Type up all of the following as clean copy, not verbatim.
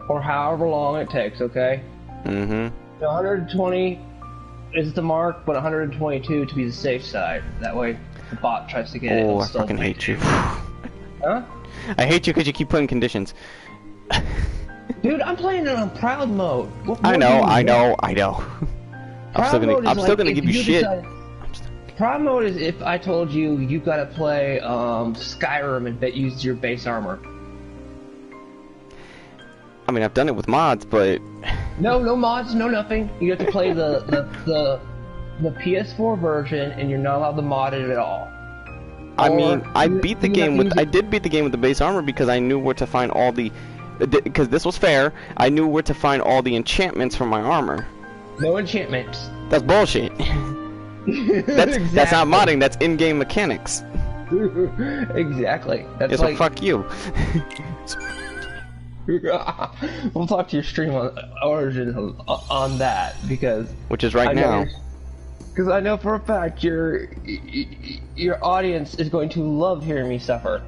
or however long it takes, okay? Mm-hmm. 120 is the mark, but 122 to be the safe side. That way, if the bot tries to get it. Oh, I fucking hate you. Huh? I hate you because you keep putting conditions. Dude, I'm playing it on proud mode. I know. I'm Proud still gonna give you shit. Proud mode is if I told you you gotta play Skyrim and use your base armor. I mean, I've done it with mods, but No mods, no nothing. You have to play the PS4 version, and you're not allowed to mod it at all. I mean, I did beat the game with the base armor because I knew where to find all the, because this was fair. I knew where to find all the enchantments for my armor. No enchantments. That's bullshit. That's not modding. That's in-game mechanics. Exactly. That's yeah, so fuck you. We'll talk to your stream on Origins on that because which is right now. Because I know for a fact your audience is going to love hearing me suffer.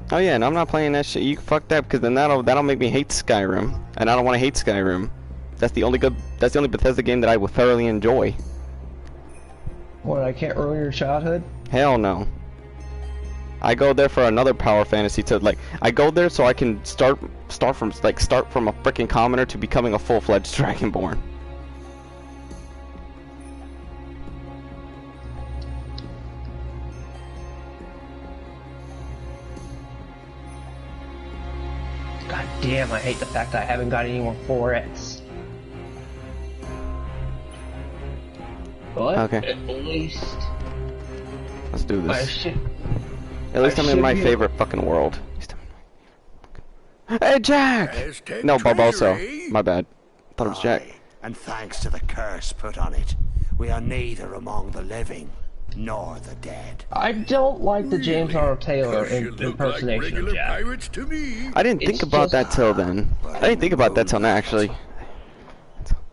Oh yeah, and I'm not playing that shit. You fuck that because then that'll make me hate Skyrim, and I don't want to hate Skyrim. That's the only Bethesda game that I would thoroughly enjoy. What? I can't ruin your childhood? Hell no. I go there for another power fantasy to I go there so I can start from a freaking commoner to becoming a full-fledged dragonborn. God damn, I hate the fact that I haven't got any more 4X. But okay. At least let's do this. At least I'm in my favorite fucking world. Hey, Jack! No, Barbosa. My bad. Thought it was Jack. And thanks to the curse put on it, we are neither among the living nor the dead. I don't like the James Arnold Taylor impersonation of Jack. I didn't think about that till then. I didn't think about that till now, actually.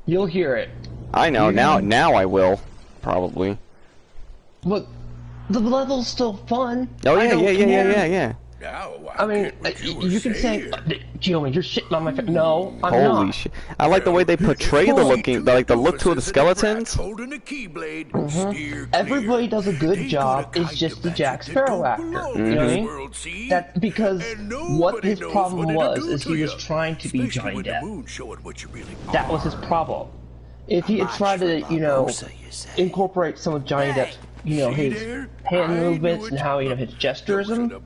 You'll hear it. I know. Now I will. Probably. But the level's still fun. Oh yeah. I mean, you can say, Giomi, you're shitting on my face. No, I'm not. Holy shit! I like the way they portray the look to the skeletons. Everybody does a good job. It's just the Jack Sparrow actor. You know what I mean? That because what his problem was is he was trying to be Johnny Depp. That was his problem. If he had tried to, incorporate some of Johnny Depp's, his hand movements and how, his gesturism.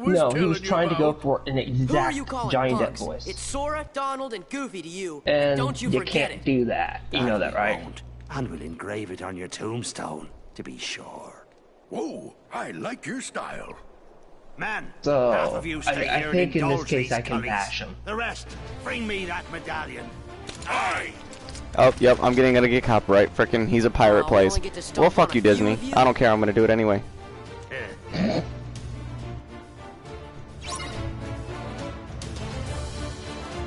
No, he was trying to go for an exact Johnny Depp voice. It's Sora, Donald, and Goofy to you. And don't you forget can't do that. You know that, right? And we'll engrave it on your tombstone, to be sure. Whoa, I like your style. Man, so, half of you stay I here think and in this case I can scullies. bash him. The rest, bring me that medallion. Aye. Oh, yep, I'm gonna get copyright. Frickin' he's a pirate plays. Well, fuck you, Disney. I don't care, I'm gonna do it anyway.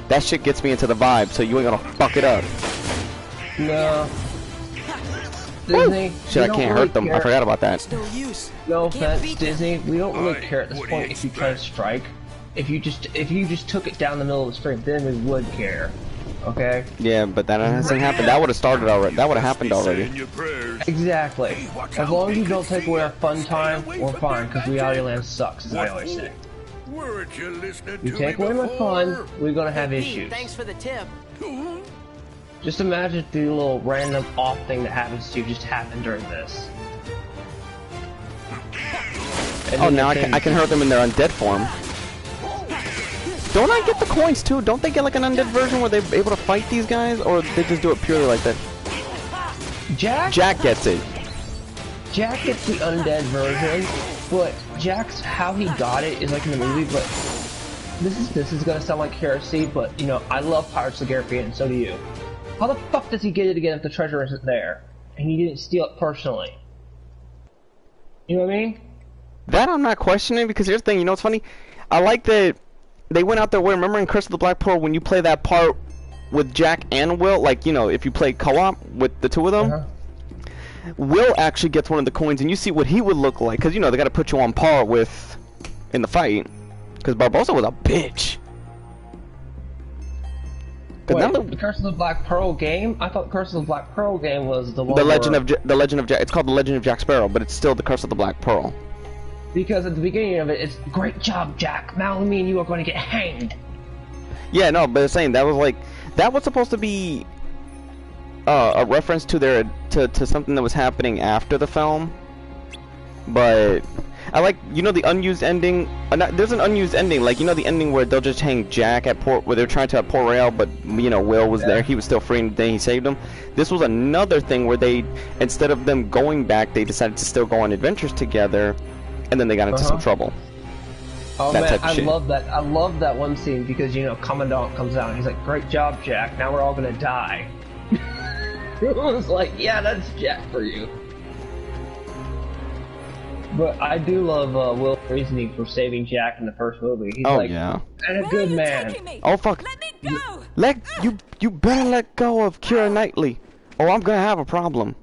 That shit gets me into the vibe, so you ain't gonna fuck it up. No. Disney, shit, I can't hurt them. I forgot about that. No offense, Disney. We don't really care at this point if you try to strike. If you just took it down the middle of the stream, then we would care. Okay? Yeah, but that hasn't happened. That would have started already. That would have happened already. Exactly. As long as you don't take away our fun time, we're fine, because Reality Land sucks, as I always say. You take away my fun, we're gonna have issues. Thanks for the tip. Just imagine if the little random off thing that happens to you just happened during this. Oh, now I can hurt them in their undead form. Don't I get the coins too? Don't they get like an undead version where they're able to fight these guys, or they just do it purely like that? Jack gets it. Jack gets the undead version, but Jack's how he got it is like in the movie. But this is gonna sound like heresy, but I love Pirates of the Caribbean, and so do you. How the fuck does he get it again if the treasure isn't there and he didn't steal it personally? You know what I mean? That I'm not questioning, because here's the thing. What's funny? I like that. They went out their way. Remember in Curse of the Black Pearl when you play that part with Jack and Will, if you play co-op with the two of them, Will actually gets one of the coins, and you see what he would look like, because they got to put you on par with in the fight, because Barbosa was a bitch. Wait, the Curse of the Black Pearl game? I thought Curse of the Black Pearl game was the one. The Legend of Jack. It's called the Legend of Jack Sparrow, but it's still the Curse of the Black Pearl. Because at the beginning of it, it's great job, Jack. Now me and you are going to get hanged. Yeah, no, but it's saying that was supposed to be a reference to to something that was happening after the film. But I like, you know, the unused ending. There's an unused ending, like, you know, the ending where they'll just hang Jack at where they're trying to at Port Royale, but you know, Will was there. He was still free, and then he saved him. This was another thing where they, instead of them going back, they decided to still go on adventures together, and then they got into some trouble. Oh man, I love that. I love that one scene because, you know, Commandant comes out and he's like, "Great job, Jack. Now we're all gonna die." It was like, yeah, that's Jack for you. But I do love Will's reasoning for saving Jack in the first movie. He's like, yeah, and a good man. Oh fuck! Let me go. You better let go of Keira Knightley, or I'm gonna have a problem.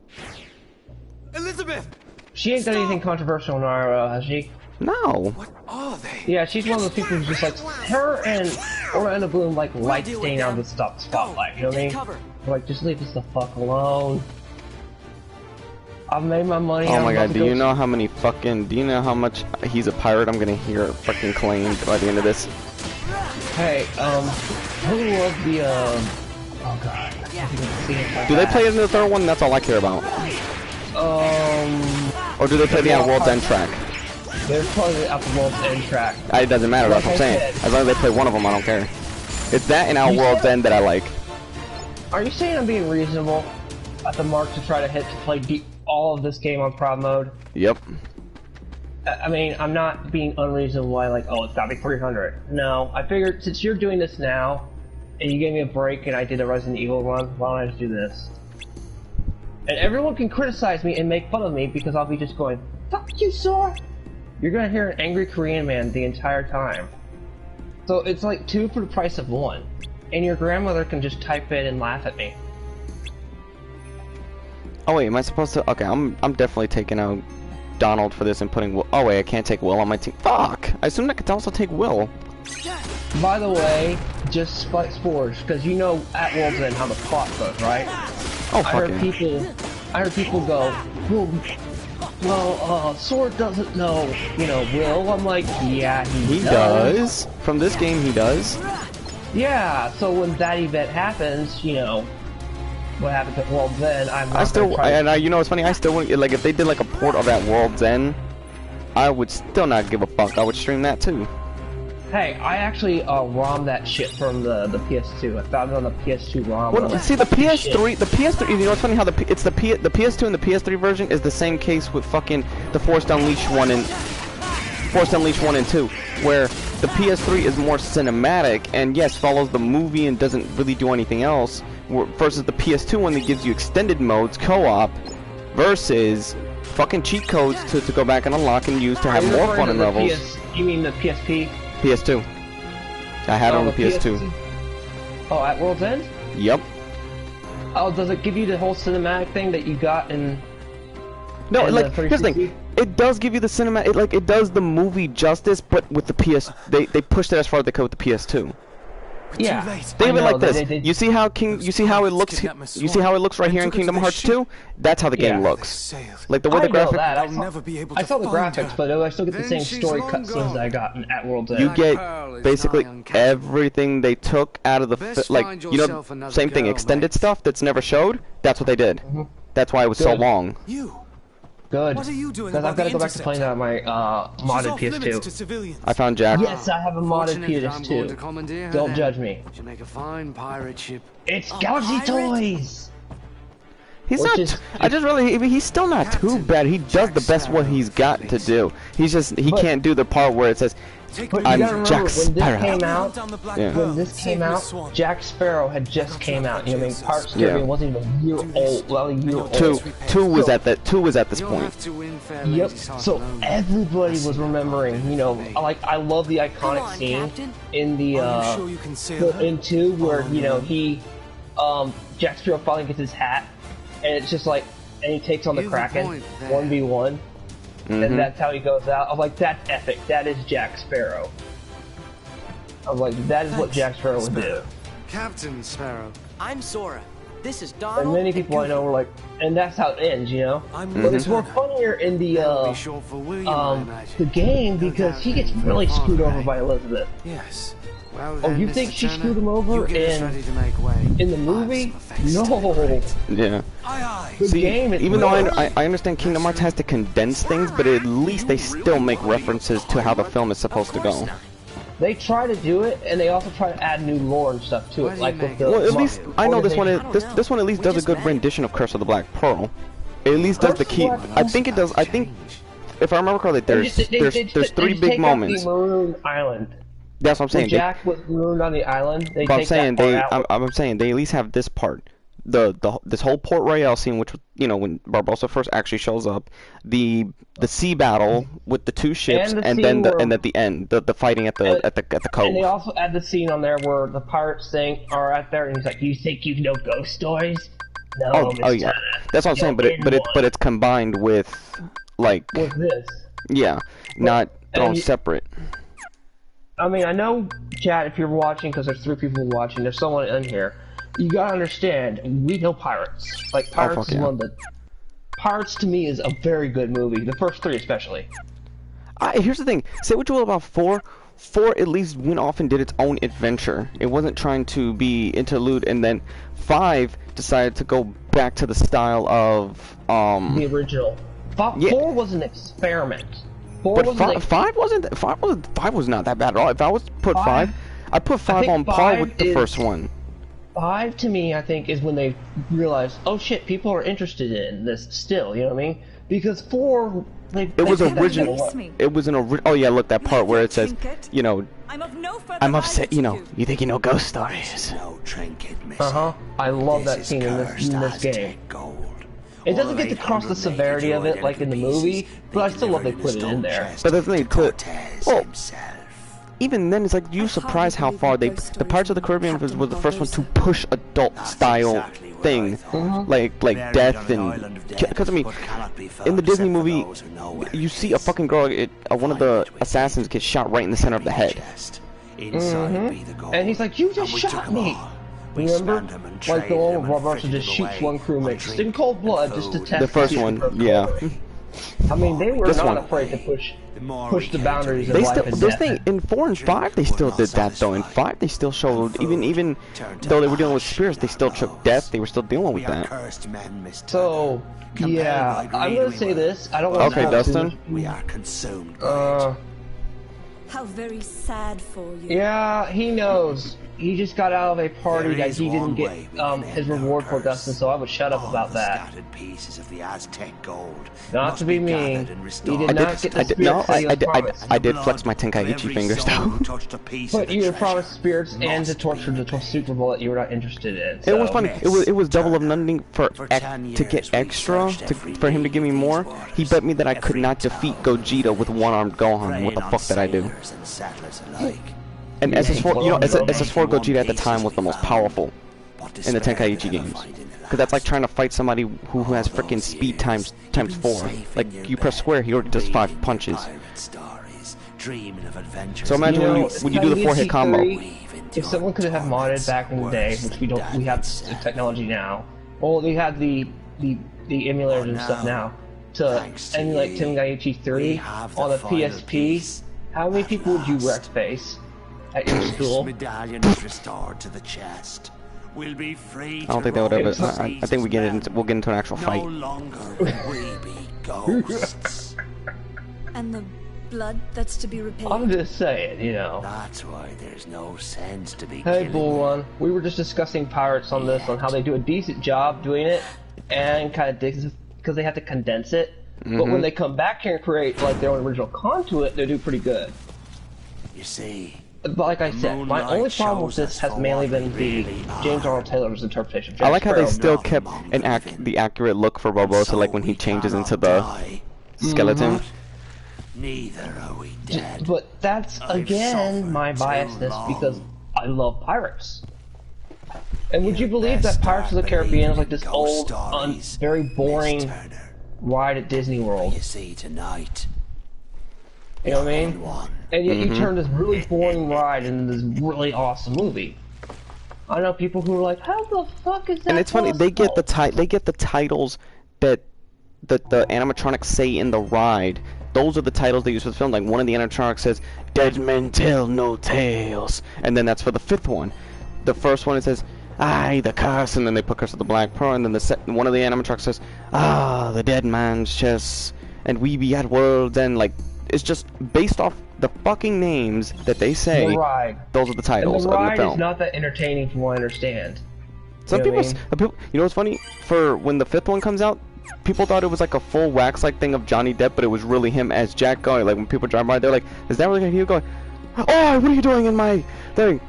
Elizabeth. She ain't done anything controversial in our, has she? No. What are they? Yeah, she's one of those people who's just like, her and Orlando Bloom like light staying out of the spotlight, you know what I mean? Like, just leave us the fuck alone. I've made my money. Oh my god, do you know how many fucking, do you know how much he's a pirate I'm gonna hear fucking claimed by the end of this? Hey, who was the, oh god. Do they play it in the third one? That's all I care about. Or do they play the At World's End track? They're probably At the World's End track. It doesn't matter, that's what I'm saying. As long as they play one of them, I don't care. It's that and At World's End that I like. Are you saying I'm being reasonable at the mark to try to hit to play all of this game on proud mode? Yep. I mean, I'm not being unreasonable why, like, oh, it's gotta be 300. No, I figured since you're doing this now, and you gave me a break and I did a Resident Evil run, why don't I just do this? And everyone can criticize me and make fun of me because I'll be just going, fuck you, sir! You're gonna hear an angry Korean man the entire time. So it's like 2 for the price of 1. And your grandmother can just type in and laugh at me. Oh wait, am I supposed to? Okay, I'm definitely taking out Donald for this and putting Will. Oh wait, I can't take Will on my team. Fuck! I assumed I could also take Will. By the way, just spike spores, because you know at World's End how the plot goes, right? Oh, I heard people go, well, Sword doesn't know, you know, Will. I'm like, yeah, he does. From this game, he does. Yeah, so when that event happens, you know, what happens at World's End, you know what's funny? I still wouldn't, like, if they did like a port of At World's End, I would still not give a fuck. I would stream that too. Hey, I actually ROM that shit from the PS2. I found it on the PS2 ROM. Well, see, the PS3, you know what's funny? How the PS2 and the PS3 version is the same case with fucking the Force Unleashed 1 and 2, where the PS3 is more cinematic and yes, follows the movie and doesn't really do anything else, versus the PS2 one that gives you extended modes, co-op, versus fucking cheat codes to go back and unlock and use to have more fun in levels. You mean the PSP? PS2. I had it on the PS2. Oh, at World's End? Yep. Oh, does it give you the whole cinematic thing that you got in... No, like, here's the thing. It does give you the cinematic, it does the movie justice, but with the they pushed it as far as they could with the PS2. Yeah. Think of it like this. You see how it looks right here in Kingdom Hearts 2? That's how the game looks. Like the way the graphics. I saw the graphics, but I still get the same story cutscenes that I got in At World's End. You get basically everything they took out of the like, you know, same thing, extended stuff that's never showed. That's what they did. That's why it was so long. Good. Because I've got to go back to playing that on my modded PS2. I found Jack. Yes, I have a modded PS2. Don't judge me. Make a fine pirate ship. It's Galaxy Toys! He's he's still not too bad. He does the best what he's got to do. He can't do the part where it says, I'm Jack Sparrow. When this came out, Jack Sparrow had just came out. You know what I mean? Pirates Caribbean wasn't even a year old. Well, a year old. Two was at this point. Yep. So everybody was remembering. You know, like I love the iconic scene in the in 2 where you know Jack Sparrow finally gets his hat, and it's just like, and he takes on the Kraken 1v1. And that's how he goes out. I'm like, that's epic. That is Jack Sparrow. I'm like, that is what Jack Sparrow would do. Captain Sparrow. I'm Sora. This is Donald. And many people I know were like, and that's how it ends, you know? But it's more funnier in the, Short for William, I imagine. the game because he gets really screwed over by Elizabeth. Yes. Well, Oh, then, you Mr. think she Turner, screwed him over you get us in ready to make way. in the I have movie? some effects to No. decorate. Yeah. The See, game, it's even though really- I understand Kingdom Hearts has to condense things, but at least they still make references to how the film is supposed to go. They try to do it, and they also try to add new lore and stuff to it, like with the. Well, at least I know this one. organization. This one at least does a good rendition of Curse of the Black Pearl. It at least does the key. I think it does. I think, if I remember correctly, there's three big moments. The Maroon Island. That's what I'm saying. When Jack was marooned on the island. They But take that part out. I'm saying they at least have this part. This whole Port Royale scene, which, you know, when Barbossa first actually shows up, the sea battle with the two ships, And the and scene then where- at the end, the fighting at the cove. And they also add the scene on there where the pirates are out there, and he's like, "You think you know ghost stories? No, Oh Mr. yeah, that's what I'm saying. But it's combined with, like, With this. yeah, not thrown and you- separate. I mean, I know, chat, if you're watching, because there's 3 people watching, there's someone in here. You gotta understand, we know Pirates. Like, Pirates fuck is yeah. one of the... Pirates, to me, is a very good movie. The first 3 especially. Here's the thing. Say what you will about 4. 4 at least went off and did its own adventure. It wasn't trying to be interlude, and then 5 decided to go back to the style of The original. Yeah. 4 was an experiment. 4 But was five was not that bad at all. If I was to put 5, I'd put 5 think on par 5 with the is- first one. 5 to me, I think, is when they realized, oh shit, people are interested in this still, you know what I mean? Because 4, It was did that original. shit a lot. It was oh yeah, look, that part where it says, you know, I'm of no further I'm upset, value you to know, you think you know ghost stories. No trinket missing. I love that This scene is in cursed this game. Aztec gold. It doesn't All get to cross the 800 severity of it like in the movie, but I still love they put it in there. But the thing, Cortez well, himself. even then, it's like you surprised how far the Pirates of the Caribbean was the first one to push adult style thing, like death and because I mean, in the Disney movie, you see a fucking girl, one of the assassins gets shot right in the center of the head. And he's like, you just shot me! Remember? Like the one where Barbossa just shoots one crewmate in cold blood just to test The first one, yeah. I mean, they were This not one. afraid to push the boundaries of They life still, and this death. thing in 4 and 5, they still did that though. In 5, they still showed even though they were dealing with spirits, they still took death. They were still dealing with that. So, yeah, I'm gonna say this. I don't want Okay, to Dustin. We are consumed by it. How very sad for you. Yeah, he knows. He just got out of a party that he didn't get his reward for, Dustin, so I would shut up about that. Scattered pieces of the Aztec gold Not must to be mean, gathered and he restored. did not get the spirits that he was promised. I did flex my Tenkaichi fingers though. But you were promised spirits and to torture the Super Bowl that you were not interested in. It was so- funny. It was double of nothing for 10 to years get we extra searched for him to give me more. He bet me that I could not defeat Gogeta with one-armed Gohan. What the fuck did I do? And SS4, you know, SS4 Gogeta at the time was the most powerful in the Tenkaichi games. Because that's like trying to fight somebody who has freaking speed times 4. Like, you press square, he already does 5 punches. So imagine when you do the 4-hit combo. If someone could have modded back in the day, which we have the technology now. Well, they had the emulators and stuff now to emulate Tenkaichi 3 on a PSP. How many people would you wreck face at your school? Medallion is restored to the chest. We'll be free I don't think they would ever. I think we'll get into an actual fight. No longer will we be ghosts. And the blood that's to be repaid. I'm just saying, you know. That's why there's no sense to be Hey, killing Bull them. Run. We were just discussing Pirates on this, on how they do a decent job doing it, and kind of because they have to condense it. But when they come back here and create like their own original con to it, they do pretty good. You see, But like I said, my only problem with this has mainly been the James Arnold Taylor's interpretation of Jack I like how they Sparrow. still kept the accurate look for Barbossa, like when he changes into the skeleton. neither are we dead. But that's again my biasness because I love pirates. And would you believe that Pirates of the Caribbean is like this old, very boring ride at Disney World? You see tonight. You know what I mean? One. And yet you turn this really boring ride into this really awesome movie. I know people who are like, how the fuck is that? And it's funny, they get the titles that the animatronics say in the ride. Those are the titles they use for the film. Like one of the animatronics says, "Dead men tell no tales," and then that's for the 5th one. The first one it says, "Aye, the curse," and then they put Curse of the Black Pearl, and then one of the animatronics says, "Ah, the dead man's chest, and we be at world's end." Like it's just based off the fucking names that they say. The ride. Those are the titles and the of the ride film. is not that entertaining from what I understand. Some you know people, you know what's funny? For when the 5th one comes out, people thought it was like a full wax-like thing of Johnny Depp, but it was really him as Jack going. Like when people drive by, they're like, "Is that really him going? Oh, what are you doing in my thing?"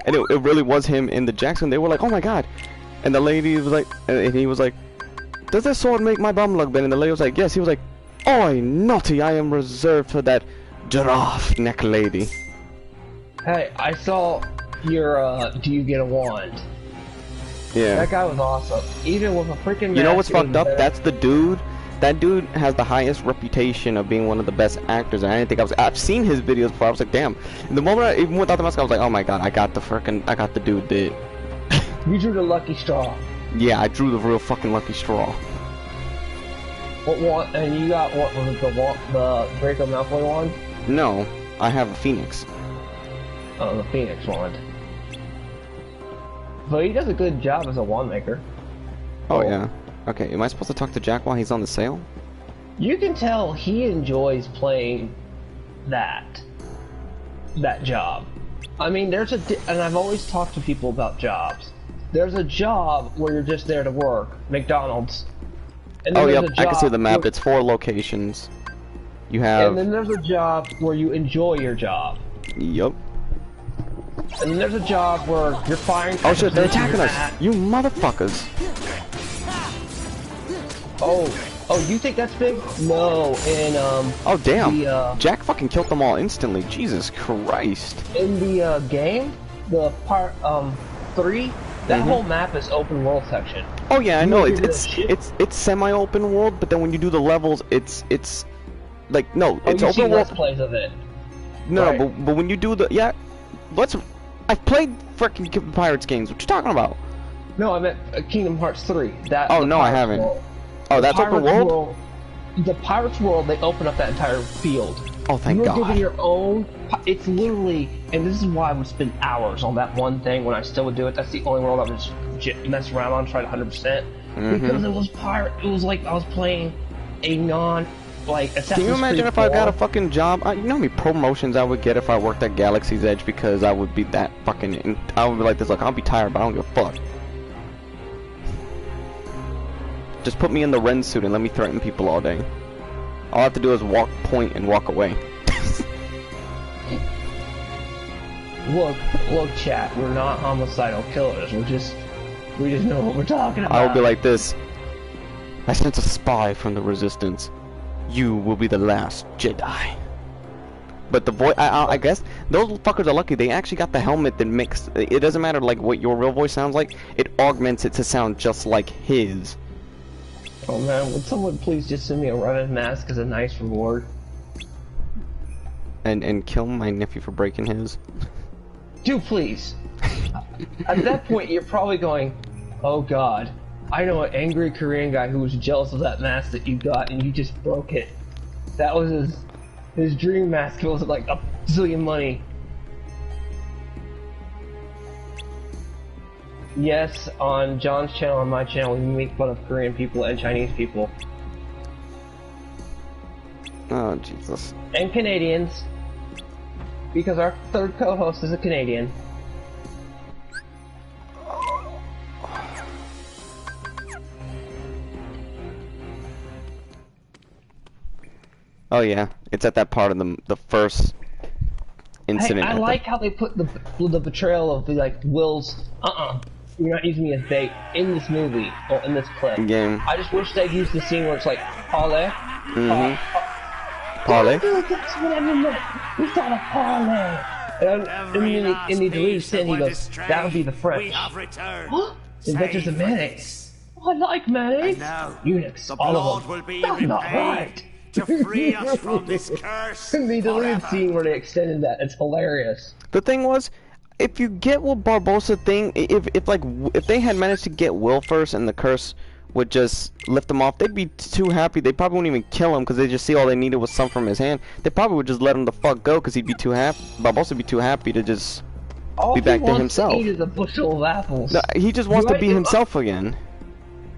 And it really was him in the Jackson. They were like, "Oh my god!" And the lady was like, and he was like, "Does this sword make my bum look bad?" And the lady was like, "Yes." He was like, "Oi, naughty! I am reserved for that giraffe neck lady." Hey, I saw your do you get a wand? Yeah. That guy was awesome. Even with a freaking You know what's mask fucked up? and- That's the dude. That dude has the highest reputation of being one of the best actors, and I didn't think I've seen his videos before. I was like, damn. And the moment even without the mask, I was like, oh my god, I got the dude that. You drew the lucky straw. Yeah, I drew the real fucking lucky straw. What wand? And you got what was it, the Draco Malfoy wand? No, I have a phoenix. Oh, the Phoenix wand. But he does a good job as a wand maker. Oh yeah. Okay, am I supposed to talk to Jack while he's on the sale? You can tell he enjoys playing that job. I mean, and I've always talked to people about jobs. There's a job where you're just there to work, McDonald's. And then Oh there's yep, a I can see job the map. where- It's 4 locations. You have. And then there's a job where you enjoy your job. Yup. And then there's a job where you're firing. Oh shit, they're attacking you're us! at- You motherfuckers! Oh, you think that's big? No, in Oh damn! The, Jack fucking killed them all instantly. Jesus Christ! in the game, the part 3, that Mhm. whole map is open world section. Oh yeah, I You know. don't give a It's semi-open world, but then when you do the levels, it's like no, Oh, it's you see open let's world. plays of it. No, right. but when you do the I've played freaking Pirates games. What you talking about? No, I meant Kingdom Hearts 3. That. Oh the no, I Pirates haven't. world. Oh, The that's open Pirates world. The Pirates world, they open up that entire field. Oh, thank You're God. given your own. It's literally, and this is why I would spend hours on that one thing when I still would do it. That's the only world I would just mess around on, try to 100%. Because it was It was like I was playing a Assassin's Can you imagine Creed if I got 4. a fucking job? You know how many promotions I would get if I worked at Galaxy's Edge because I would be that fucking. I would be like this. Like I'll be tired, but I don't give a fuck. Just put me in the Ren suit and let me threaten people all day. All I have to do is point and walk away. Look, chat. We're not homicidal killers. We just know what we're talking about. I would be like this. I sense a spy from the Resistance. You will be the last Jedi. But the voice, I guess those fuckers are lucky. They actually got the helmet that makes it doesn't matter like what your real voice sounds like. It augments it to sound just like his. Oh man, would someone please just send me a Revan mask as a nice reward? And kill my nephew for breaking his. Do please. At that point, you're probably going, oh god, I know an angry Korean guy who was jealous of that mask that you got and you just broke it. That was his dream mask. It was like a zillion money. Yes, on John's channel, on my channel, we make fun of Korean people and Chinese people. Oh Jesus. And Canadians. Because our third co-host is a Canadian. Oh yeah, it's at that part of the first incident. Hey, I like how they put the betrayal of Will's you're not using me as bait in this movie or in this clip. Game. I just wish they'd used the scene where it's like parlay. Parlay. That's what I meant. We got a parlay. And in the deleted scene, he goes, "That would be the French." Huh? Adventures of mayonnaise. Oh, I like mayonnaise. Now, Eunuchs, the all blood of them. will be That's not right. repaid to free us from this curse In the deleted forever. scene where they extended that, it's hilarious. The thing was, if you get what Barbossa thing, if they had managed to get Will first and the curse would just lift him off, they'd be too happy. They probably wouldn't even kill him because they just see all they needed was some from his hand. They probably would just let him the fuck go because he'd be too happy. Barbossa would be too happy to just be back to himself. All he wants to eat is a bushel of apples. No, he just wants to be himself again.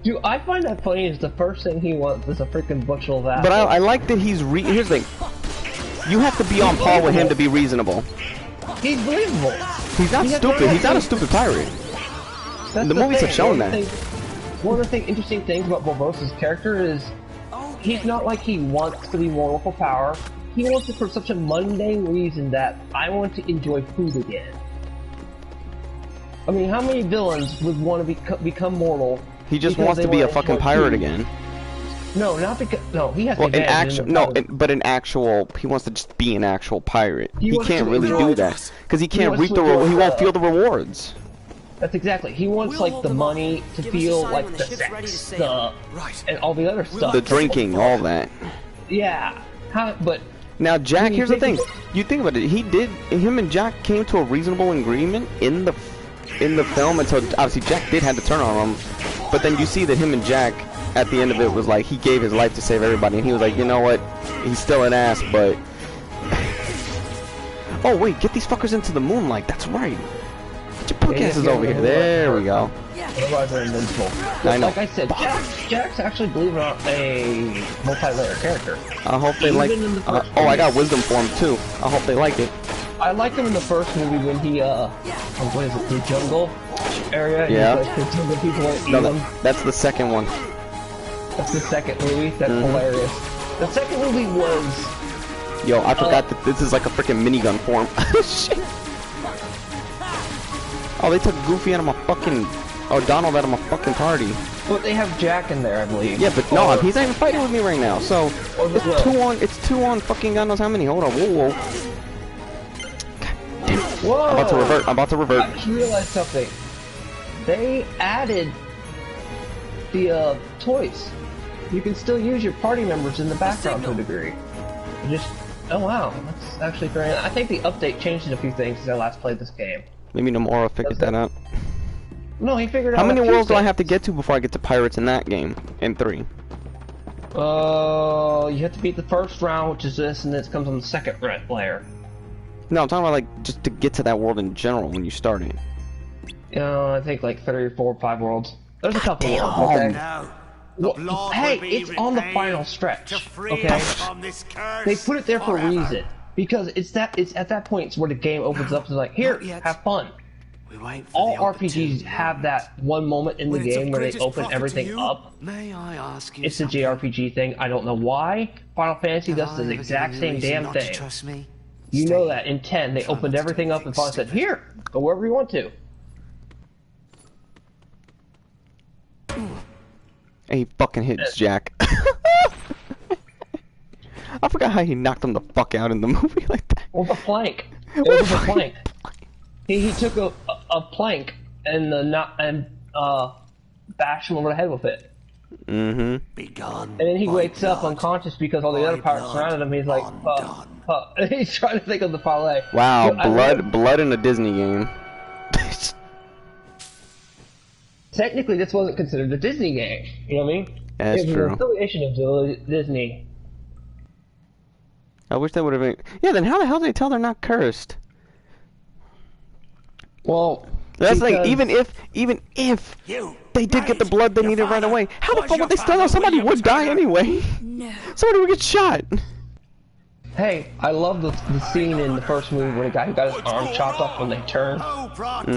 Dude, I find that funny is the first thing he wants is a freaking bushel of apples. But I like that he's here's the thing. You have to be on par with him to be reasonable. He's believable. He's not stupid. He's not a stupid pirate. The movies have shown that. One of the interesting things about Barbossa's character is he's not like he wants to be mortal for power. He wants it for such a mundane reason that I want to enjoy food again. I mean, how many villains would want to become mortal? He just wants to be a fucking pirate again. No, not because he has well, to. But an actual. He wants to just be an actual pirate. He can't really do that because he can't reap the. He won't feel the rewards. That's exactly. He wants like the money to feel like the sex, and all the other stuff. The drinking, all that. Yeah. But now, Jack. Here's the thing. You think about it. Him and Jack came to a reasonable agreement in the film, and so obviously Jack did have to turn on him. But then you see that him and Jack, at the end of it, was like he gave his life to save everybody, and he was like, you know what? He's still an ass, but oh wait, get these fuckers into the moonlight. That's right. Get your punk asses over here. There we go. Otherwise they're invincible. I know. Like I said, Jack's actually, believe it or not, a multi-layer character. I hope they like. Oh, I got wisdom for him too. I hope they like it. I liked him in the first movie when he what is it, the jungle area? Yeah. The people eat him. That's the second one. That's the second movie. That's hilarious. The second movie was. Yo, I forgot that this is like a freaking minigun form. Shit. Oh, they took Goofy out of my fucking. Oh, Donald out of my fucking party. But they have Jack in there, I believe. Yeah, but no, he's not even fighting with me right now. So it's two on. It's two on. Fucking God knows how many. Hold on. Whoa, whoa. Whoa! I'm about to revert. I'm about to revert. I just realized something. They added the toys. You can still use your party members in the background to a degree. Oh wow, that's actually very. I think the update changed a few things since I last played this game. Maybe Nomura figured that out. No, he figured out. How many worlds do I have to get to before I get to pirates in that game? In 3. You have to beat the first round, which is this, and then it comes on the second layer. No, I'm talking about like just to get to that world in general when you start it. I think like 3 or 4 or 5 worlds. There's a couple worlds. Okay. Well, hey, it's on the final stretch. Okay. They put it there for a reason because it's at that point where the game opens up and like, here, have fun. All RPGs have that one moment in the game where they open everything up. It's a JRPG thing. I don't know why. Final Fantasy does the exact same damn thing. You know that in 10 they opened everything up and finally said, "Here, go wherever you want to." And he fucking hits Jack. I forgot how he knocked him the fuck out in the movie like that. With a plank. It was a plank. He took a plank and bashed him over the head with it. Be gone. And then he wakes up unconscious because all the other pirates surrounded him. He's like, he's trying to think of the parlay. Wow, blood in a Disney game. Technically, this wasn't considered a Disney game. You know what I mean? That's it was true. an affiliation of Disney. I wish that would have been. Yeah, then how the hell do they tell they're not cursed? Well, that's like even if they did get the blood they needed right away, how the fuck would they still know? Somebody would die anyway. No. Somebody would get shot. Hey, I love the scene in the first movie where the guy who got his arm chopped off when they turn.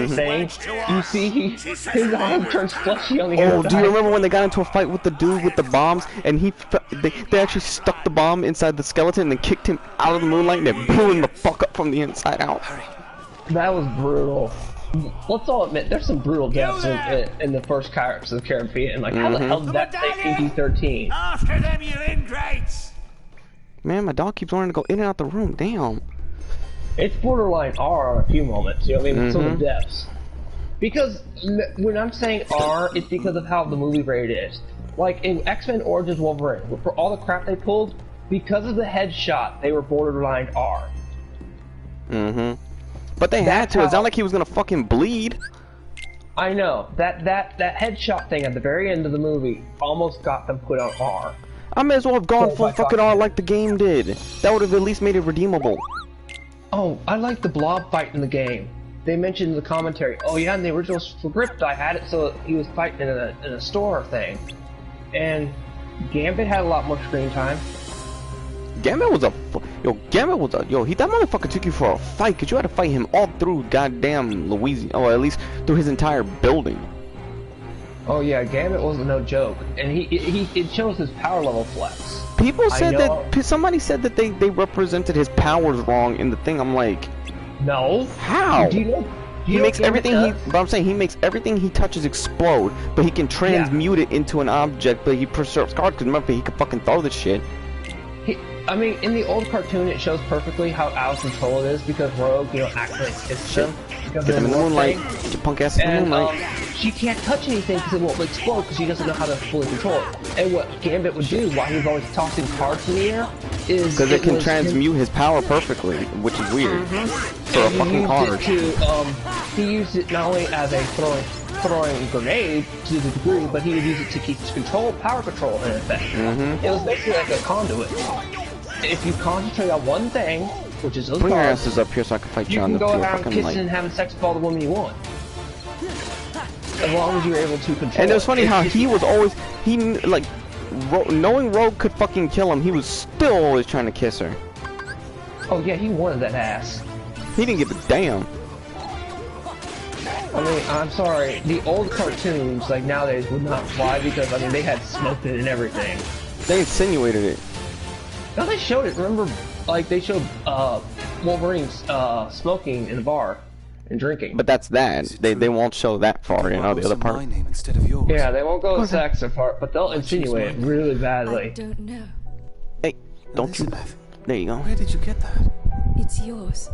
Saying, you see, his arm turns fleshy on the other side. Do you remember when they got into a fight with the dude with the bombs, and they actually stuck the bomb inside the skeleton and then kicked him out of the moonlight and they blew him the fuck up from the inside out? That was brutal. Let's all admit, there's some brutal deaths in the first Pirates of the Caribbean. Like, how the hell did that say PG-13? After them, you ingrates! Man, my dog keeps wanting to go in and out the room. Damn. It's borderline R on a few moments. You know what I mean? Some of the deaths. Because when I'm saying R, it's because of how the movie rated is. Like in X-Men Origins Wolverine, for all the crap they pulled, because of the headshot, they were borderline R. But they had to. It's not like he was gonna fucking bleed. I know that headshot thing at the very end of the movie almost got them put on R. I may as well have gone full fucking R like the game did. That would have at least made it redeemable. Oh, I like the blob fight in the game. They mentioned in the commentary. Oh yeah, in the original script I had it so he was fighting in a store thing, and Gambit had a lot more screen time. Gambit was that motherfucker took you for a fight, cause you had to fight him all through goddamn Louisiana, or at least through his entire building. Oh yeah, Gambit wasn't no joke, and it shows his power level flex. People said that somebody said that they represented his powers wrong in the thing. I'm like, no. How? He makes everything but I'm saying he makes everything he touches explode, but he can transmute it into an object, but he preserves cards, because remember he can fucking throw this shit. I mean, in the old cartoon, it shows perfectly how out of control it is because Rogue, accidentally kisses him. Get them in the moonlight. Get your punk ass in the moonlight. She can't touch anything because it won't explode because she doesn't know how to fully control it. And what Gambit would do while he was always tossing cards in the air is because it can transmute his power perfectly, which is weird for a fucking card. He used it not only as a throwing grenade to the degree, but he would use it to keep his power control in effect. It was basically like a conduit. If you concentrate on one thing, which is those Bring your cards, asses up here so I can fight you on can the go field. around kissing and having sex with all the women you want. As long as you're able to control. And it was funny how he was always knowing Rogue could fucking kill him, he was still always trying to kiss her. Oh yeah, he wanted that ass. He didn't give a damn. I mean, I'm sorry, the old cartoons, like nowadays, would not fly because, I mean, they had smoked it and everything. They insinuated it. No, they showed it, remember, like, they showed, Wolverine, smoking in the bar and drinking. But that's that. They won't show that far, the other part. My name instead of yours. Yeah, they won't go the sex part, but they'll insinuate it really badly. I don't know. Hey, don't you... There you go. Where did you get that? It's yours.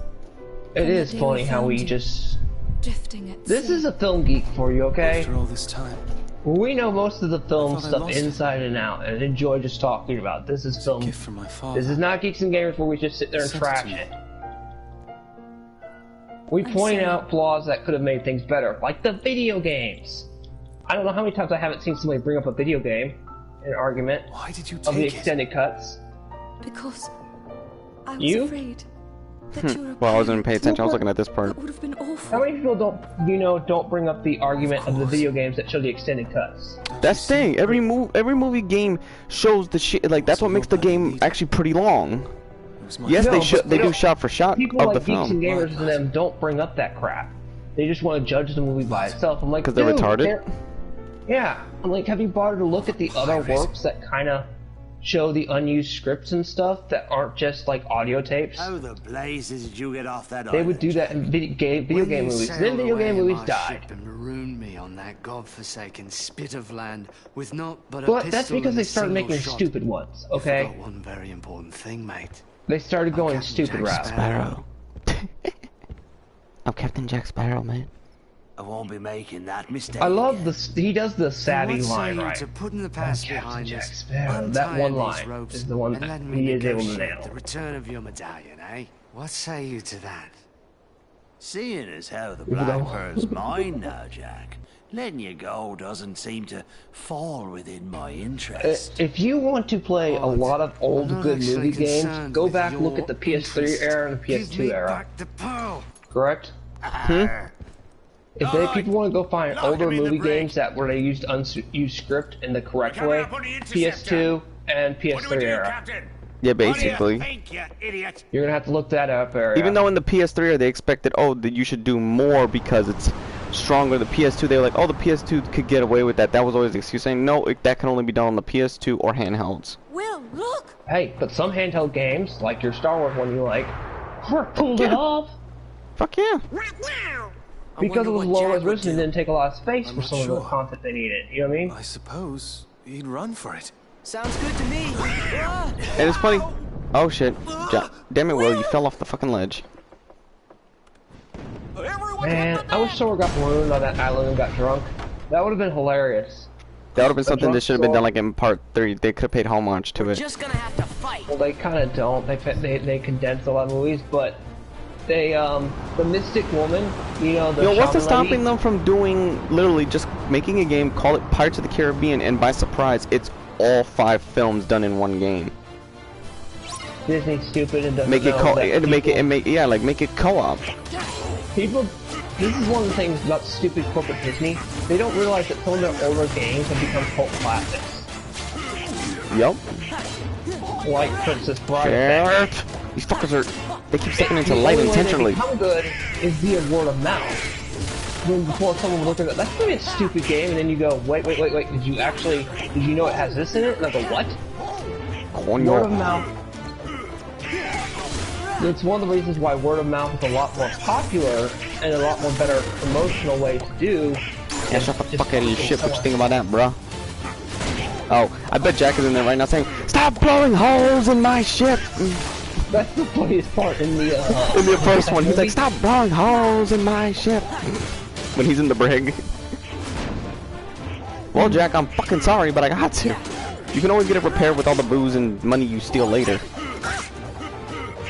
It is funny how we just... Drifting at This sea. is a film geek for you, okay? After all this time. We know most of the film thought I stuff lost it. inside and out, and enjoy just talking about it. This is It's film. a gift from my father. This is not Geeks and Gamers where we just sit there and Sent it trash to me. it. We point out flaws that could have made things better, like the video games. I don't know how many times I haven't seen somebody bring up a video game in an argument Why did you of the take it? extended cuts. Because I was You? afraid that you were Well, I wasn't paying attention. I was looking at this part. That would have been awful. How many people don't bring up the argument of the video games that show the extended cuts? That's the thing. Every movie game shows the shit. Like that's what makes the game actually pretty long. It was my Yes, No, but they do shot for shot People of like the Geeks and film. Gamers and them don't bring up that crap. They just want to judge the movie by itself. I'm like, 'Cause they're dude, retarded? Yeah. I'm like, have you bothered to look at the other works that kind of show the unused scripts and stuff that aren't just like audio tapes? How the blazes did you get off that They would do that in video game movies. Then video game movies died. And marooned me on that godforsaken spit of land with not but a But pistol that's because and they a started single making shot. stupid ones, You okay? forgot one very important thing, mate. They started going Captain stupid Jack routes. Sparrow. I'm Captain Jack Sparrow, man. I won't be making that mistake. I love again. the he does the savvy What say line you right. to putting the past Captain behind Jack us, Sparrow. That untying one these line ropes, is the one and that letting me he is able to negotiate nail. the return of your medallion, eh? What say you to that? Seeing as how the you go. Black Pearl's mine now, Jack, letting you go doesn't seem to fall within my interest. If you want to play a lot of old I'm not good actually movie games, concerned go with back look your at the PS3 interest. era and the Give me PS2 era. back the pearl. Correct? If people want to go find older movie games that where they used unused script in the correct way, PS2 and PS3 era. Yeah, basically. You're gonna have to look that up, area. Even though in the PS3 they expected, oh, that you should do more because it's stronger. The PS2, they were like, oh, the PS2 could get away with that. That was always the excuse, saying no, that can only be done on the PS2 or handhelds. Will, look! Hey, but some handheld games, like your Star Wars one you like, pulled it off Fuck yeah. because it was what low Jack would resolution and do. didn't take a lot of space I'm for not some of the sure. content they needed. You know what I mean? I suppose he'd run for it. Sounds good to me. Ah! And it's funny. Oh shit. Damn it, Will, you fell off the fucking ledge. Man, I wish Sora got marooned on that island and got drunk. That would have been hilarious. That would have been something drunk that should have been done Sora- like in part 3. They could have paid homage to We're it. just gonna have to fight. Well, they kind of don't. They condense a lot of movies, but the Mystic Woman, you know, the Yo, what's shaman stopping lady, them from doing literally just making a game, call it Pirates of the Caribbean, and by surprise, it's all 5 films done in one game. Disney's stupid and doesn't Make it know that make it co-op. people. This is one of the things about stupid corporate Disney. They don't realize that some of their older games have become cult classics, Yup. like Princess Bride. Sheriff. These fuckers are. They keep stepping into light intentionally. The only way they become good is via word of mouth. When before someone would look at it, that's gonna be a stupid game, and then you go, wait, did you know it has this in it? And I go, what? Word of mouth. It's one of the reasons why word of mouth is a lot more popular and a lot more better promotional way to do. Yeah, shut the fuck out of your shit. What you think about that, bro? Oh, I bet Jack is in there right now saying, "Stop blowing holes in my ship." That's the funniest part in the first one. He's like, "Stop blowing holes in my ship." When he's in the brig. Well, Jack, I'm fucking sorry, but I got to. You can always get it repaired with all the booze and money you steal later.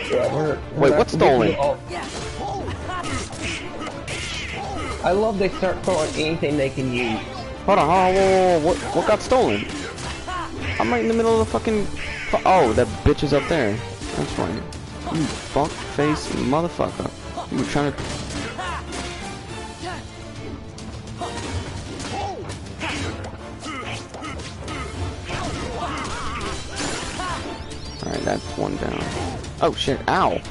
Yeah, wait, what's stolen? I love they start throwing anything they can use. Hold on, whoa, what got stolen? I'm right in the middle of the fucking... Oh, that bitch is up there. That's right. You fuck face motherfucker. You were trying to... Alright, that's one down. Oh shit, ow!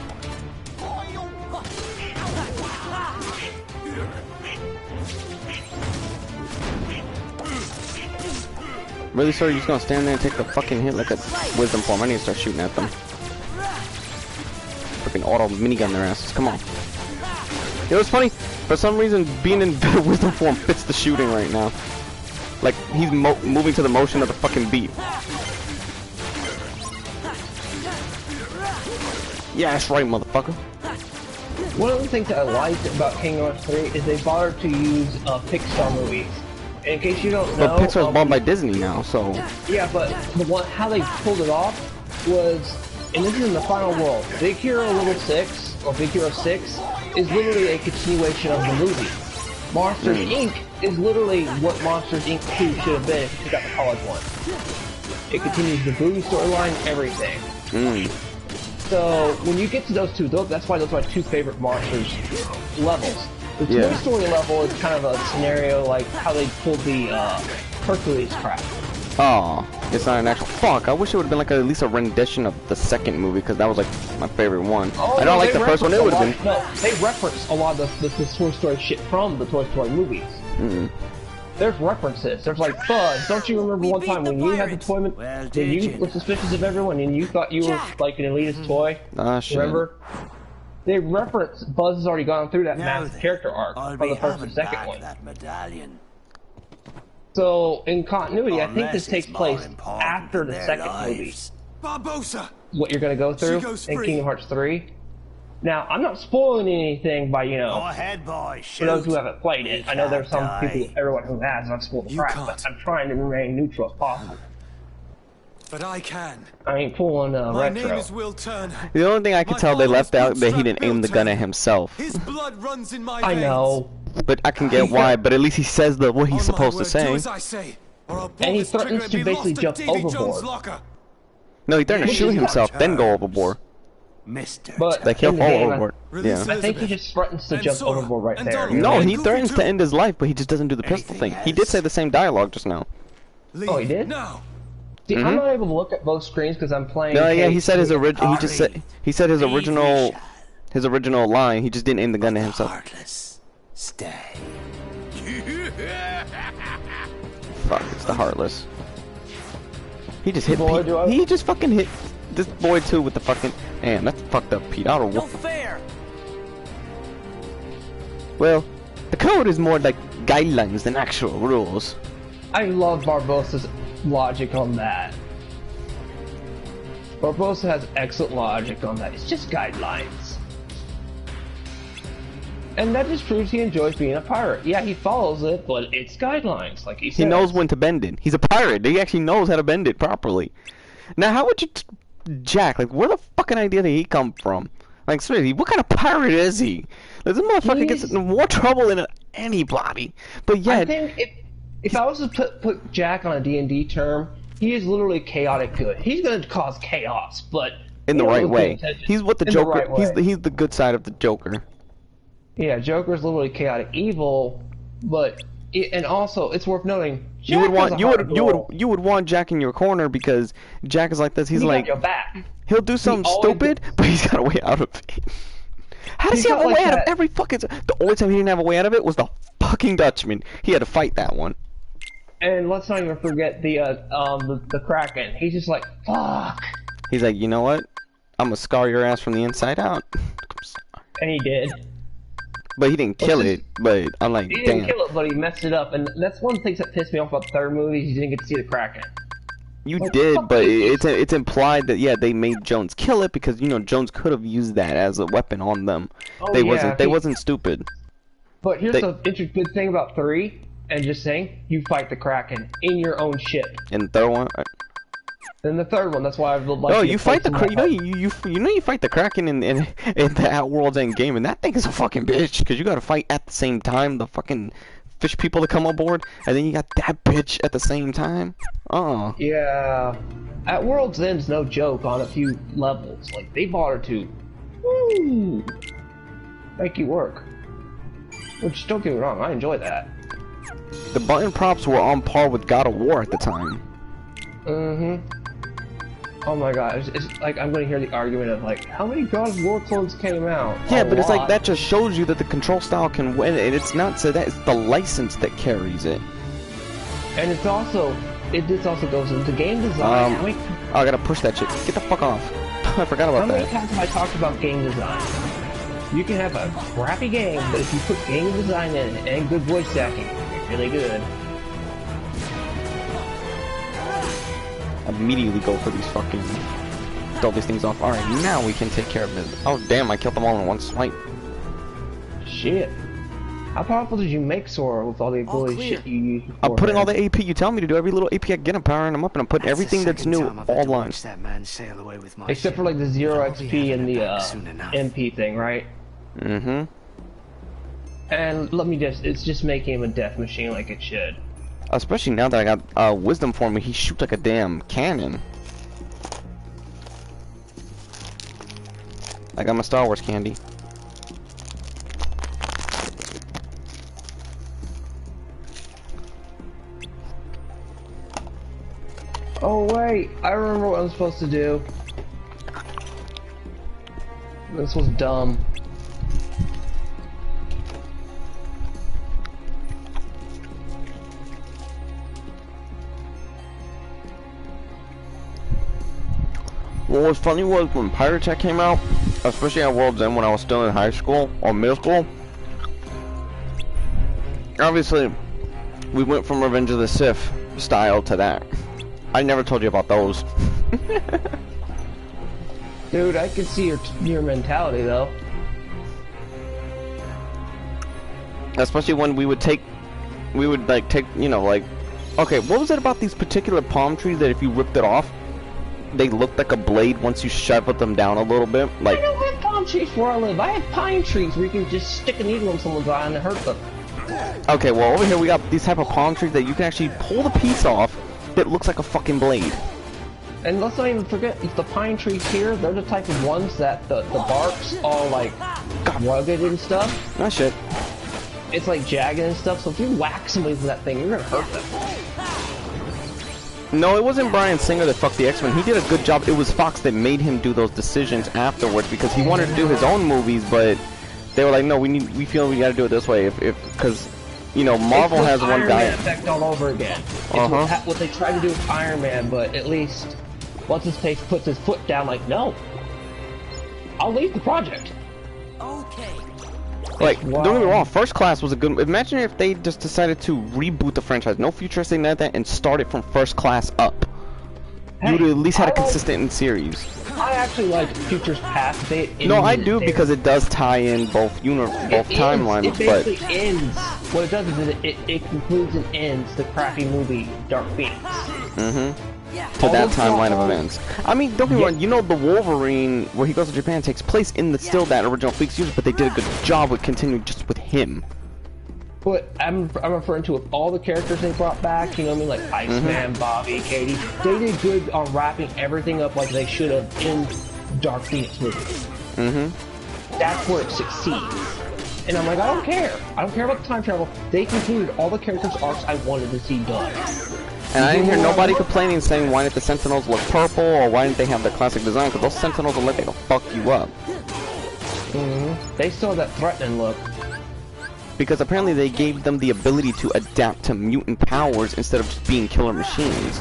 Really, sir? You're just gonna stand there and take the fucking hit like a wisdom form? I need to start shooting at them. Fucking auto minigun their asses. Come on. You know what's funny? For some reason, being in wisdom form fits the shooting right now. Like he's moving to the motion of the fucking beat. Yeah, that's right, motherfucker. One of the things that I liked about Kingdom Hearts 3 is they bothered to use Pixar movies. In case you don't know, but Pixar's bought by Disney now, so yeah. But how they pulled it off was, and this is in the final world. Big Hero Little 6 or Big Hero 6 is literally a continuation of the movie. Monsters Inc. is literally what Monsters Inc. 2 should have been if you got the college one. It continues the Boo storyline, everything. So when you get to those two, that's why those are my 2 favorite Monsters levels. The Toy Story level is kind of a scenario like how they pulled the Hercules crap. Oh, it's not an actual... Fuck, I wish it would have been like at least a rendition of the second movie, because that was like my favorite one. Oh, I don't like the first one, it would have been... No, they reference a lot of the Toy Story shit from the Toy Story movies. There's references. There's like, Buzz, don't you remember one time when you had the toy... when you were suspicious of everyone and you thought you were like an elitist toy? Ah, shit. Remember? They reference Buzz has already gone through that massive character arc from the first and second one. That medallion. So, in continuity, I think this takes place after the second movie. Barbossa! What you're going to go through in Kingdom Hearts 3. Now, I'm not spoiling anything by, you know, Go ahead, boy. for those who haven't played it. I know there's some people, everyone who has, I've spoiled the crap, but I'm trying to remain neutral as possible. But I can. I ain't pulling My name retro. is Will Turner. The only thing I can tell they left out that he didn't aim the gun at himself. His blood runs in my I know. But I can get why, but at least he says what he's supposed to say. And he threatens to basically jump overboard. No, he threatened to shoot himself, then go overboard. Mister. But Like he'll in the fall game, overboard. Yeah. I think he just threatens to jump overboard right there. No, he threatens to end his life, but he just doesn't do the pistol thing. He did say the same dialogue just now. Oh, he did? No. See, I'm not able to look at both screens because I'm playing. No, yeah, he said his original. He just said his original line. He just didn't aim the gun at himself. Heartless. Stay. Fuck, it's the Heartless. He just hit Boy, Pete. He just fucking hit this boy too with the fucking. Damn, that's fucked up, Pete. I don't know. fair. Well, the code is more like guidelines than actual rules. I love Barbossa's logic on that. Barbossa has excellent logic on that. It's just guidelines. And that just proves he enjoys being a pirate. Yeah, he follows it, but it's guidelines, like he said. He knows when to bend it. He's a pirate. He actually knows how to bend it properly. Now, how would you... Jack, like, where the fucking idea did he come from? Like, seriously, what kind of pirate is he? This motherfucker gets in more trouble than anybody. But yeah, I think if I was to put Jack on a D&D term, he is literally chaotic good. He's gonna cause chaos, but in the right way. He's what the Joker. He's the good side of the Joker. Yeah, Joker's literally chaotic evil, but and also it's worth noting. You would want Jack in your corner because Jack is like this. He's like, got your back. He'll do something stupid, but he's got a way out of it. How does he have a way out of every fucking? The only time he didn't have a way out of it was the fucking Dutchman. He had to fight that one. And let's not even forget the Kraken. He's just like, fuck. He's like, you know what? I'm gonna scar your ass from the inside out. And he did. But he didn't kill it. But I'm like, he didn't kill it, but he messed it up. And that's one of the things that pissed me off about the third movie. You didn't get to see the Kraken. You did, but it's implied that yeah they made Jones kill it because you know Jones could have used that as a weapon on them. Oh, they wasn't stupid. But here's the interesting thing about 3, and just saying, you fight the Kraken in your own ship. And the third one. Then the third one, that's why I would like. Oh, you fight the you fight the Kraken in the Outworld's End game, and that thing is a fucking bitch because you got to fight at the same time the fucking fish people to come aboard, and then you got that bitch at the same time. Yeah, at World's End's no joke on a few levels. Like they bought her to make you work. Which don't get me wrong, I enjoy that. The button props were on par with God of War at the time. Oh my god, it's like I'm gonna hear the argument of like, how many God of War clones came out? Yeah, but it's like that just shows you that the control style can win, and it's not so that it's the license that carries it. And it's also, this also goes into game design. I gotta push that shit. Get the fuck off. I forgot about that. How many times have I talked about game design? You can have a crappy game, but if you put game design in it and good voice acting, it's really good. Immediately go for these fucking throw these things off. Alright, now we can take care of this. Oh damn, I killed them all in one swipe. Shit. How powerful did you make Sora with all the ability shit you use? I'm putting all the AP you tell me to do. Every little AP I get, I'm powering them up, and I'm putting everything that's new all on. Except for like the 0 XP and the MP thing, right? Mm-hmm. And let me it's just making him a death machine like it should. Especially now that I got wisdom for me, he shoots like a damn cannon. I got my Star Wars candy. Oh wait, I remember what I'm supposed to do. This was dumb. What was funny was when Pirate Attack came out, especially at World's End when I was still in high school or middle school. Obviously, we went from Revenge of the Sith style to that. I never told you about those. Dude, I can see your mentality though. Especially when we would take, you know, like, okay, what was it about these particular palm trees that if you ripped it off, they looked like a blade once you shoveled them down a little bit? Like, I don't have palm trees where I live. I have pine trees where you can just stick a needle in someone's eye and hurt them. Okay, well over here we got these type of palm trees that you can actually pull the piece off that looks like a fucking blade. And let's not even forget, the pine trees here, they're the type of ones that the bark's all like rugged and stuff. No shit. It's like jagged and stuff, so if you whack somebody with that thing, you're gonna hurt them. No, it wasn't Bryan Singer that fucked the X-Men. He did a good job. It was Fox that made him do those decisions afterwards because he wanted to do his own movies, but they were like, no, we feel we gotta do it this way. Because you know, Marvel has one guy. Iron Man effect all over again. It's what they tried to do with Iron Man, but at least what's his face puts his foot down, like, no, I'll leave the project. Okay. Like, don't get me wrong, First Class was a good. Imagine if they just decided to reboot the franchise, no futuristic, none of that, and start it from First Class up. You would have at least had a consistent series. I actually like Futures Past. No, I do because it does tie in both timelines. It basically ends. What it does is it concludes and ends the crappy movie Dark Phoenix. to that timeline of events. I mean, don't get me wrong, you know the Wolverine, where he goes to Japan, takes place in the still that original Fleet's universe, but they did a good job with continuing just with him. But I'm referring to with all the characters they brought back, you know what I mean, like Iceman, Bobby, Katie. They did good on wrapping everything up like they should have in Dark Phoenix movies. That's where it succeeds. And I'm like, I don't care. I don't care about the time travel. They concluded all the characters' arcs I wanted to see done. And I didn't hear nobody complaining, saying why didn't the Sentinels look purple, or why didn't they have the classic design, because those Sentinels will let they go fuck you up. They still have that threatening look. Because apparently they gave them the ability to adapt to mutant powers instead of just being killer machines.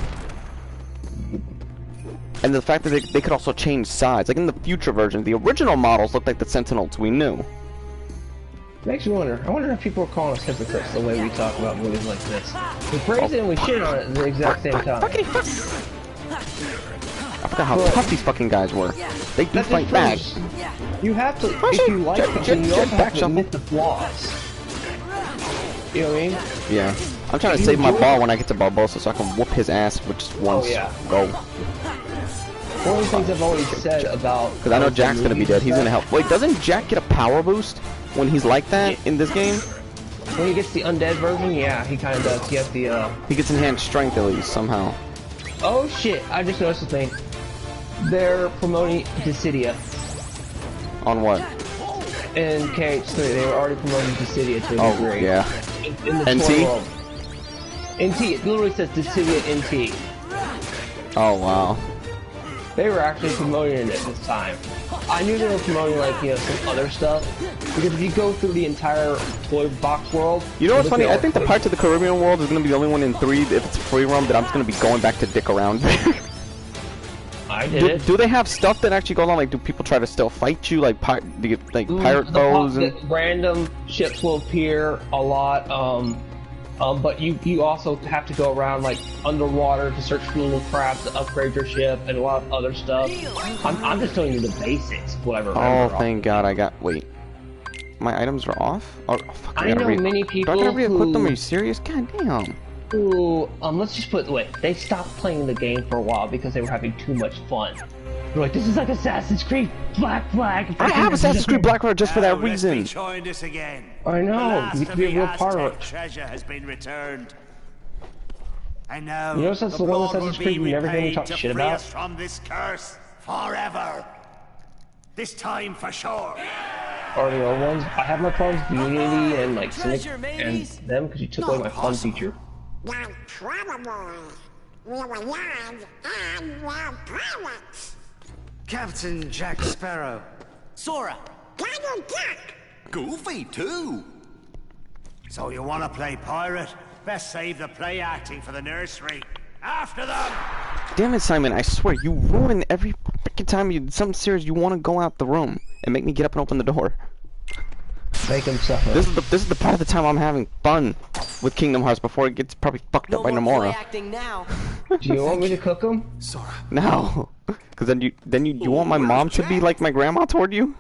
And the fact that they could also change size. Like in the future version, the original models looked like the Sentinels we knew. Makes me wonder. I wonder if people are calling us hypocrites the way we talk about movies like this. We praise it and we shit on it at the exact same time. I forgot how tough these fucking guys were. They do fight back. You have to, if you like something, you also have to admit the flaws. You know what I mean? Yeah. I'm trying to save my ball when I get to Barbossa so I can whoop his ass with just one go. One of the things I've always said about... Because I know Jack's gonna be dead. He's gonna help. Wait, doesn't Jack get a power boost when he's like that in this game? When he gets the undead version, yeah, he kind of does. He has the, He gets enhanced strength at least, somehow. Oh shit, I just noticed a thing. They're promoting Dissidia. On what? In KH3, they were already promoting Dissidia to a degree. Yeah. In the NT? world. NT, it literally says Dissidia NT. Oh wow. They were actually promoting it this time. I knew they were promoting, like, you know, some other stuff. Because if you go through the entire toy box world... You know what's funny? I think the Pirates of the Caribbean world is going to be the only one in 3, if it's free roam, that I'm just going to be going back to dick around. I did it. Do they have stuff that actually goes on? Like, do people try to still fight you? Like, pirate bows and... Random ships will appear a lot, but you also have to go around, like, underwater to search for little crabs to upgrade your ship and a lot of other stuff. I'm just telling you the basics, whatever. Oh, thank God, I got... Wait. My items are off? Oh, fuck, I know many people do I gotta re-equip them? who... Are you serious? God damn. Who, let's just put it away. They stopped playing the game for a while because they were having too much fun. They're like, this is like Assassin's Creed Black Flag. I have Assassin's Creed Black Flag just for that reason. Join us again. I know. You can be a real part of it. Treasure has been returned. I know. You know, since the one Assassin's Creed you never hear me talk shit about. Us from this curse forever. This time for sure. Or the old ones. I have my problems with Unity and like Cynic and them because you took away my fun feature. Not probable. We were young and we're pirates. Captain Jack Sparrow. Sora. Donald Duck. Goofy, too. So you want to play pirate? Best save the play acting for the nursery. After them! Damn it, Simon, I swear, you ruin every freaking time something serious, you want to go out the room and make me get up and open the door. Make him suffer. This is the part of the time I'm having fun with Kingdom Hearts before it gets probably fucked up by Nomura. Now. Do you want me to cook him? Sora. No. Because then you want my mom to be like my grandma toward you?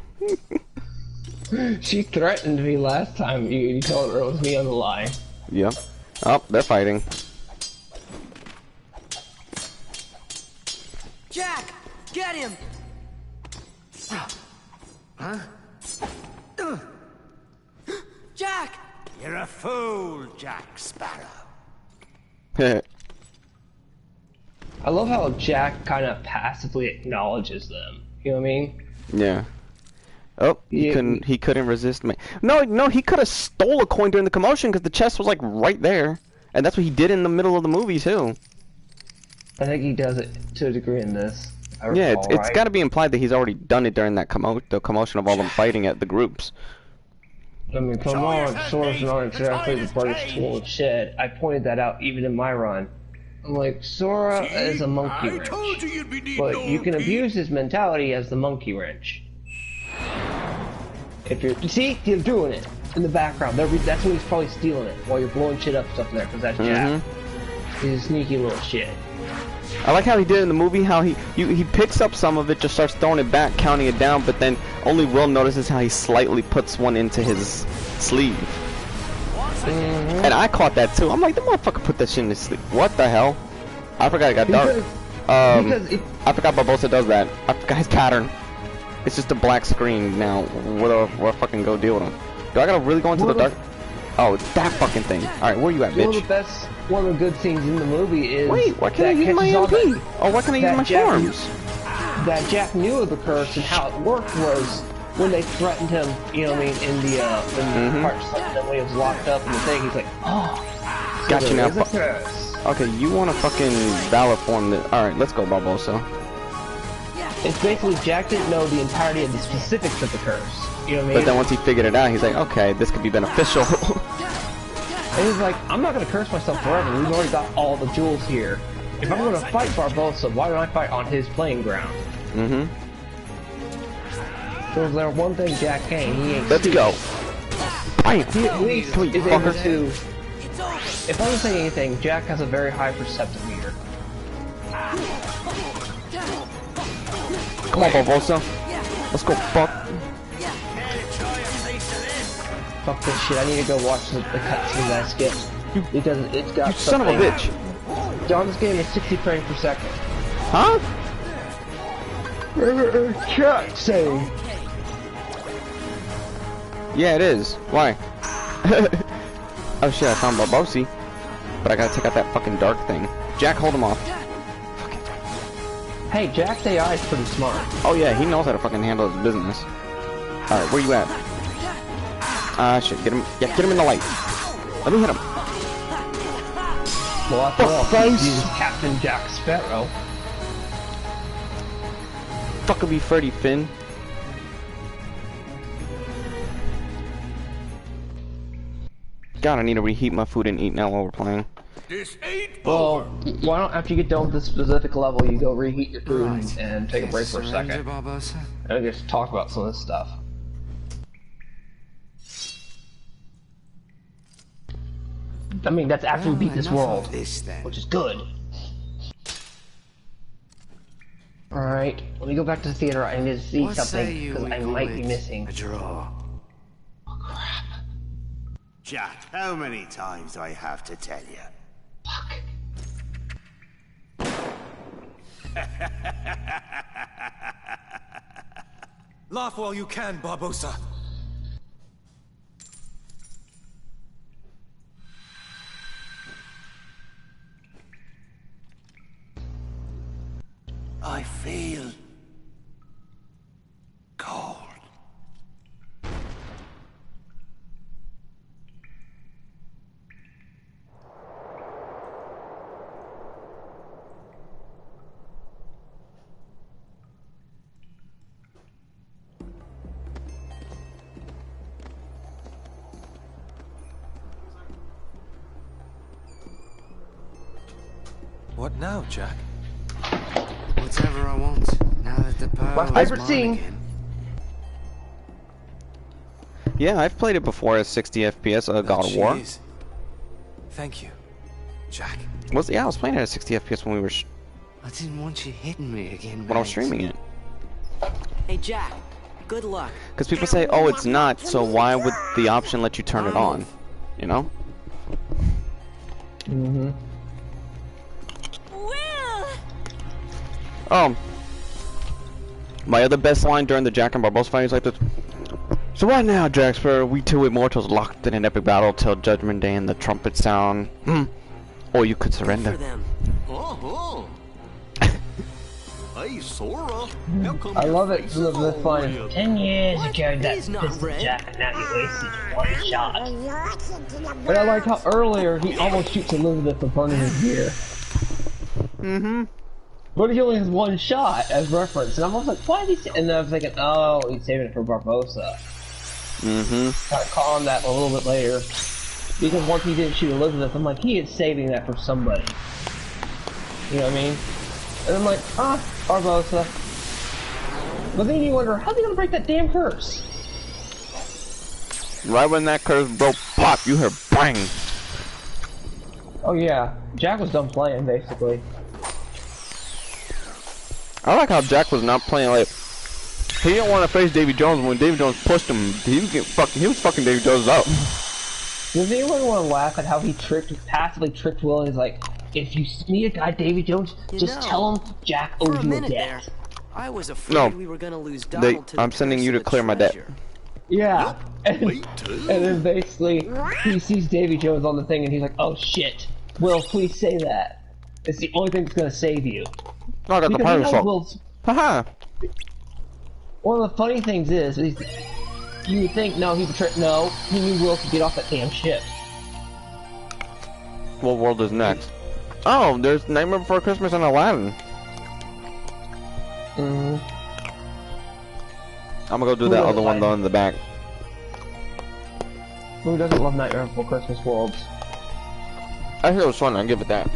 She threatened me last time you told her it was me on the line. Yep. Oh, they're fighting. Jack, get him. Huh? Jack. You're a fool, Jack Sparrow. I love how Jack kind of passively acknowledges them. You know what I mean? Yeah. Oh, he couldn't resist me. No, he could have stole a coin during the commotion because the chest was like right there, and that's what he did in the middle of the movie too. I think he does it to a degree in this. Yeah, it's got to be implied that he's already done it during that commotion of all them fighting at the groups. I mean, come on, Sora's not exactly the brightest tool in the shed. I pointed that out even in my run. I'm like, Sora is a monkey wrench, but you can abuse his mentality as the monkey wrench. If you're you're doing it in the background. That's when he's probably stealing it while you're blowing shit up stuff in there, because that's Jack. He's a sneaky little shit. I like how he did in the movie, how he picks up some of it, just starts throwing it back, counting it down, but then only Will notices how he slightly puts one into his sleeve. And I caught that too. I'm like, the motherfucker put that shit in his sleeve. What the hell? I forgot it got dark. Because I forgot Barbosa does that. I forgot his pattern. It's just a black screen now. Where do I fucking go deal with him? Do I gotta really go into the dark? Oh, it's that fucking thing. Alright, where you at, bitch? One of the good things in the movie is... Wait, why can't I use my MP? Oh, why can't I use my charms? That Jack knew of the curse, and how it worked was when they threatened him, you know what I mean, in the part selected when he was locked up in the thing, he's like, oh, got you now. Curse. Okay, you want to fucking valor form this. Alright, let's go, Barbosa. It's basically Jack didn't know the entirety of the specifics of the curse. You know what I mean? But then once he figured it out, he's like, okay, this could be beneficial. And he's like, I'm not going to curse myself forever. We've already got all the jewels here. If I'm going to fight Barbosa, why don't I fight on his playing ground? Mm-hmm. So is there one thing Jack can, he ain't Let's go. Bam! He at least Come is here, able fucker. to... If I'm saying anything, Jack has a very high perceptive meter. Come on, Barbosa. Let's go, fuck. Fuck this shit, I need to go watch the cutscene that I skipped. Because it's got You son of a bitch. John, this game is 60 frames per second. Huh? Chat saying. Yeah, it is. Why? Oh shit, I found Barbosi. But I gotta take out that fucking dark thing. Jack, hold him off. Hey, Jack's AI is pretty smart. Oh yeah, he knows how to fucking handle his business. Alright, where you at? Shit, get him. Yeah, get him in the light. Let me hit him. Well, after all, he's Captain Jack Sparrow. Fuckabee Freddy Finn. God, I need to reheat my food and eat now while we're playing. This ain't Well, why don't after you get done with this specific level, you go reheat your food and take a break for a Surrender, second, Barbosa? and just talk about some of this stuff. I mean, that's after we beat this enough world, of this, then. which is good. Alright, let me go back to the theater. I need to see What say something, you because we I call might be it missing. a draw? Oh, crap. Jack, how many times do I have to tell you? Fuck. Laugh while you can, Barbosa. I feel cold. What now, Jack? Whatever I want, now that the pearl My is favorite mine scene. again. Yeah, I've played it before at 60 FPS, God of War. Jeez. Thank you, Jack. Yeah, I was playing it at 60 FPS when we were I didn't want you hitting me again, when I was mate. streaming it. Hey, Jack. Good luck. Because people say, oh, it's not, so why would the option let you turn it on? You know? Mm-hmm. Will! My other best line during the Jack and Barbosa fight is like this. So what now, Jack Sparrow? We two immortals locked in an epic battle till Judgment Day and the trumpet sound. Or you could surrender. For them. Uh-huh. Hey, Sora. How come I your love it. face The is all fun. red? 10 years ago, that He's not pissed red. Jack, and now he wasted one shot. But I like how earlier he almost shoots Elizabeth for burning his gear. Mm-hmm. But he only has one shot as reference, and I'm almost like, why is he? And then I'm thinking, oh, he's saving it for Barbosa. Mm-hmm. I call him that a little bit later, because once he didn't shoot Elizabeth, I'm like, he is saving that for somebody. You know what I mean? And I'm like, Barbosa. But then you wonder, how's he gonna break that damn curse? Right when that curse broke, pop, you heard bang. Oh yeah, Jack was done playing basically. I like how Jack was not playing like he didn't want to face Davy Jones. When Davy Jones pushed him, he was fucking Davy Jones up. Does anyone want to laugh at how he passively tricked Will, and he's like, if you meet a guy, Davy Jones, just tell him Jack owes you a debt. I was afraid we were gonna lose Donald to I'm sending you to clear my debt. Yeah, and then basically he sees Davy Jones on the thing and he's like, oh shit, Will, please say that. It's the only thing that's gonna save you. No, I got the pirate shop. Haha. One of the funny things is you would think, no, he knew Will could get off that damn ship. What world is next? Oh, there's Nightmare Before Christmas and Aladdin. I'm gonna go do that other one though in the back. Who doesn't love Nightmare Before Christmas worlds? I hear it was fun, I'll give it that.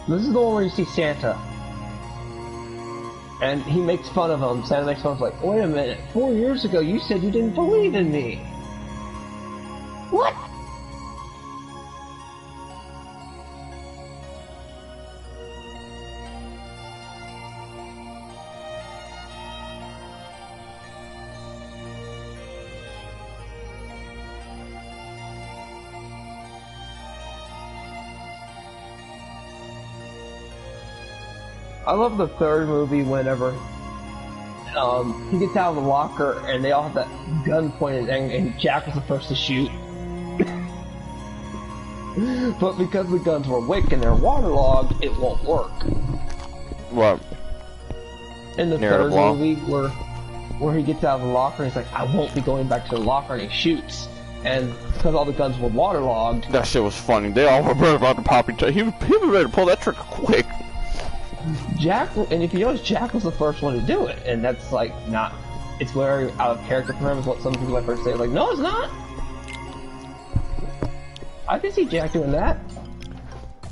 This is the one where you see Santa. And he makes fun of him. Santa makes fun of him, like, wait a minute, 4 years ago you said you didn't believe in me. What? I love the third movie whenever he gets out of the locker and they all have that gun pointed and Jack was the first to shoot. But because the guns were wick and they're waterlogged, it won't work. What? In the third movie where he gets out of the locker and he's like, I won't be going back to the locker, and he shoots. And because all the guns were waterlogged... That shit was funny. They all were ready about to pop each other. He was ready to pull that trigger quick. Jack, and if you notice, Jack was the first one to do it, and that's like not. It's very out of character for him, is what some people at first say. Like, no, it's not. I can see Jack doing that.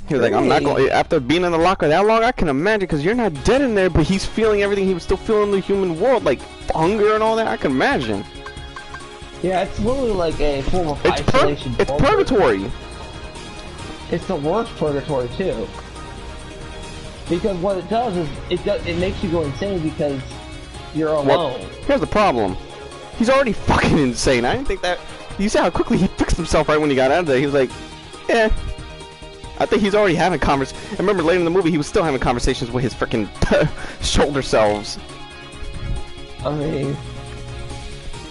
He was like, I'm not going. After being in the locker that long, I can imagine, because you're not dead in there, but he's feeling everything. He was still feeling the human world, like hunger and all that. I can imagine. Yeah, it's literally like a form of isolation. It's purgatory. It's the worst purgatory too. Because what it does is, it makes you go insane because you're alone. Well, here's the problem. He's already fucking insane. I didn't think that... You see how quickly he fixed himself right when he got out of there. He was like, eh. I think he's already having conversations. I remember later in the movie, he was still having conversations with his freaking shoulder selves. I mean...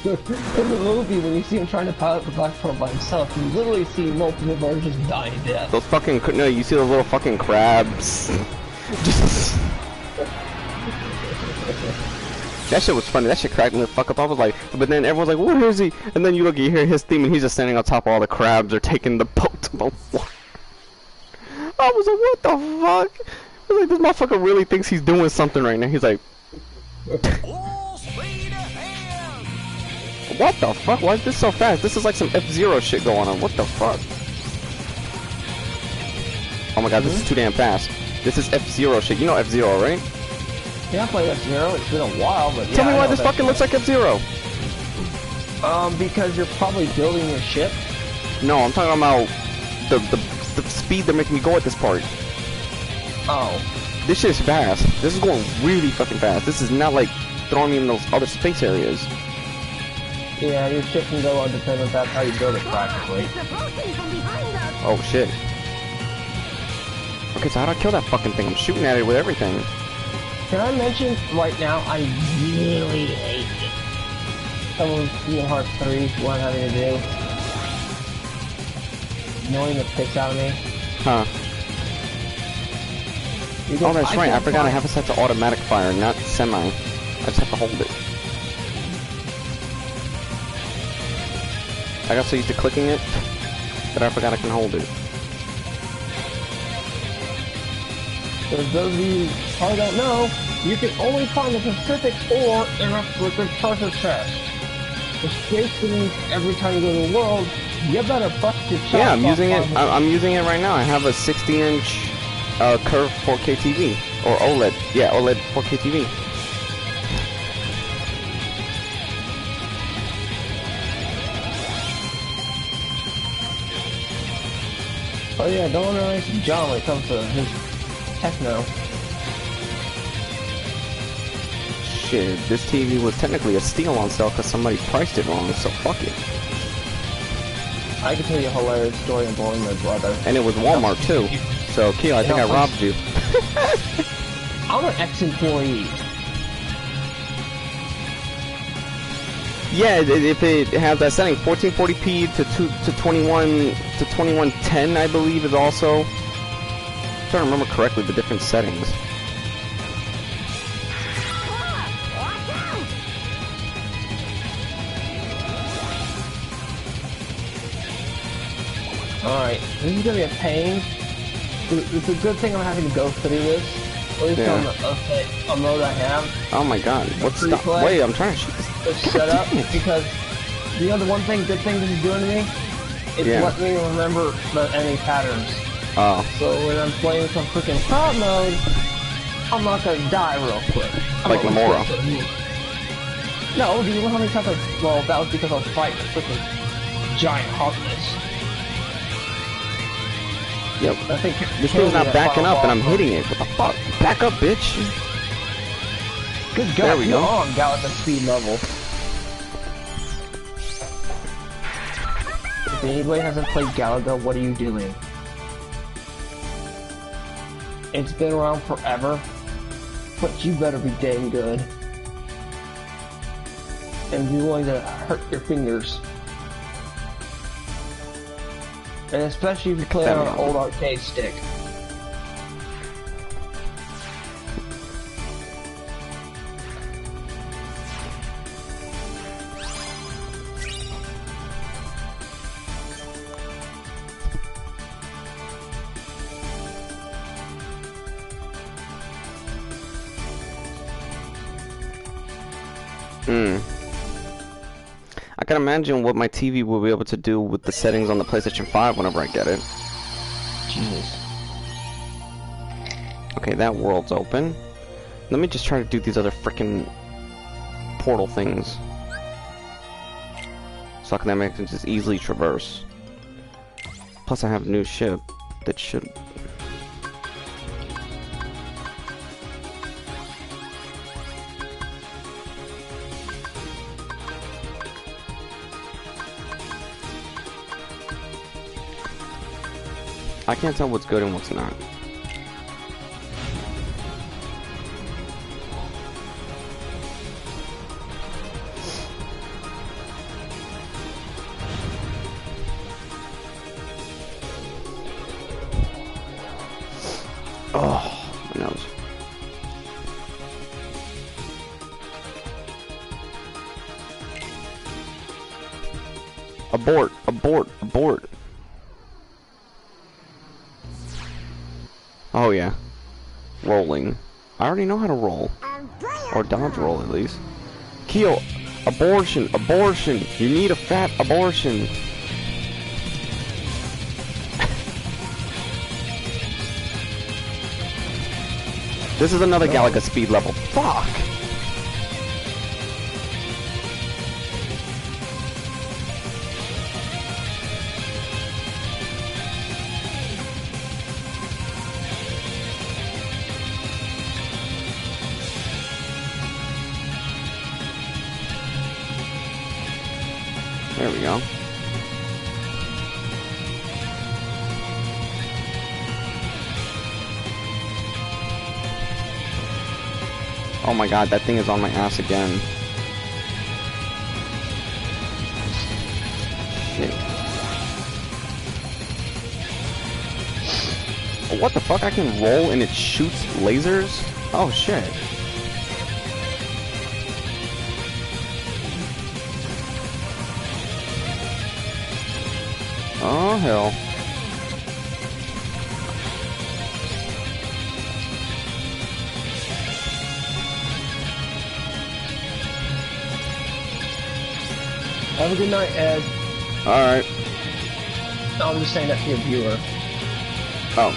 in the movie, when you see him trying to pilot the Black Pearl by himself, you literally see multiple versions die to death. Those fucking... No, you see those little fucking crabs. That shit was funny. That shit cracked me the fuck up. I was like, but then everyone's like, where is he? And then you look, you hear his theme, and he's just standing on top of all the crabs or taking the boat to the water. I was like, what the fuck? I was like, this motherfucker really thinks he's doing something right now. He's like, what the fuck? Why is this so fast? This is like some F-Zero shit going on. What the fuck? Oh my god, this is too damn fast. This is F-Zero shit. You know F-Zero, right? Yeah, I played F-Zero. It's been a while, but yeah. Tell me why this fucking looks like F-Zero. Because you're probably building your ship. No, I'm talking about the speed they're making me go at this part. Oh. This shit is fast. This is going really fucking fast. This is not like throwing me in those other space areas. Yeah, your ship can go independent. That's how you build it practically. Oh shit. Okay, so how do I kill that fucking thing? I'm shooting at it with everything. Can I mention right now, I really hate it. Someone's Kingdom Hearts 3, what I'm having to do. Annoying the piss out of me. Huh. Oh, that's right. I forgot I have a set to automatic fire, not semi. I just have to hold it. I got so used to clicking it that I forgot I can hold it. For those of you who probably don't know, you can only find the Pacific ore in a freaking treasure chest. Which basically means every time you go to the world, you better bust your chest. Yeah, I'm using it. I'm using it right now. I have a 60-inch curved 4K TV or OLED. Yeah, OLED 4K TV. Oh yeah, don't underestimate John when it comes to his techno. Shit, this TV was technically a steal on sale because somebody priced it wrong, so fuck it. I can tell you a hilarious story involving my brother. And it was Walmart too. So, Keel, I think I robbed you. I'm an ex-employee. Yeah, if it has that setting, 1440p to 2110, I believe, is also. I'm trying to remember correctly the different settings. Alright, this is gonna be a pain. It's a good thing I'm having to go through this. At least on the mode I have. Oh my god, what's the... Wait, I'm trying to shoot this. Shut up, because, you know the one thing, good thing this is doing to me? It's letting me remember the enemy patterns. Oh. So when I'm playing some freaking hard mode, I'm not gonna die real quick. Like Gamora. No, do you know how many times well, that was because I was fighting a freaking giant Heartless. Yep. I think this thing's not backing up and I'm hitting it. What the fuck? Back up, bitch! Good God, there we go. On Galaga speed level. If anybody hasn't played Galaga, what are you doing? It's been around forever, but you better be dang good. And be willing to hurt your fingers. And especially if you play on an old arcade stick. I can imagine what my TV will be able to do with the settings on the PlayStation 5 whenever I get it. Jeez. Okay, that world's open. Let me just try to do these other frickin' portal things. So I can just easily traverse. Plus I have a new ship that should... I can't tell what's good and what's not. Oh, my nose. Abort, abort, abort. Oh yeah. Rolling. I already know how to roll. Or dodge roll at least. Keel, abortion, abortion. You need a fat abortion. This is another Galaga speed level. Fuck! There we go. Oh my god, that thing is on my ass again. Shit. What the fuck? I can roll and it shoots lasers? Oh shit. Oh hell. Have a good night, Ed. Alright. No, I'm just saying that to your viewer. Oh.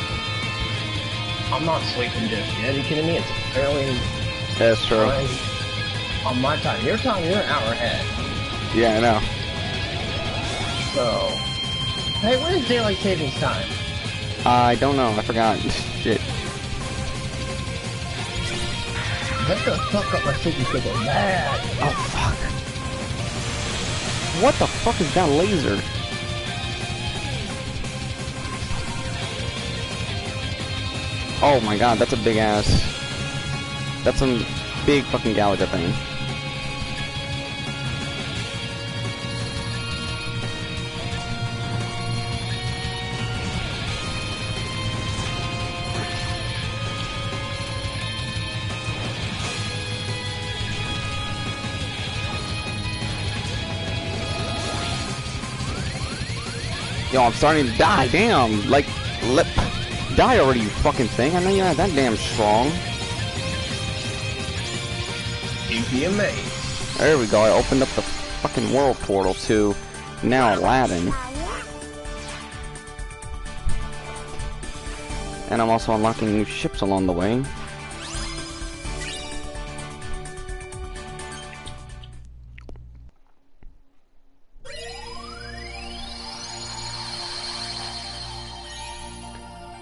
I'm not sleeping just yet. Are you kidding me? It's fairly... That's true. On my time. Your time, you're an hour ahead. Yeah, I know. So... Hey, when is daylight savings time? I don't know. I forgot. Shit. That's gonna fuck up my sleeping schedule bad. Oh, fuck. What the fuck is that laser? Oh my god, that's a big ass. That's some big fucking Galaga thing. Yo, I'm starting to die. Damn, like, die already, you fucking thing. I know you're not that damn strong. You'd be amazed. There we go. I opened up the fucking world portal to now Aladdin. And I'm also unlocking new ships along the way.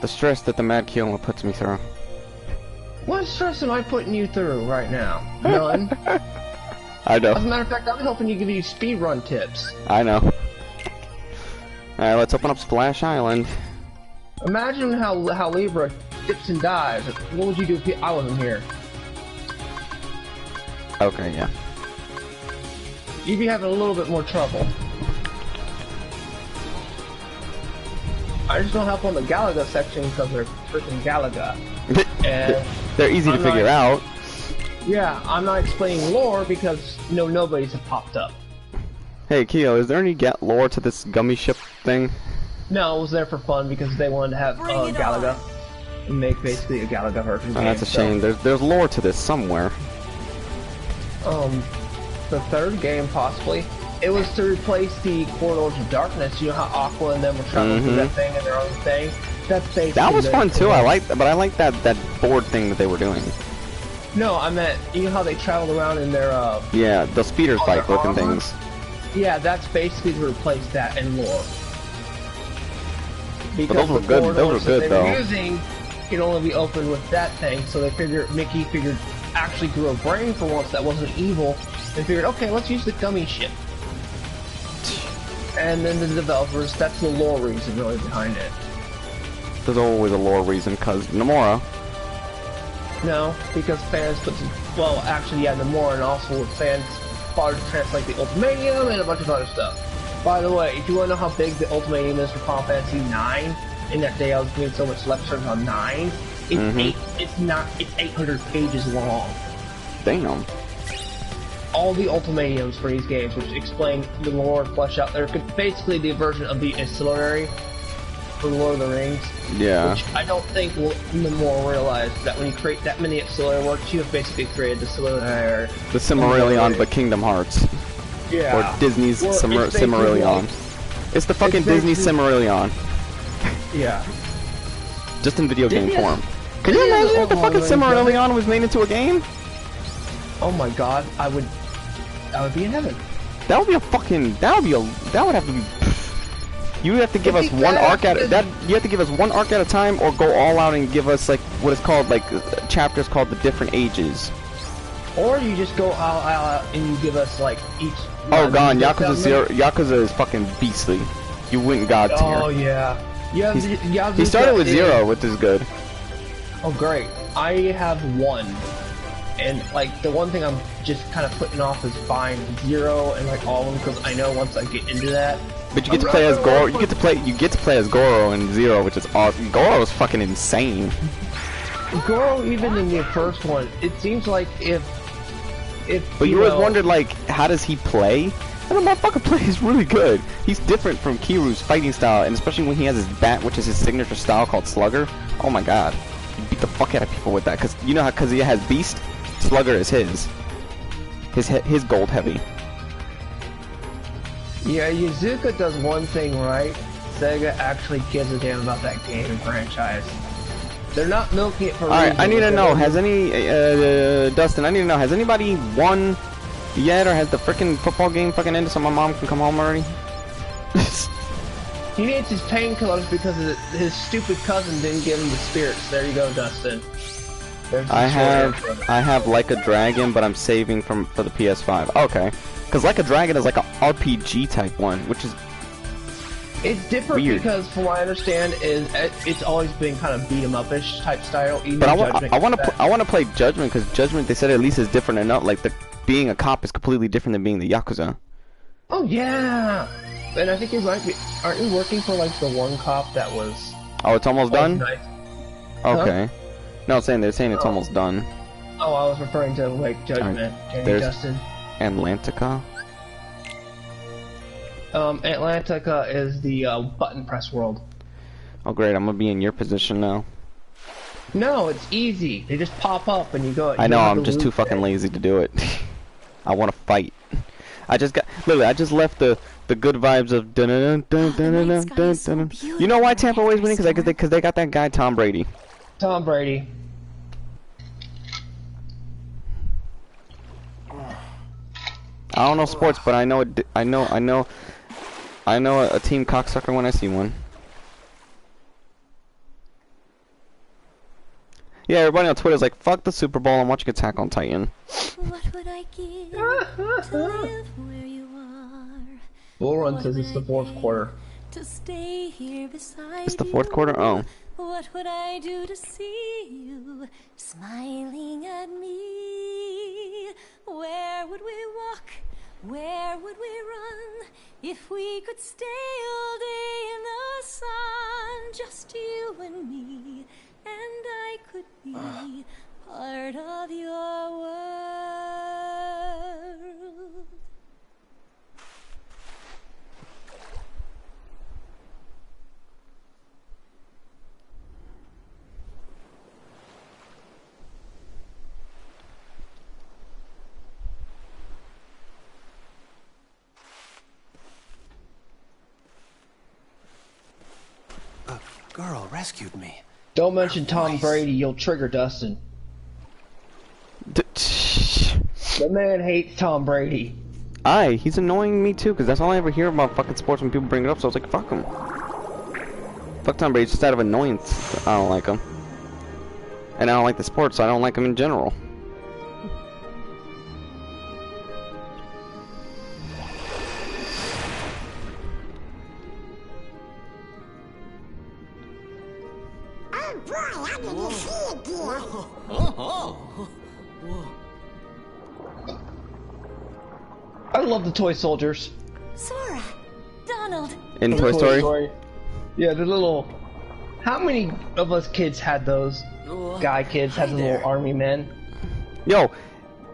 The stress that the Mad Keoma puts me through. What stress am I putting you through right now? None. I know. As a matter of fact, I'm helping you give you speedrun tips. I know. Alright, let's open up Splash Island. Imagine how Libra dips and dives. What would you do if I wasn't here? Okay, yeah. You'd be having a little bit more trouble. I just don't help on the Galaga section because they're freaking Galaga. And they're easy to figure out. Yeah, I'm not explaining lore because, you know, nobody's popped up. Hey, Keo, is there any lore to this gummy ship thing? No, it was there for fun because they wanted to have Galaga and make basically a Galaga version. Oh, that's a shame. There's lore to this somewhere. The third game possibly. It was to replace the Corridors of Darkness. You know how Aqua and them were traveling through that thing and their own thing. That's basically that was fun too. I like, but I like that board thing that they were doing. No, I meant you know how they traveled around in their yeah, the speeder bike looking things. Yeah, that's basically to replace that in lore. Because but those were good. Those were good though. Using could only be opened with that thing, so they figured Mickey actually grew a brain for once that wasn't evil, and figured, okay, let's use the gummy ship. And then the developers, that's the lore reason really behind it. There's always a lore reason, cause Nomura. No, because fans put well, actually, yeah, Nomura, and also fans started to translate the Ultimanium and a bunch of other stuff. By the way, do you want to know how big the Ultimanium is for Final Fantasy IX? In that day I was doing so much lectures on 9. It's 800 pages long. Damn. All the Ultimaniums for these games, which explain the lore and flesh out. They're basically the version of the Ancillary for Lord of the Rings. Yeah. Which I don't think Nomura realized that when you create that many Ancillary works, you have basically created the Silmarillion. The Silmarillion, but Kingdom Hearts. Yeah. Or Disney's Silmarillion. It's the fucking Disney Silmarillion. Yeah. Just in video game form. Can you imagine if the fucking Silmarillion was made into a game? Oh my god, I would be in heaven. That would be a fucking. That would have to be. You have to give us one arc at that. You have to give us one arc at a time, or go all out and give us like what is called like chapters called the different ages. Or you just go all out and you give us like each. Oh god, Yakuza is fucking beastly. You went god tier. Oh yeah. He started with 0, which is good. Oh great. I have 1. And like the one thing I'm just kind of putting off is buying 0 and like all of them because I know once I get into that. But you get to play as Goro. You get to play as Goro in 0, which is awesome. Goro is fucking insane. Goro, even in the first one, it seems like if. But you always wondered like, how does he play? And the motherfucker plays really good. He's different from Kiryu's fighting style, and especially when he has his bat, which is his signature style called Slugger. Oh my god, he beat the fuck out of people with that. Cause you know how, cause he has Beast. Slugger is his gold heavy. Yeah, Yuzuka does one thing right. Sega actually gives a damn about that game and franchise. They're not milking it for Alright, I need to know, has any, Dustin, I need to know, has anybody won yet, or has the frickin' football game fucking ended so my mom can come home already? He needs his painkillers because his stupid cousin didn't give him the spirits. There you go, Dustin. I have Like a Dragon, but I'm saving for the PS5. Okay. Because Like a Dragon is like an RPG type one, which is... It's different weird. because, from what I understand, it's always been kind of beat 'em up-ish type style. Even But I want to play Judgment because Judgment, they said at least is different enough. Like being a cop is completely different than being the Yakuza. Oh yeah, and I think it might be. Aren't you working for like the one cop that was? Oh, it's almost done. Nice. Okay. Huh? No, they're saying it's almost done. Oh, I was referring to like Judgment. There's Justin. Atlantica. Atlantica is the button press world. Oh great, I'm gonna be in your position now. No, it's easy. They just pop up and you go. I know, I'm just too fucking lazy to do it. I want to fight. I just left the good vibes of dun dun dun dun dun dun dun. You know why Tampa always winning? Because they got that guy Tom Brady. Tom Brady. I don't know sports, but I know a team cocksucker when I see one. Yeah, everybody on Twitter's like, fuck the Super Bowl, I'm watching Attack on Titan. What would I give to live where you are? Bull Run says it's the fourth quarter. To stay here beside It's the fourth quarter? Oh. What would I do to see you smiling at me? Where would we walk? Where would we run if we could stay all day in the sun? Just you and me, and I could be part of your world. Girl rescued me. Don't mention Tom Brady, you'll trigger Dustin. The man hates Tom Brady. He's annoying me too, because that's all I ever hear about fucking sports when people bring it up, so I was like, fuck him. Fuck Tom Brady, just out of annoyance, I don't like him. And I don't like the sport, so I don't like him in general. I love the toy soldiers. Sora, Donald. In Toy Story? Yeah, the little. How many of us kids had those? Guy kids had the little army men. Yo,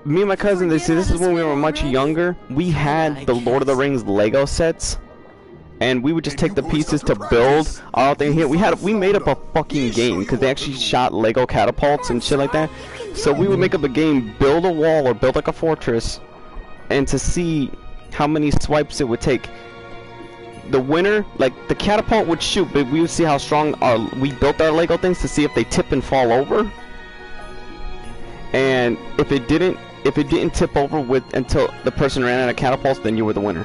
me and my cousin, this is when we were much younger. We had the Lord of the Rings Lego sets, and we would just take the pieces to build our thing here. We made up a fucking game because they actually shot Lego catapults and shit like that. So we would make up a game, build a wall or build like a fortress, and to see how many swipes it would take. The winner, like the catapult would shoot, but we would see how strong we built our Lego things to see if they tip and fall over. And if it didn't tip over until the person ran out of catapults, then you were the winner.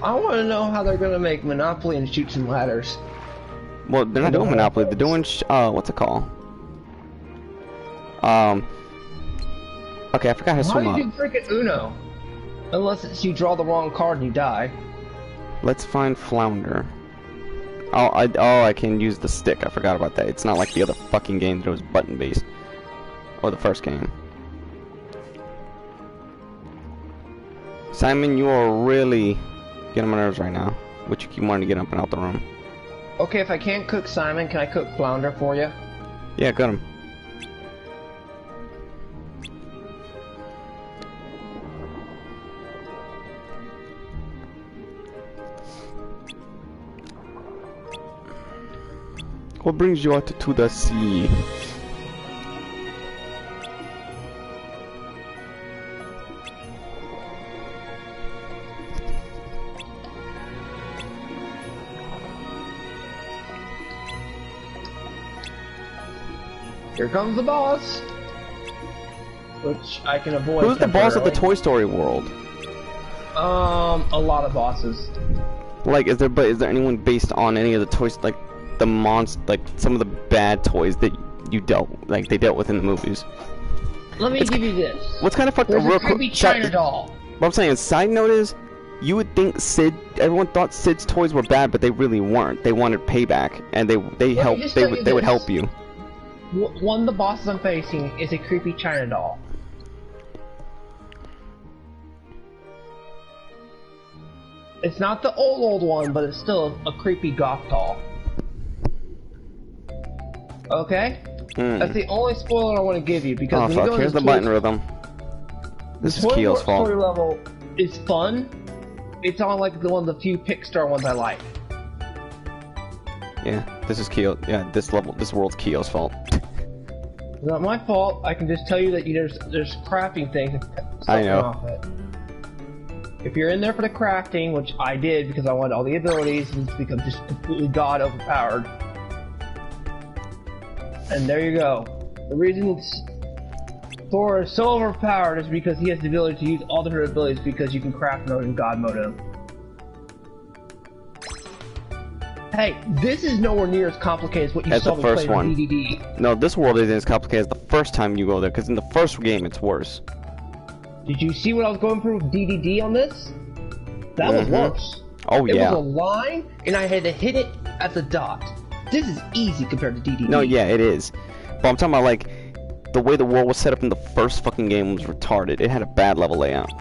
I want to know how they're gonna make Monopoly and Chutes and Ladders. Well, they're not doing Monopoly. They're doing what's it called? Okay, I forgot how to swim up. Why do you do freaking Uno? Unless it's you draw the wrong card and you die. Let's find Flounder. I can use the stick. I forgot about that. It's not like the other fucking game that was button based. Or the first game. Simon, you are really getting on my nerves right now. Which you keep wanting to get up and out the room. Okay, if I can't cook Simon, can I cook Flounder for you? Yeah, got him. What brings you out to the sea? Here comes the boss! Which I can avoid. Who's the boss of the Toy Story world? A lot of bosses. Like, is there anyone based on any of the toys, like the like some of the bad toys that they dealt with in the movies? Let me give you this. What's kind of fucked? There's a creepy China doll. What I'm saying, side note is, you would think everyone thought Sid's toys were bad, but they really weren't. They wanted payback, and they would help you. One of the bosses I'm facing is a creepy China doll. It's not the old one, but it's still a creepy goth doll. Okay? That's the only spoiler I want to give you, because when you go here's the button rhythm. This is Keel's fault. Story level is fun. It's on like one of the few Pixar ones I like. Yeah, this is Keel. Yeah, this world's Keel's fault. It's not my fault. I can just tell you that there's crafting things. I know. Off it. If you're in there for the crafting, which I did because I wanted all the abilities, and it's become just completely god overpowered. And there you go. The reason Thor is so overpowered is because he has the ability to use all different abilities because you can craft mode and god mode him. Hey, this is nowhere near as complicated as what you saw me play with DDD. No, this world isn't as complicated as the first time you go there, because in the first game it's worse. Did you see what I was going through with DDD on this? That was worse. Oh yeah. It was a line, and I had to hit it at the dot. This is easy compared to DDD. No, yeah, it is. But I'm talking about like the way the world was set up in the first fucking game was retarded. It had a bad level layout.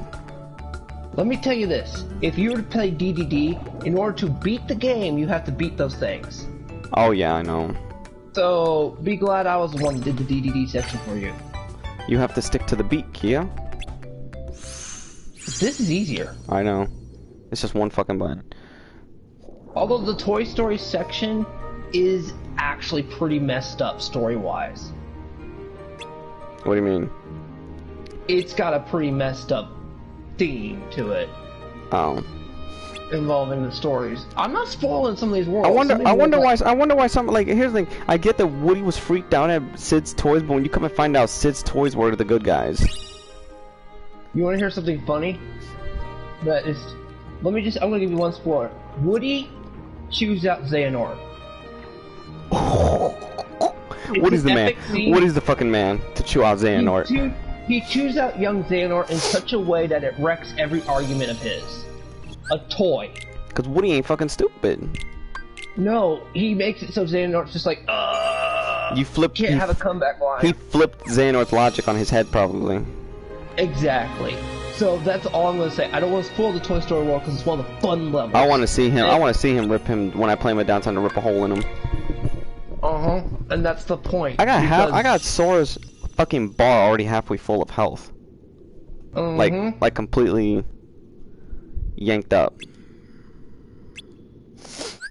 Let me tell you this. If you were to play DDD, in order to beat the game, you have to beat those things. Oh yeah, I know. So, be glad I was the one that did the DDD section for you. You have to stick to the beat, Kia. This is easier. I know. It's just one fucking button. Although the Toy Story section is actually pretty messed up story-wise. What do you mean? It's got a pretty messed up theme to it. Oh. Involving the stories. I'm not spoiling some of these worlds. I wonder why some, like, here's the thing. I get that Woody was freaked out at Sid's toys, but when you come and find out Sid's toys were the good guys. You want to hear something funny? That is, I'm gonna give you one spoiler. Woody chews out Xehanort. Woody's the man. Woody's the fucking man to chew out Xehanort. He chews out young Xehanort in such a way that it wrecks every argument of his. A toy. Cause Woody ain't fucking stupid. No, he makes it so Xehanort's just like, can't have a comeback line. He flipped Xehanort's logic on his head, probably. Exactly. So that's all I'm gonna say. I don't want to spoil the Toy Story world because it's one of the fun levels. I want to see him. I want to see him rip him when I play him at Downtown to rip a hole in him. And that's the point. I got Sora's fucking bar already halfway full of health. Like completely yanked up.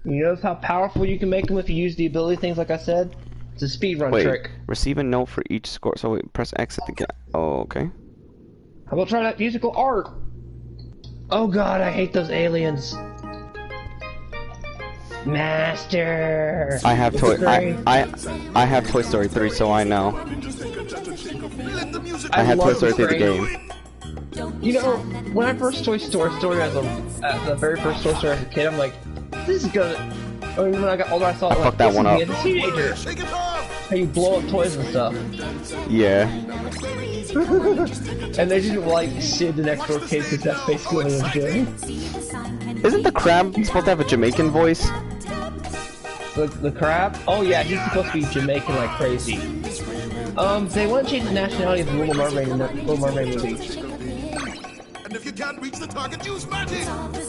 You notice how powerful you can make them if you use the ability things like I said? It's a speedrun trick. Receive a note for each score. So press X at the get. Oh, okay. How about try that musical art? Oh god, I hate those aliens. Master. I have I have Toy Story 3, so I know. I have Toy Story 3 the game. You know, when I first Toy Story as the very first Toy Story as a kid, I'm like, this is gonna. I mean, when I got older, I thought, like, that one up. As a teenager. How you blow up toys and stuff. Yeah. And they didn't like Sid the next door kid because that's basically what he was doing. Isn't the crab supposed to have a Jamaican voice? The crab? Oh yeah, he's supposed to be Jamaican like crazy. They want to change the nationality of the Little Mermaid in the Little Mermaid movie. And if you can't reach the target, use magic.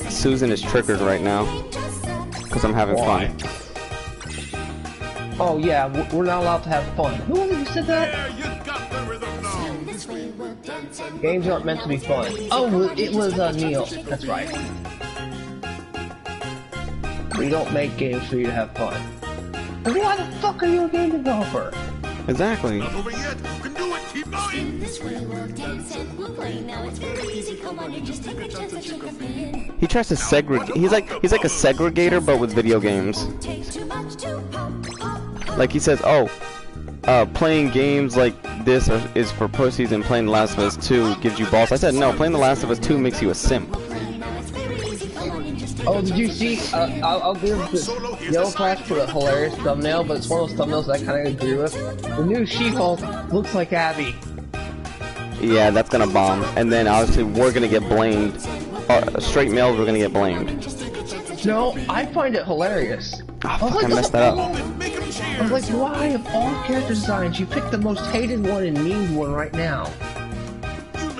Susan is triggered right now because I'm having fun. Oh yeah, we're not allowed to have fun. Who was it who said that? Yeah, you got the rhythm now. Games aren't meant to be fun. Oh, it was Neil. That's right. We don't make games for you to have fun. Why the fuck are you a game developer? Exactly. Not over yet. You can do it. Keep going. He tries to segregate. He's like a segregator, but with video games. Like he says, oh, playing games like this is for pussies, and playing The Last of Us 2 gives you balls. I said no. Playing The Last of Us 2 makes you a simp. Oh, did you see? I'll give this Yellow Flash for a hilarious thumbnail, but it's one of those thumbnails that I kind of agree with. The new She-Hulk looks like Abby. Yeah, that's gonna bomb, and then obviously we're gonna get blamed straight males were gonna get blamed. No, I find it hilarious. Oh, fuck, I messed that up. I was like, why of all character designs, you picked the most hated one and mean one right now?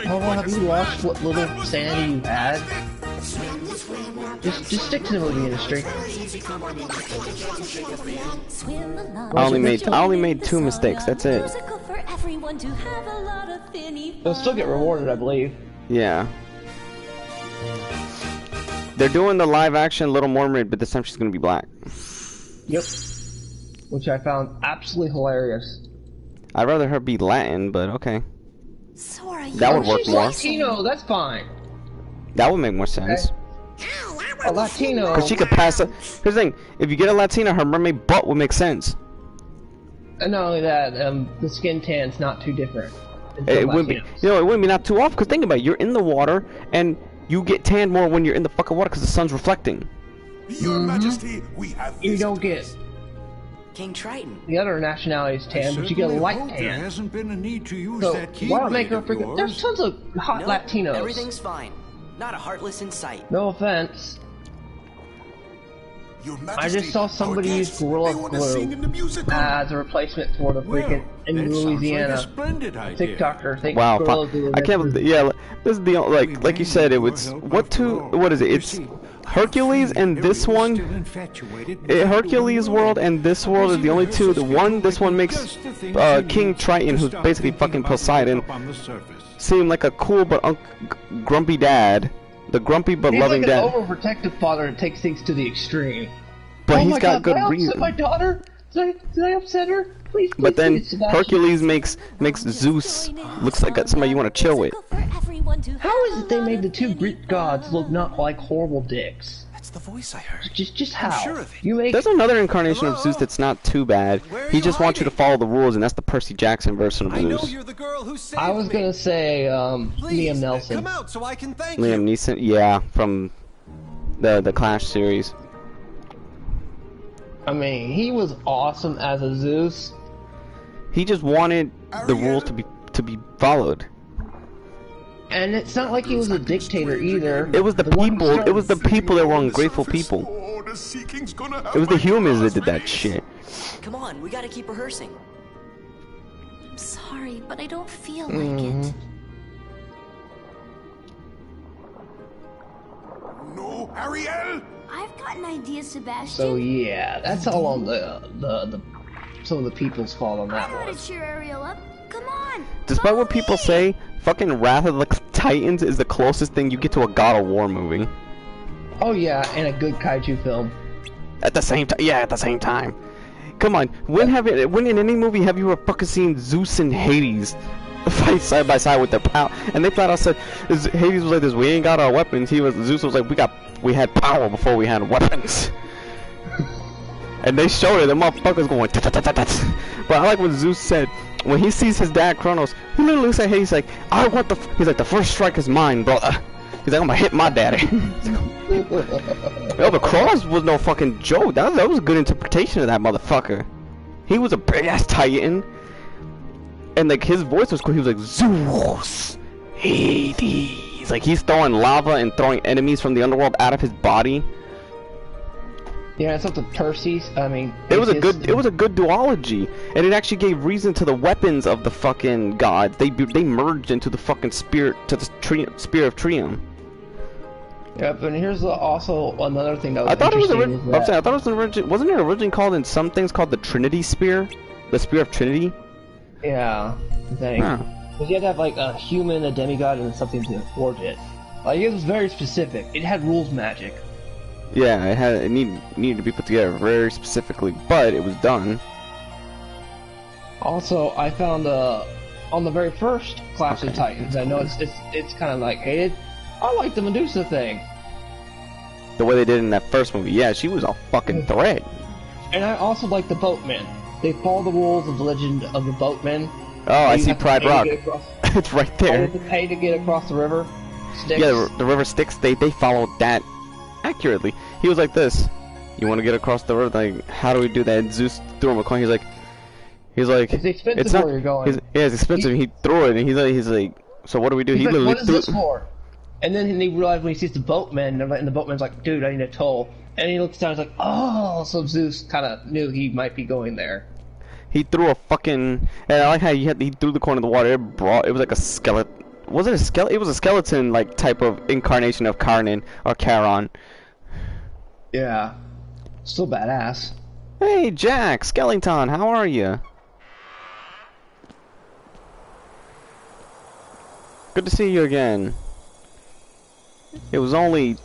Oh, well, have you lost what little sanity you had? Just stick to the movie industry. I only made 2 mistakes. That's it. They'll still get rewarded, I believe. Yeah. They're doing the live action Little Mermaid, but this time she's gonna be black. Yep. Which I found absolutely hilarious. I'd rather her be Latin, but okay. Sora, that would work more. Latino, that's fine. That would make more sense. A Latino. Because she could pass up. Here's the thing: if you get a Latina, her mermaid butt would make sense. And not only that, the skin tan's not too different. It wouldn't be. You know, it wouldn't be not too off. Because think about it: you're in the water, and you get tanned more when you're in the fucking water because the sun's reflecting. Your Majesty, we have. You don't get King Triton. the other nationalities tan, but you get a light tan. There hasn't been a need to use So that key why not make her blade of freaking? There's yours. tons of hot No, Latinos. everything's fine. Not a heartless in sight. No offense. Your I Majesty, just saw somebody our use guests, Gorilla they wanna sing in the Glue musical. as a replacement for the freaking in that sounds like a Louisiana splendid idea. TikToker thing. Wow, Gorilla Glue I can't. Yeah, this is the like you said. It was what is it? It's Hercules and this one. Hercules world and this world is the only two. This one makes King Triton, who's basically fucking Poseidon, seem like a cool but grumpy dad. The grumpy but He's loving like an dad. overprotective father that takes things to the extreme. But oh he's my got God, good did I reason. upset my daughter? Did I upset her? Please, But then please, Sebastian. Hercules makes Zeus looks like somebody you want to chill with. How is it they made the two Greek gods look not like horrible dicks? That's the voice I heard. Just how? I'm sure of it. You make There's another incarnation of Zeus that's not too bad. He just wants you to follow the rules, and that's the Percy Jackson version of I know Zeus. you're the girl who saved I was me. gonna say Please, Liam Nelson. Come out so I can thank Liam you. Neeson, yeah, from the Clash series. I mean, he was awesome as a Zeus. He just wanted the rules to be followed. And it's not like he was a dictator either. It was the people. It was the people that were ungrateful people. It was the humans that did that shit. Come on, we gotta keep rehearsing. I'm sorry, but I don't feel like it. No, Ariel. I've got an idea, Sebastian. So yeah, that's all on the some of the people's fault on that I know how one. to cheer Ariel up. Come on. Despite follow what people me. say, fucking Wrath of the Titans is the closest thing you get to a God of War movie. Oh yeah, and a good kaiju film. At the same time, yeah, at the same time. Come on, when in any movie have you ever fucking seen Zeus and Hades fight side by side with their power? And they flat out said, Hades was like this, we ain't got our weapons. Zeus was like, we had power before we had weapons. And they showed it, the motherfuckers going ta-ta-ta-ta-ta. But I like what Zeus said, when he sees his dad Kronos, he literally looks at Hades like, he's like, the first strike is mine, brother. He's like, I'm gonna hit my daddy. Yo, but Kronos was no fucking joke. That was a good interpretation of that motherfucker. He was a big ass Titan. And like his voice was cool. He was like, Zeus, Hades. Like he's throwing lava and throwing enemies from the underworld out of his body. Yeah, it's up to Perseus. I mean, It was a good duology, and it actually gave reason to the weapons of the fucking gods. They merged into the fucking spirit, to the spear of Trium. Yep, and here's also another thing that was I thought it was interesting. wasn't it originally called in some things called the Trinity Spear, the Spear of Trinity? Yeah, I think. Huh. Because you had to have like a human, a demigod, and something to forge it. Like it was very specific. It had rules magic. Yeah, it needed to be put together very specifically, but it was done. Also, I found on the very first Clash of Titans. I know it's kind of like hated. I like the Medusa thing. The way they did in that first movie, yeah, she was a fucking threat. And I also like the boatmen. They follow the rules of the legend of the boatmen. Oh, I see Pride Rock. It's right You there. have to pay to get across the river. Styx. Yeah, the river Styx, they followed that accurately. He was like this. You want to get across the river? Like, how do we do that? And Zeus threw him a coin. He's like, it's expensive where you're going. Yeah, it's expensive. He threw it, and he's like, so what do we do? He's He like, literally what is threw this for? And then he realized when he sees the boatman, and the boatman's like, "Dude, I need a toll." And he looks down, and he's like, "Oh!" So Zeus kind of knew he might be going there. He threw a fucking. And I like how he threw the coin in the water. It was like a skeleton. Was it a skeleton? It was a skeleton like type of incarnation of Karnan or Charon. Yeah. Still badass. Hey, Jack Skellington, how are you? Good to see you again. It was only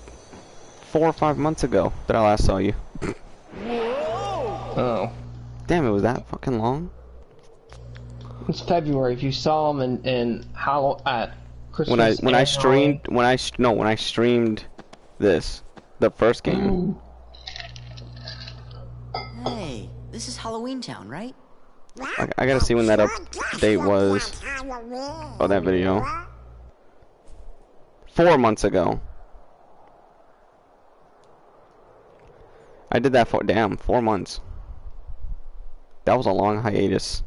4 or 5 months ago that I last saw you. Oh. Damn, it was that fucking long? It's February. If you saw him in at Christmas. When I streamed this, the first game. Hey, this is Halloween Town, right? I gotta see when that update was. Oh, that video. 4 months ago. I did that for 4 months. That was a long hiatus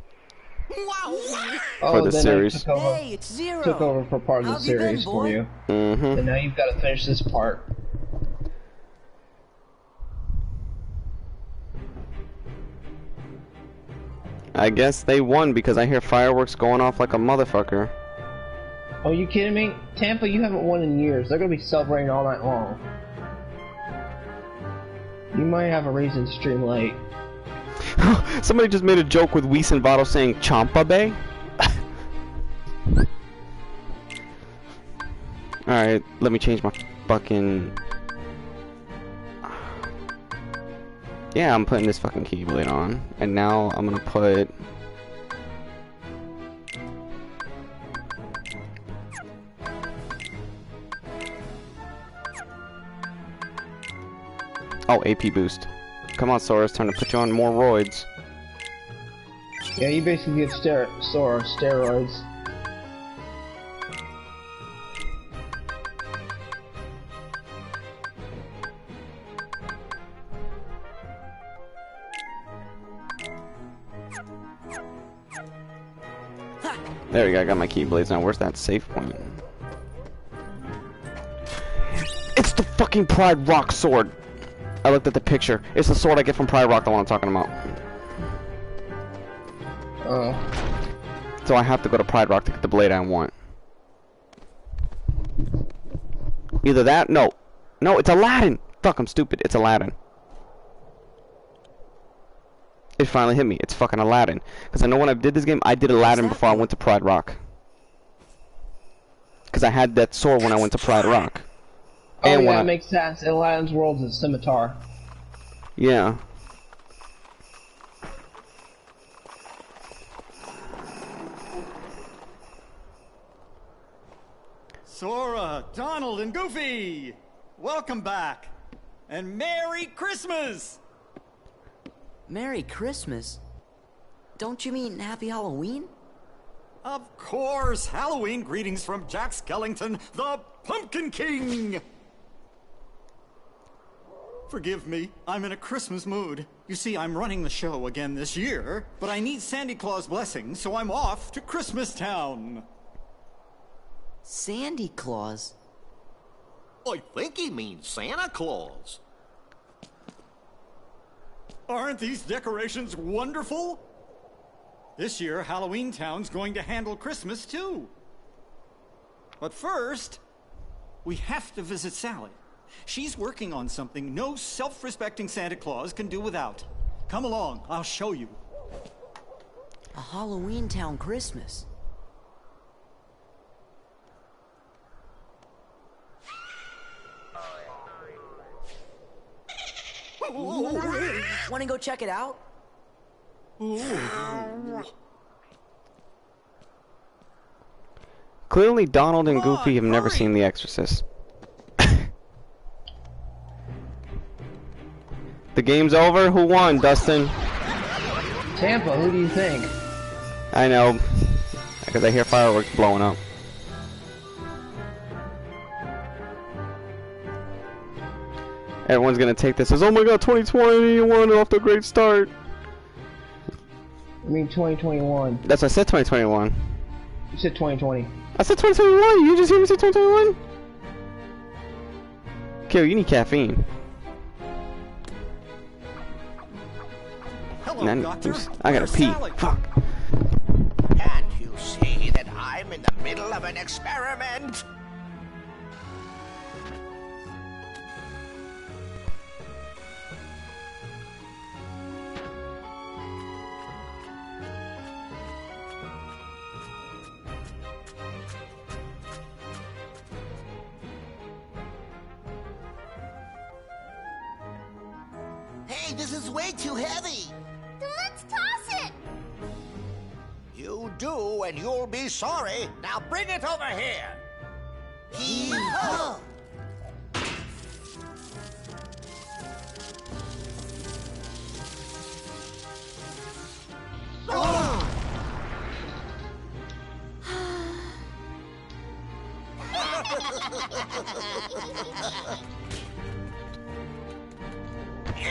for the series. Hey, it's Zero. Took over for part of the series for you. And now you've got to finish this part. I guess they won because I hear fireworks going off like a motherfucker. Oh, you kidding me? Tampa, you haven't won in years. They're gonna be celebrating all night long. You might have a reason to stream late. Somebody just made a joke with Weiss and Votto saying Champa Bay. Alright, let me change my fucking... Yeah, I'm putting this fucking Keyblade on. And now I'm gonna put... Oh, AP boost. Come on, Sora, it's time to put you on more roids. Yeah, you basically give Sora steroids. There we go, I got my Keyblades now. Where's that save point? It's the fucking Pride Rock sword! I looked at the picture. It's the sword I get from Pride Rock, the one I'm talking about. Oh. So I have to go to Pride Rock to get the blade I want. Either that, no. No, it's Aladdin! Fuck, I'm stupid. It's Aladdin. It finally hit me. It's fucking Aladdin. Because I know when I did this game, I did Aladdin before I went to Pride Rock. Because I had that sword when I went to Pride Rock. Oh, and yeah, it makes sense. In Aladdin's world, it's a scimitar. Yeah. Sora, Donald, and Goofy! Welcome back! And Merry Christmas! Merry Christmas? Don't you mean Happy Halloween? Of course! Halloween greetings from Jack Skellington, the Pumpkin King! Forgive me, I'm in a Christmas mood. You see, I'm running the show again this year, but I need Sandy Claus' blessing, so I'm off to Christmas Town. Sandy Claus? I think he means Santa Claus. Aren't these decorations wonderful? This year, Halloween Town's going to handle Christmas too. But first, we have to visit Sally. She's working on something no self-respecting Santa Claus can do without. Come along, I'll show you. A Halloween Town Christmas. Wanna go check it out? Clearly, Donald and Goofy have never seen The Exorcist. The game's over? Who won, Dustin? Tampa, who do you think? I know. Because I hear fireworks blowing up. Everyone's gonna take this as, oh my god, 2021 off to a great start. I mean 2021. That's what I said, 2021. You said 2020. I said 2021, you just hear me say 2021? Kill, you need caffeine. Hello, Doctor. I gotta pee. Sally? Fuck. Can't you see that I'm in the middle of an experiment? Hey, this is way too heavy. Then let's toss it. You do, and you'll be sorry. Now bring it over here. Hee-haw!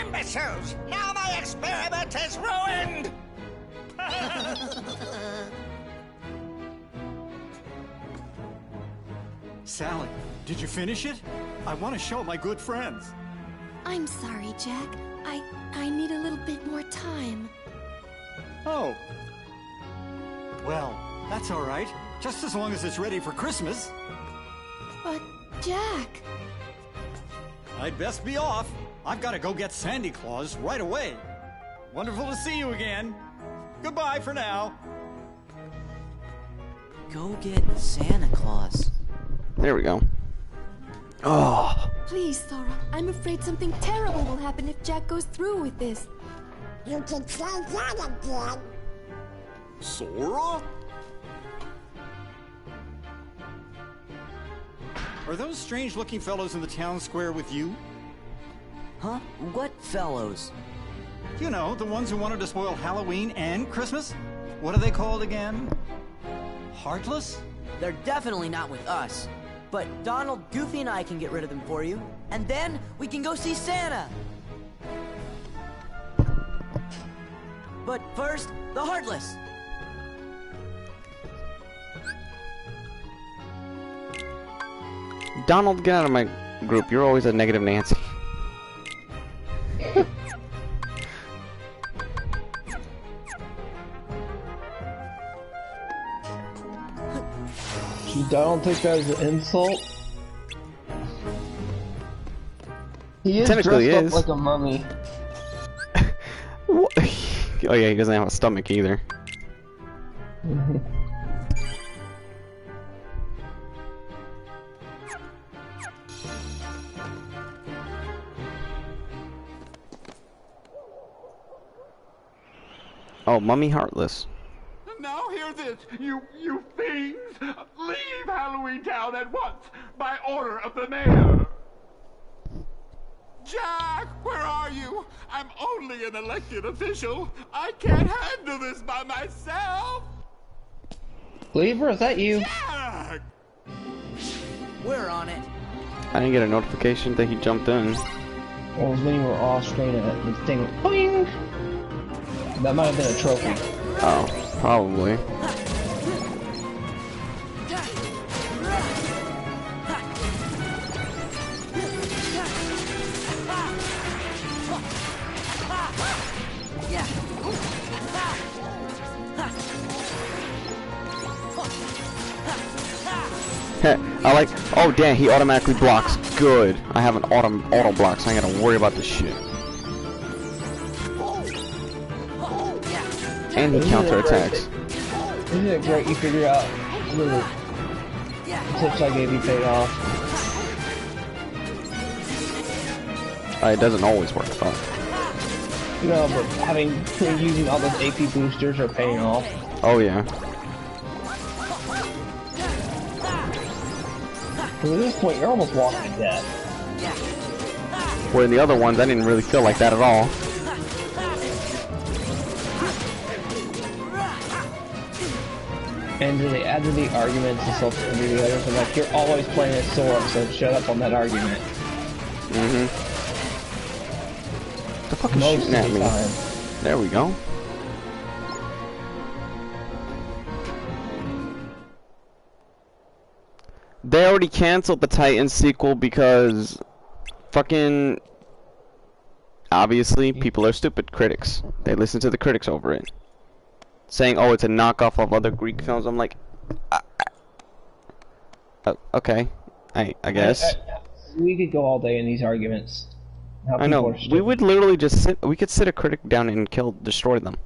Imbeciles! Now my experiment is ruined! Sally, did you finish it? I want to show my good friends. I'm sorry, Jack. I need a little bit more time. Oh. Well, that's all right. Just as long as it's ready for Christmas. But, Jack... I'd best be off. I've got to go get Sandy Claus right away. Wonderful to see you again. Goodbye for now. Go get Santa Claus. There we go. Oh. Please, Sora. I'm afraid something terrible will happen if Jack goes through with this. You can try that again. Sora? Are those strange-looking fellows in the town square with you? Huh? What fellows? You know, the ones who wanted to spoil Halloween and Christmas? What are they called again? Heartless? They're definitely not with us. But Donald, Goofy, and I can get rid of them for you. And then we can go see Santa. But first, the Heartless. Donald, get out of my group. You're always a negative Nancy. Donald take that as an insult? He is Technically dressed is. up like a mummy. What? Oh yeah, he doesn't have a stomach either. Oh, Mummy Heartless. Now hear this, you fiends! Leave Halloween Town at once, by order of the mayor! Jack, where are you? I'm only an elected official. I can't handle this by myself! Cleaver, is that you? Jack! We're on it. I didn't get a notification that he jumped in. Well, it was when you were off screen and the thing went boing! That might have been a trophy. Oh, probably. I like. Oh damn, he automatically blocks. Good. I have an auto block, so I ain't gotta worry about this shit. And he counterattacks. Isn't it great you figure out the tips I gave you paid off? It doesn't always work, but. No, but using all those AP boosters are paying off. Oh yeah. Because at this point, you're almost walking to death. Where in the other ones, I didn't really feel like that at all. And they add to the arguments and stuff to the others. I'm like, you're always playing as Sora, so shut up on that argument. Mm-hmm. The fuck is Most shooting of at the me? time. There we go. They already canceled the Titans sequel because fucking obviously people are stupid critics. They listen to the critics over it, saying, "Oh, it's a knockoff of other Greek films." I'm like, okay, I guess. We could go all day in these arguments. I know. We would literally just sit. We could sit a critic down and destroy them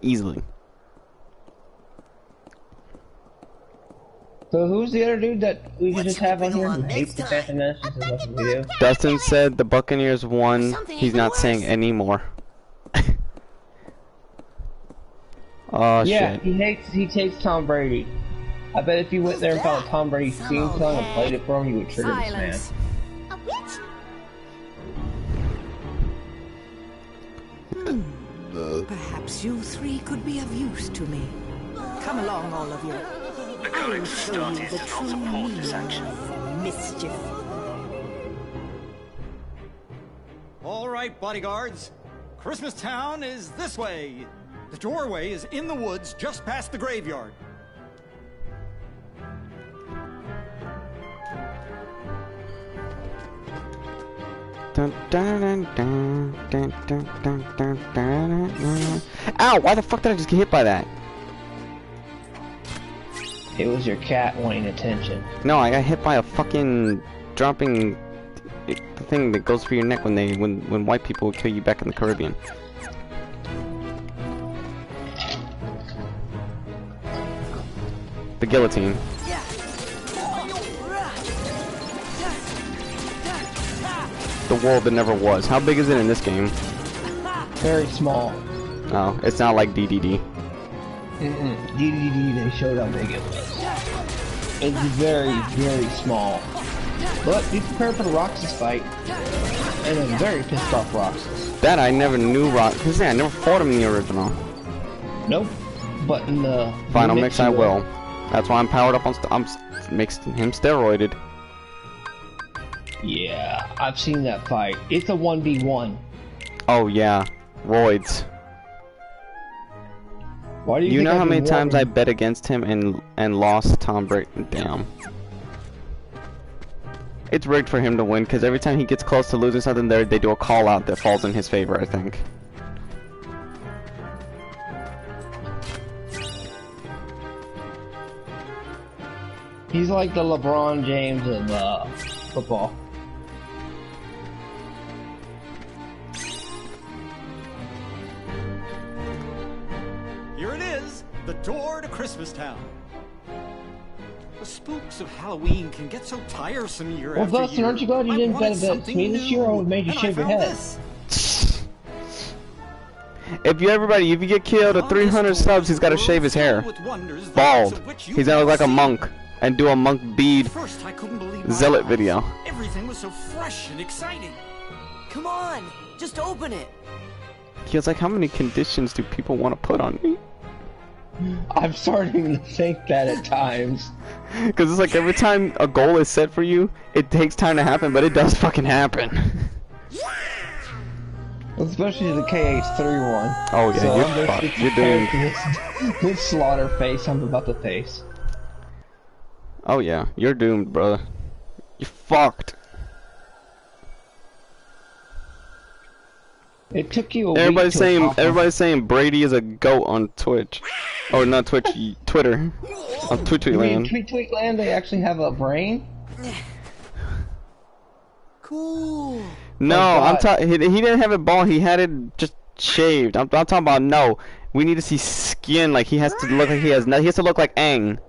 easily. So who's the other dude that we could just have on here who hates the Phantom Menace just as much as we do? Dustin said the Buccaneers won. He's not saying anymore. Oh yeah, shit. he hates Tom Brady. I bet if you went there and found a Tom Brady theme song and played it for him, you would trigger this man. A witch? Perhaps you three could be of use to me. Come along, all of you. The Codex started and all support this action. Mischief. All right, bodyguards. Christmas Town is this way. The doorway is in the woods just past the graveyard. Ow! Why the fuck did I just get hit by that? It was your cat wanting attention. No, I got hit by a fucking dropping the thing that goes for your neck when white people kill you back in the Caribbean. The guillotine. The world that never was. How big is it in this game? Very small. Oh, it's not like DDD. DDD, they showed how big it was. It's very, very small. But be prepared for the Roxas fight. And a very pissed off Roxas. That I never knew Roxas. I never fought him in the original. Nope. But in the final mix I will. That's why I'm powered up on I'm mixing him steroided. Yeah, I've seen that fight. It's a 1v1. Oh yeah, roids. Why do you know how many times I bet against him and lost Tom Brady? Damn. It's rigged for him to win because every time he gets close to losing something, they do a call out that falls in his favor. I think. He's like the LeBron James of football. Here it is, the door to Christmas Town. The spooks of Halloween can get so tiresome year after Dustin, year. aren't you glad you didn't bet against me this year? I would have made you shave your head. If you get killed at 300 subs, he's got to shave his hair. Bald. He's gonna look like a monk and do a monk bead zealot video. Everything was so fresh and exciting. Come on, just open it. He was like, how many conditions do people want to put on me? I'm starting to think that at times. Because it's like every time a goal is set for you, it takes time to happen, but it does fucking happen. Especially the KH3 one. Oh yeah, so you're fucked. You're doomed. This slaughter face I'm about to face. Oh yeah, you're doomed, brother. You're fucked. It took you a everybody's week to everybody's saying Brady is a goat on Twitch. Oh, not Twitch, Twitter. On Tweetland. Tweetland, they actually have a brain? Cool. No, I'm talking. He didn't have it bald. He had it just shaved. I'm talking about no. We need to see skin. Like he has to look like he has. He has to look like Aang.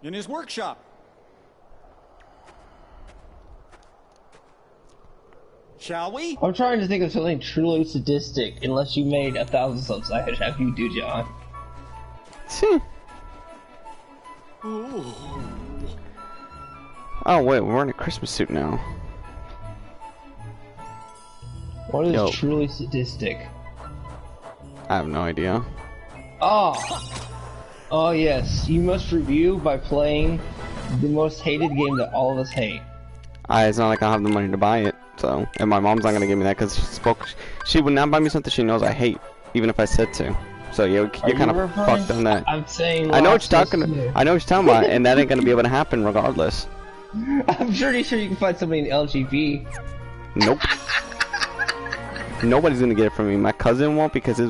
In his workshop. Shall we? I'm trying to think of something truly sadistic, unless you made 1,000 subs I would have you do, John. Oh wait, we're in a Christmas suit now. What is truly sadistic? I have no idea. Oh yes, you must review by playing the most hated game that all of us hate. It's not like I have the money to buy it, So, and my mom's not gonna give me that because she would not buy me something she knows I hate, even if I said to. So you're kind of fucked on that. I'm saying. I know what you're talking. I know what you're talking about, and that ain't gonna be able to happen regardless. I'm pretty sure you can find somebody in LGB. Nope. Nobody's gonna get it from me. My cousin won't because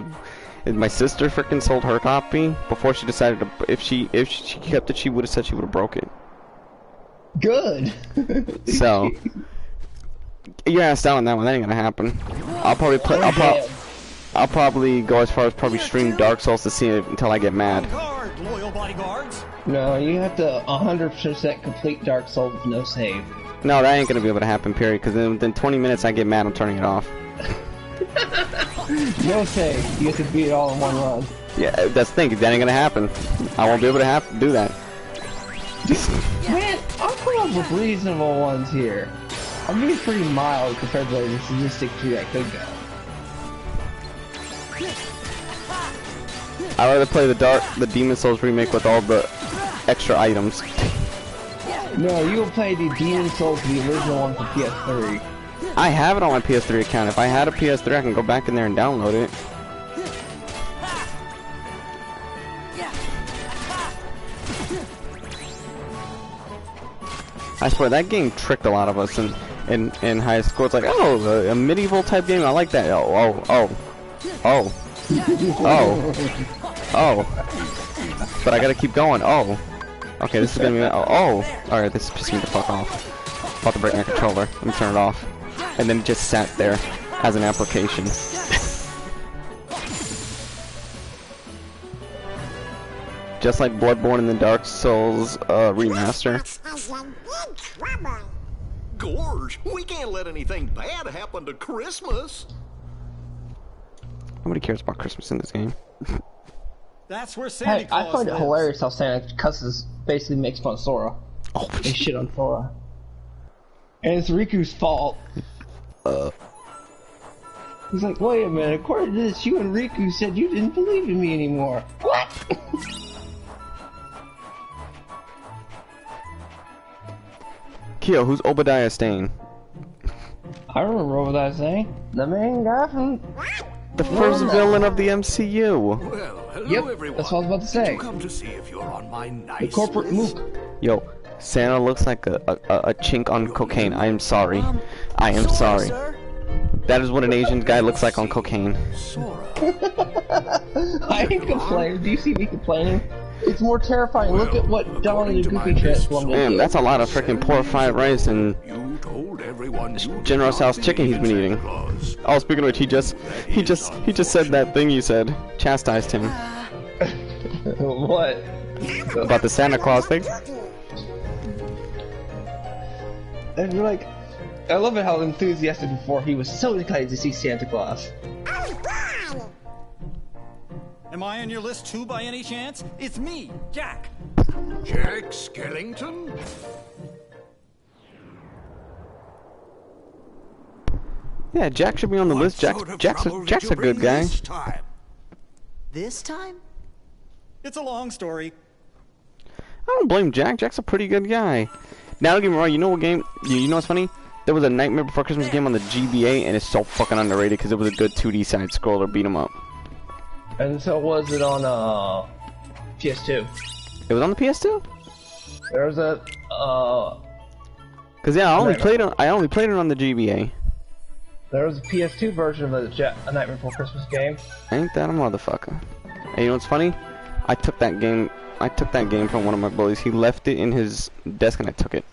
my sister freaking sold her copy before she decided to. If she kept it, she would have said she would have broke it. Good. So you're asked out on that one. That ain't gonna happen. I'll probably play. I'll probably go as far as probably stream Dark Souls to see it until I get mad. Loyal bodyguards. No, you have to 100% complete Dark Souls with no save. No, that ain't gonna be able to happen. Period. Because then within 20 minutes I get mad. I'm turning it off. No save. You have to beat it all in one run. Yeah, that's the thing. That ain't gonna happen. I won't be able to do that. Man, I'll come up with reasonable ones here. I'm being pretty mild compared to the sadistic 3 I could go. I'd rather play the Demon Souls remake with all the extra items. No, you will play the Demon Souls, the original one for PS3. I have it on my PS3 account. If I had a PS3, I can go back in there and download it. I swear that game tricked a lot of us in high school. It's like, oh, a medieval type game. I like that. Oh. But I gotta keep going. Oh. Okay, this is gonna be. Oh. Alright, this is pissing me the fuck off. About to break my controller. Let me turn it off. And then it just sat there as an application. Just like Bloodborne and the Dark Souls remaster. Gorge, we can't let anything bad happen to Christmas. Nobody cares about Christmas in this game. That's where Santa Claus I find it lives. hilarious how Santa cusses, basically makes fun of Sora. Oh, they shit on Sora. And it's Riku's fault. He's like, wait a minute, according to this, you and Riku said you didn't believe in me anymore. What? Kyo, who's Obadiah Stane? I remember Obadiah Stane. The main guy from... The first villain of the MCU. Well, hello everyone. That's what I was about to say. Did you come to see if you're on my nice the corporate list? mook. Yo, Santa looks like a chink on cocaine. I am sorry. I am sorry. That is what an Asian guy looks like on cocaine. I ain't complaining. Do you see me complaining? It's more terrifying. Look at what Donald the Goofy transformed into. Damn, that's a lot of freaking poor fried rice and General Tso's chicken he's been eating. Oh, speaking of which, he just said that thing you said. Chastised him. What? About the Santa Claus thing? And you're like, I love it how enthusiastic before he was so excited to see Santa Claus. Am I on your list too by any chance? It's me, Jack. Jack Skellington? Yeah, Jack should be on the list. Jack's a good guy. This time? It's a long story. I don't blame Jack. Jack's a pretty good guy. Now, don't get me wrong. You know what game? You know what's funny? There was a Nightmare Before Christmas game on the GBA, and it's so fucking underrated because it was a good 2D side scroller beat 'em up. And so was it on PS2? It was on the PS2. There was a Cause yeah, I only played it on the GBA. There was a PS2 version of the A Nightmare Before Christmas game. Ain't that a motherfucker? Hey, you know what's funny? I took that game from one of my bullies. He left it in his desk and I took it.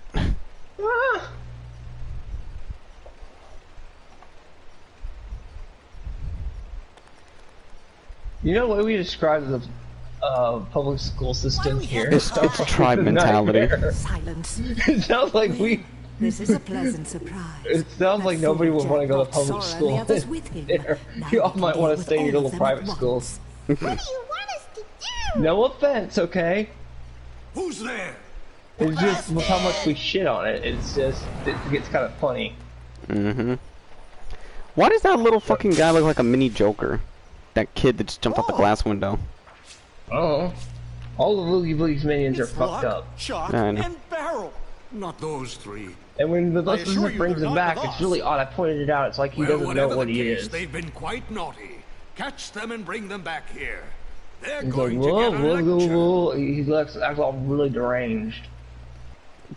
You know what we describe the public school system here? It's tribe mentality. Silence. It sounds like we... This is a pleasant surprise. It sounds like nobody would want to go to public school. You all might want to stay in your little private schools. What do you want us to do? No offense, okay? Who's there? It's just with how much we shit on it. It's just it gets kind of funny. Mm-hmm. Why does that little fucking guy look like a mini Joker? That kid that just jumped out the glass window. Oh, all the Oogie Boogie's minions are fucked up. Shock and barrel. Not those three. And when the listener brings him back, it's really odd. I pointed it out. It's like he doesn't know what he is. They've been quite naughty. Catch them and bring them back here. They're He's going like, to get a lecture. whoa. He acts all really deranged.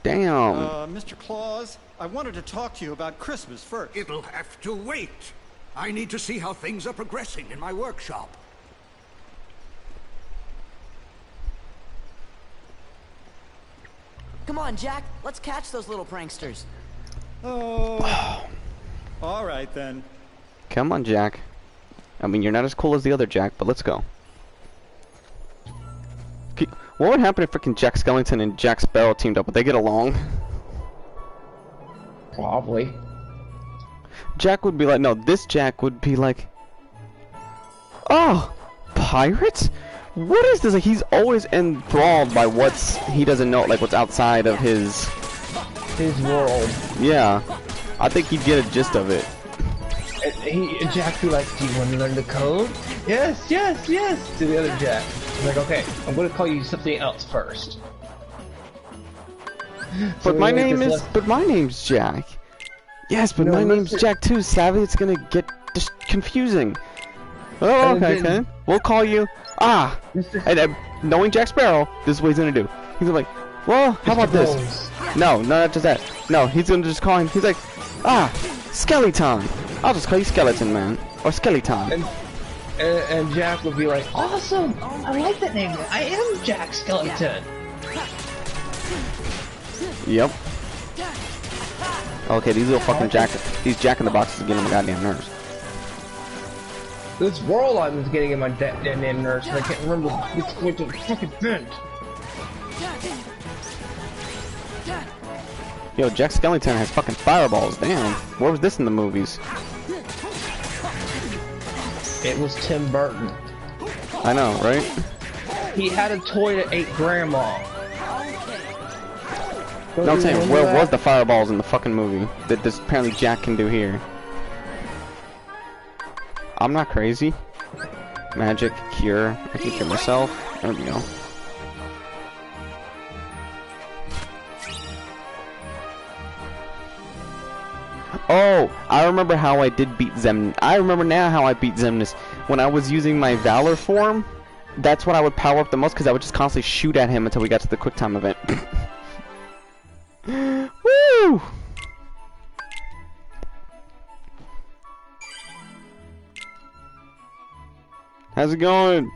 Damn. Mr. Claus, I wanted to talk to you about Christmas first. It'll have to wait. I need to see how things are progressing in my workshop. Come on, Jack. Let's catch those little pranksters. Oh. All right, then. Come on, Jack. I mean, you're not as cool as the other Jack, but let's go. What would happen if freaking Jack Skellington and Jack Sparrow teamed up? Would they get along? Probably. Jack would be like, no, this Jack would be like, oh, pirates? What is this? Like, he's always enthralled by he doesn't know, like what's outside of his world. Yeah, I think he'd get a gist of it. And Jack be like, do you want to learn the code? Yes. To the other Jack. He's like, okay, I'm going to call you something else first. But my name's Jack. Yes, but my name's Jack too. Sadly, it's gonna get just confusing. Oh, okay. We'll call you. And knowing Jack Sparrow, this is what he's gonna do. He's gonna be like, well, how about this? No, not just that. No, he's gonna just call him. He's like, Skeleton. I'll just call you Skeleton Man or Skeleton. And Jack would be like, awesome! I like that name. I am Jack Skeleton. Yep. Okay, these little fucking these Jack in the Boxes are getting on my goddamn nerves. This world is getting in my damn nerves, and I can't remember which way to fucking bend. Yo, Jack Skellington has fucking fireballs. Damn. Where was this in the movies? It was Tim Burton. I know, right? He had a toy that ate grandma. No, I'm saying, where was the fireballs in the fucking movie that this apparently Jack can do here? I'm not crazy. Magic, cure, I can cure myself. There we go. Oh, I remember how I did beat Xemnas. I remember now how I beat Xemnas. When I was using my Valor form, that's when I would power up the most because I would just constantly shoot at him until we got to the quick time event. Woo! How's it going?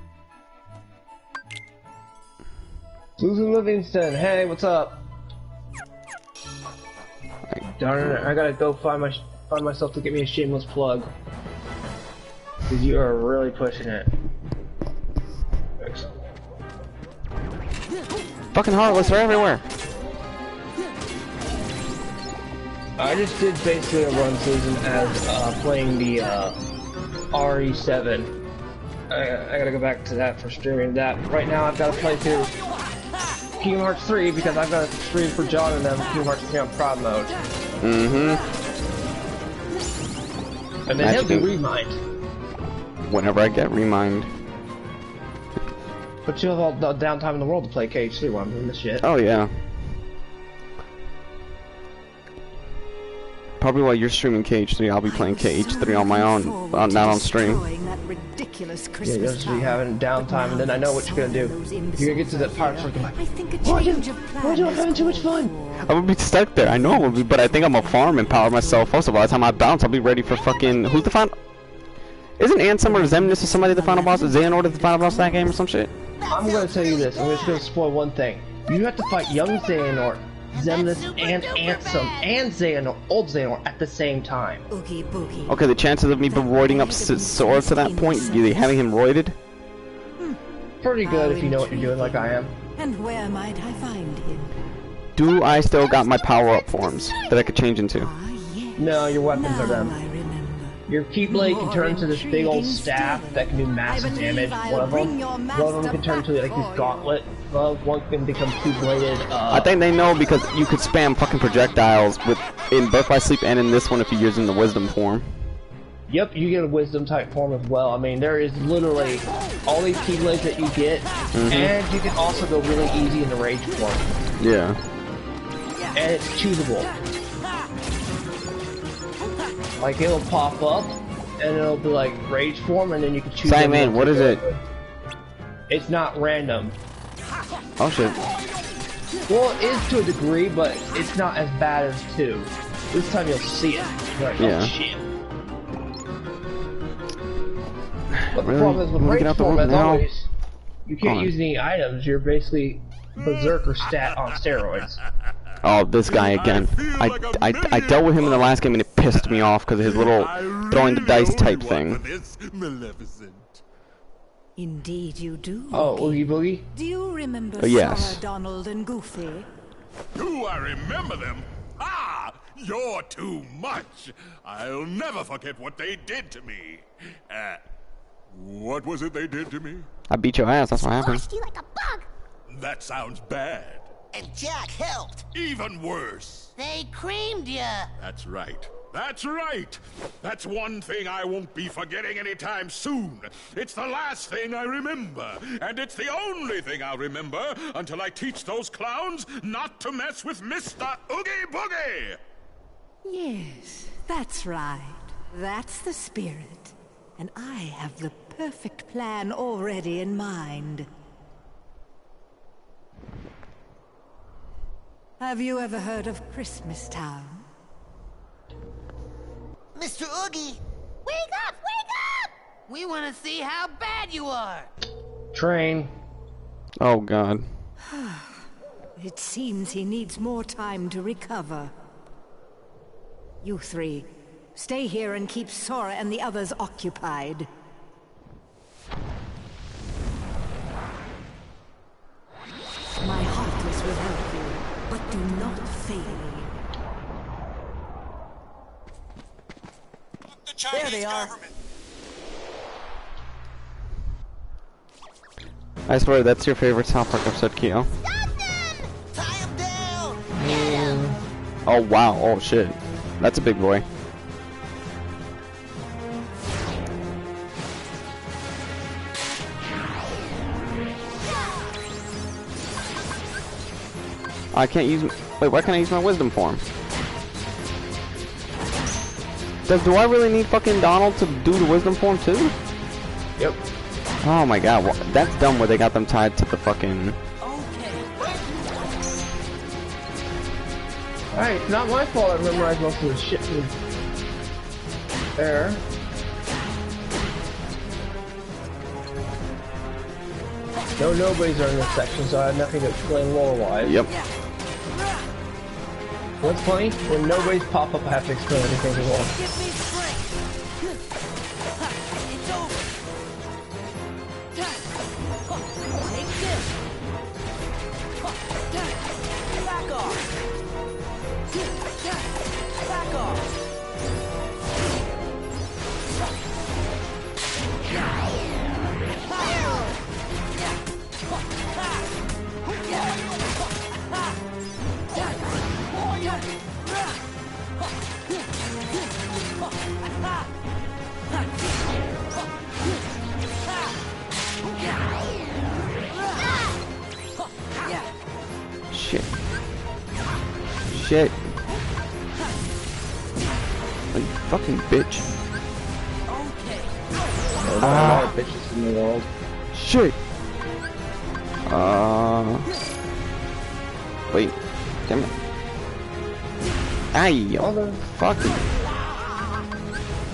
Susan Livingston, hey, what's up? Darn it, I gotta go find myself to get me a shameless plug. Cause you are really pushing it. Excellent. Fucking Heartless are everywhere. I just did basically a run, Susan, as playing the RE7. I gotta go back to that for streaming that. Right now I've got to play through Kingdom Hearts 3 because I've got to stream for John and them Kingdom Hearts 3 on prod mode. And then he'll do Remind. Whenever I get Remind. But you'll have all the downtime in the world to play KH3 while I'm doing this shit. Oh yeah. Probably while you're streaming KH3, I'll be playing KH3 on my own, not on stream. Yeah, you'll just be having downtime, and then I know what you're gonna do. You're gonna get to that part where you're like, why do I having too much fun? I'm gonna be stuck there. I know I will be, but I think I'm gonna farm and power myself. Also, by the time I bounce, I'll be ready for fucking. Who's the final? Isn't Ansem or Xemnas or somebody the final boss? Is Xehanort the final boss of that game or some shit? I'm gonna tell you this. I'm just gonna spoil one thing. You have to fight young Xehanort, Xemnas, and Ansem, and Xehanort, old Xehanort, at the same time. Okay, the chances of me roiding up Sora to that point, having him roided? Pretty good if you know what you're doing like I am. And where might I find him? Do I still got my power-up forms that I could change into? No, your weapons are done. Your Keyblade can turn into this big old staff that can do massive damage. One of them can turn into like this gauntlet. One can become two-bladed. I think they know because you could spam fucking projectiles in Birth by Sleep and in this one if you're using the Wisdom form. Yep, you get a Wisdom type form as well. I mean, there is literally all these Keyblades that you get, and you can also go really easy in the Rage form. Yeah. and it's choosable. Like it'll pop up, and it'll be like rage form, and then you can choose. Simon, what is it? It's not random. Oh shit. Well, it is to a degree, but it's not as bad as 2. This time you'll see it. Like, yeah. Oh, shit. But really? the problem is with rage form, as now? always, you can't use any items. You're basically berserker stat on steroids. Oh, this guy again. I dealt with him in the last game and it pissed me off because of his little throwing the dice type thing. Indeed you do. Oh, Oogie Boogie? Do you remember yes. Sora, Donald, and Goofy? Do I remember them? Ah! You're too much! I'll never forget what they did to me. What was it they did to me? I beat your ass, that's what happened. Squashed you like a bug. That sounds bad. And Jack helped. Even worse. They creamed you. That's right. That's right! That's one thing I won't be forgetting anytime soon. It's the last thing I remember. And it's the only thing I'll remember until I teach those clowns not to mess with Mr. Oogie Boogie! Yes, that's right. That's the spirit. And I have the perfect plan already in mind. Have you ever heard of Christmas Town? Mr. Oogie! Wake up! Wake up! We want to see how bad you are! Train. Oh god. It seems he needs more time to recover. You three, stay here and keep Sora and the others occupied. My Heartless will help you, but do not fail me. There they are. I swear that's your favorite South Park episode, Keo. Tie him down! Oh wow, oh shit. That's a big boy. I can't use... Wait, why can't I use my wisdom form? Do I really need fucking Donald to do the wisdom form too? Yep. Oh my god, that's dumb where they got them tied to the fucking... Alright, it's not my fault I memorized most of the shit from there. No nobodies are in this section, so I have nothing to explain lore-wise. Yep. What's funny? When nobodies pop up, I have to explain everything to lore. Give me strength. It's over. Take this. Back off. Back off. Shit. Shit. You fucking bitch. Ah, bitches in the world. Shit. Wait. Damn it. Aye. Fucking.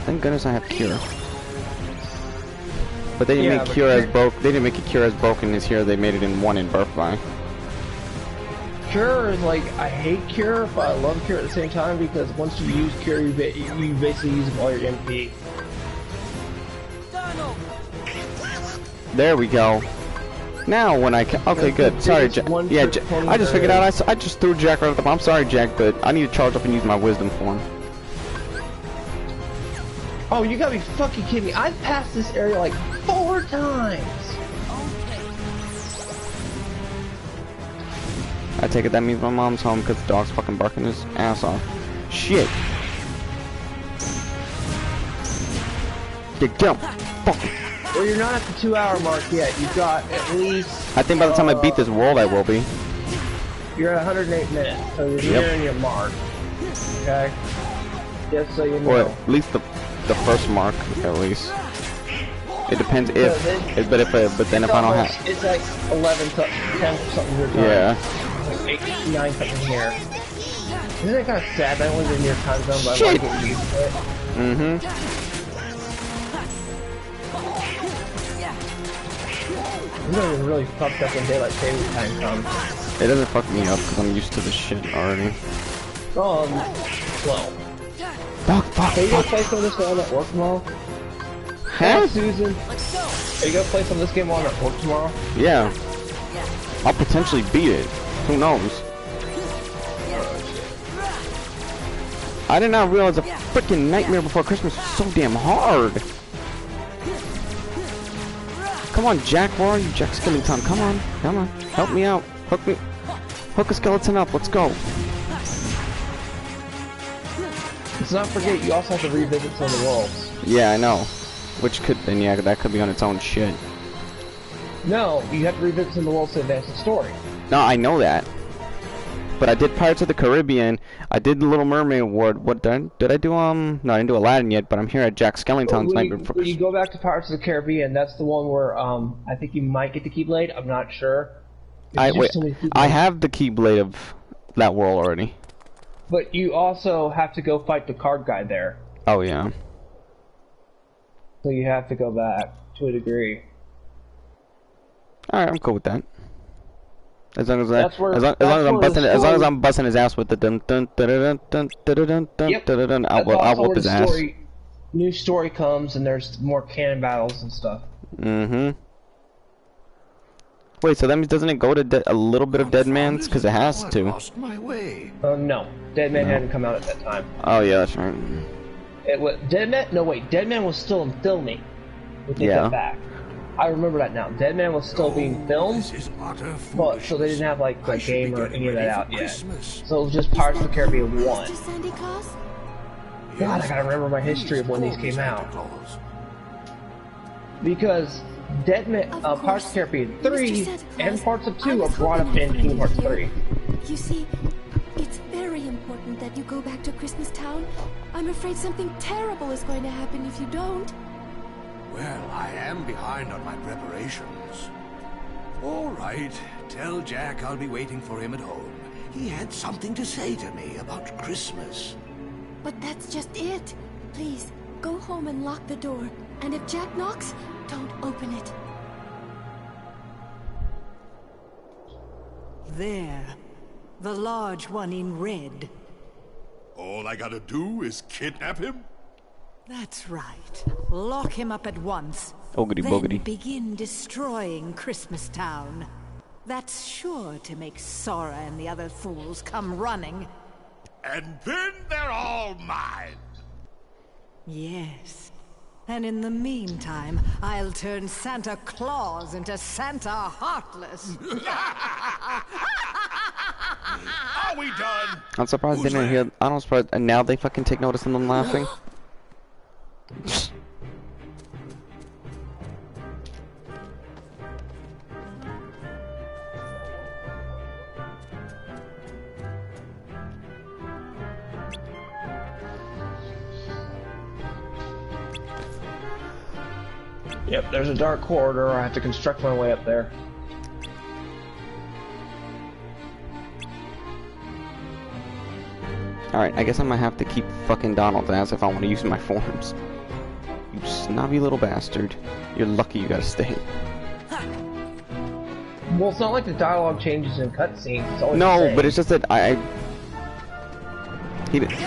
Thank goodness I have cure. But they didn't make cure as broke. They didn't make a cure as broken as here. They made it in 1 in birth by. Cure is like, I hate Cure, but I love Cure at the same time because once you use Cure, you basically use all your MP. There we go. Now when I can, okay, good. Sorry, Jack. Yeah, I just figured out. I just threw Jack right at the bottom. I'm sorry, Jack, but I need to charge up and use my wisdom form. Oh, you gotta be fucking kidding me! I've passed this area like 4 times. I take it that means my mom's home because the dog's fucking barking his ass off. Shit. Get down. Fuck. Well, you're not at the 2-hour mark yet. You've got at least... I think by the time I beat this world, I will be. You're at 108 minutes, so you're nearing your mark. Okay? Just so you know. Or at least the first mark, at least. It depends if, but then if I don't have... It's like 11 to 10 something your time. Yeah. Like 8, 9 something here. Isn't it kind of sad that I wasn't in your time zone, but I want to get used to it? Mm-hmm. I'm gonna really fucked up when daylight saving time comes. It doesn't fuck me up because I'm used to this shit already. Well. Fuck. Are you gonna play some of this game at work tomorrow? Huh? Susan? Are you gonna play some of this game on at work tomorrow? Yeah. I'll potentially beat it. Who knows? I did not realize a freaking Nightmare Before Christmas was so damn hard. Come on, Jack, where are you? Jack Skellington, come on. Help me out. Hook a skeleton up, let's go. Let's not forget, you also have to revisit some of the worlds. Yeah, I know. Which could, then yeah, that could be on its own shit. No, you have to revisit some of the worlds to advance the story. No, I know that. But I did Pirates of the Caribbean. I did the Little Mermaid Award. What did I do? No, I didn't do Aladdin yet. But I'm here at Jack Skellington's Nightmare Before Christmas. When you go back to Pirates of the Caribbean, that's the one where I think you might get the Keyblade. I'm not sure. I have the Keyblade of that world already. But you also have to go fight the card guy there. Oh yeah. So you have to go back to a degree. All right, I'm cool with that. As long as I'm busting his ass with the dun dun dun dun dun dun dun dun, I'll whoop his ass. New story comes and there's more cannon battles and stuff. Mm-hmm. Wait, so that means doesn't it go to a little bit of Dead Man's? Because it has to. Lost my way. No, Dead Man hadn't come out at that time. Oh yeah, that's right. It was Dead Man. No wait, Dead Man was still in filming. We take that back. I remember that now. Dead Man was still being filmed, but so they didn't have like the game or any of that out yet. So it was just Pirates of the Caribbean 1. God, I gotta remember my history of when these came out. Because Dead Man, Pirates of the Caribbean 3 and parts of 2 are brought up in Kingdom Hearts 3. You see, it's very important that you go back to Christmas Town. I'm afraid something terrible is going to happen if you don't. Well, I am behind on my preparations. All right, tell Jack I'll be waiting for him at home. He had something to say to me about Christmas. But that's just it. Please, go home and lock the door. And if Jack knocks, don't open it. There. The large one in red. All I gotta do is kidnap him? That's right. Lock him up at once. Oogity then boogity. Begin destroying Christmas Town. That's sure to make Sora and the other fools come running. And then they're all mine. Yes. And in the meantime, I'll turn Santa Claus into Santa Heartless. Are we done? I'm surprised they didn't hear. I'm surprised. And now they fucking take notice of them laughing. Yep, there's a dark corridor. I have to construct my way up there. Alright, I guess I'm gonna have to keep fucking Donald's ass if I want to use my forms. You snobby little bastard. You're lucky you gotta stay. Well, it's not like the dialogue changes in cutscenes. It's always the No, same. but it's just that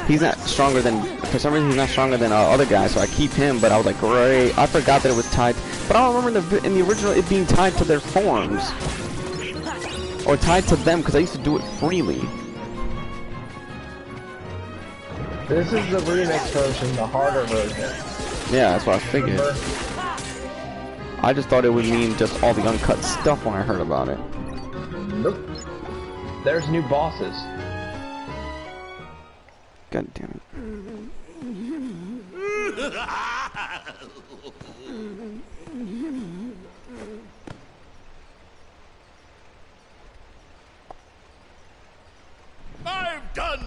he's not stronger than, for some reason he's not stronger than other guys, so I keep him, but I was like, great, I forgot that it was tied, but I don't remember in the original it being tied to their forms. Or tied to them, because I used to do it freely. This is the remix version, the harder version. Yeah, that's what I figured. I just thought it would mean just all the uncut stuff when I heard about it. Nope. There's new bosses. God damn it.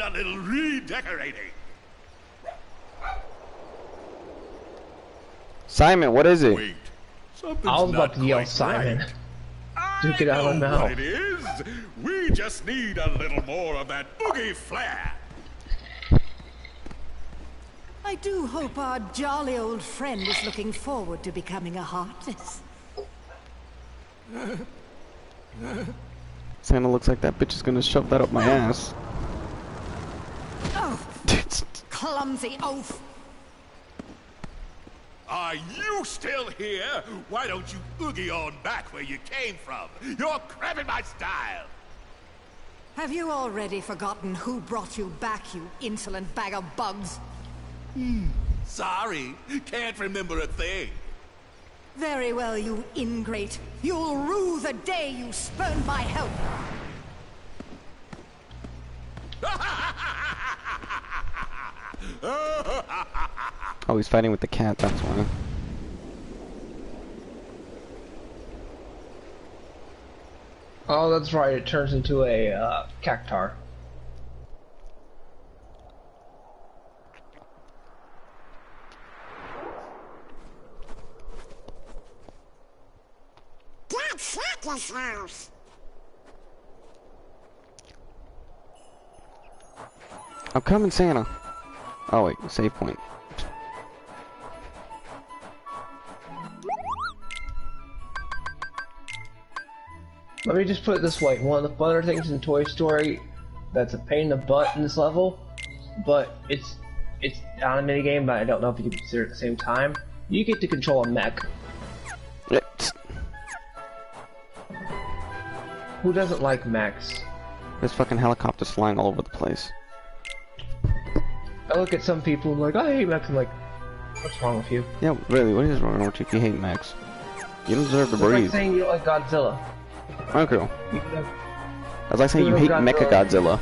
a little redecorating. Simon, what is it? Wait, I was about to yell Simon. Duke it out of my mouth. What it is? We just need a little more of that oogie flair. I do hope our jolly old friend is looking forward to becoming a Heartless. Santa looks like that bitch is gonna shove that up my ass. Oh, clumsy oaf! Are you still here? Why don't you oogie on back where you came from? You're cramping my style. Have you already forgotten who brought you back, you insolent bag of bugs? Sorry, can't remember a thing. Very well, you ingrate. You'll rue the day you spurned my help. Oh, he's fighting with the cat, that's why. Oh, that's right, it turns into a cactar. That's Santa's house. I'm coming, Santa. Oh wait, save point. Let me just put it this way, one of the funner things in Toy Story that's a pain in the butt in this level, but it's on a minigame, but I don't know if you can consider it at the same time. You get to control a mech. Who doesn't like mechs? There's fucking helicopters flying all over the place. I look at some people and like, I hate mechs, I'm like, what's wrong with you? Yeah, really, what is wrong with you if you hate mechs? You don't deserve to It's breathe. like saying you don't like Godzilla. Okay. That's like saying you hate Mechagodzilla.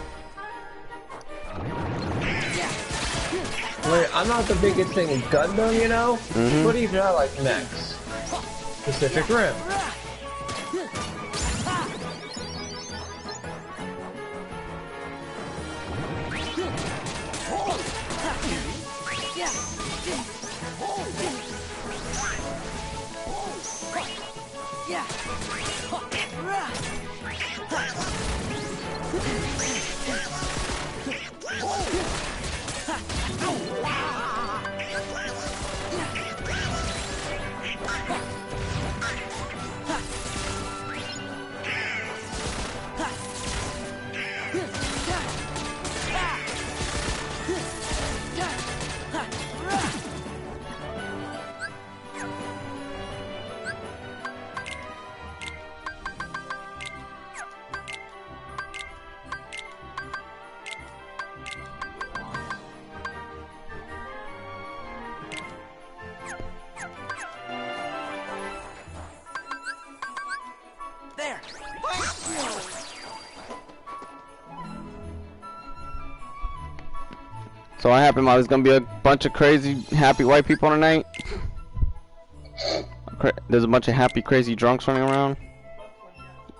Wait, I'm not the biggest thing in Gundam, you know? But even I like mechs. Pacific Rim. So what happened? There's gonna be a bunch of crazy, happy white people tonight. There's a bunch of happy, crazy drunks running around.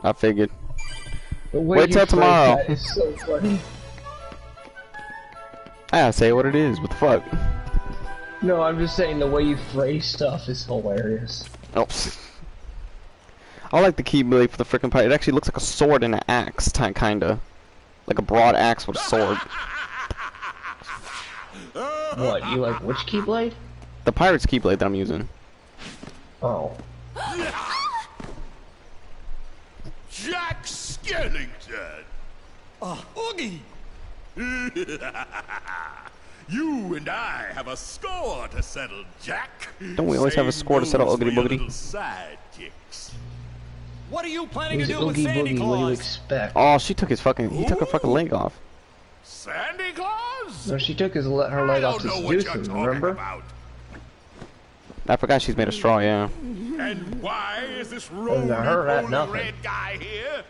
I figured. Wait till tomorrow. That is so funny. Ah, say what it is. What the fuck? No, I'm just saying the way you phrase stuff is hilarious. Oh. I like the Keyblade for the freaking pirate. It actually looks like a sword and an axe, kinda. Like a broad axe with a sword. What, you like which Keyblade? The pirate's Keyblade that I'm using. Oh. Jack Skellington! Oogie! You and I have a score to settle, Jack. Don't we always have a score to settle, Oogity Boogity? Sidekicks. What are you planning Who's to do with Oogie Sandy Boogie? Claus? What do you expect? Oh, she took his fucking. He took her fucking leg off. Sandy Claus? No, she took her leg off to seduce him, remember? About. I forgot she's made of straw, yeah. And why is this And roly her at poly nothing. red guy here?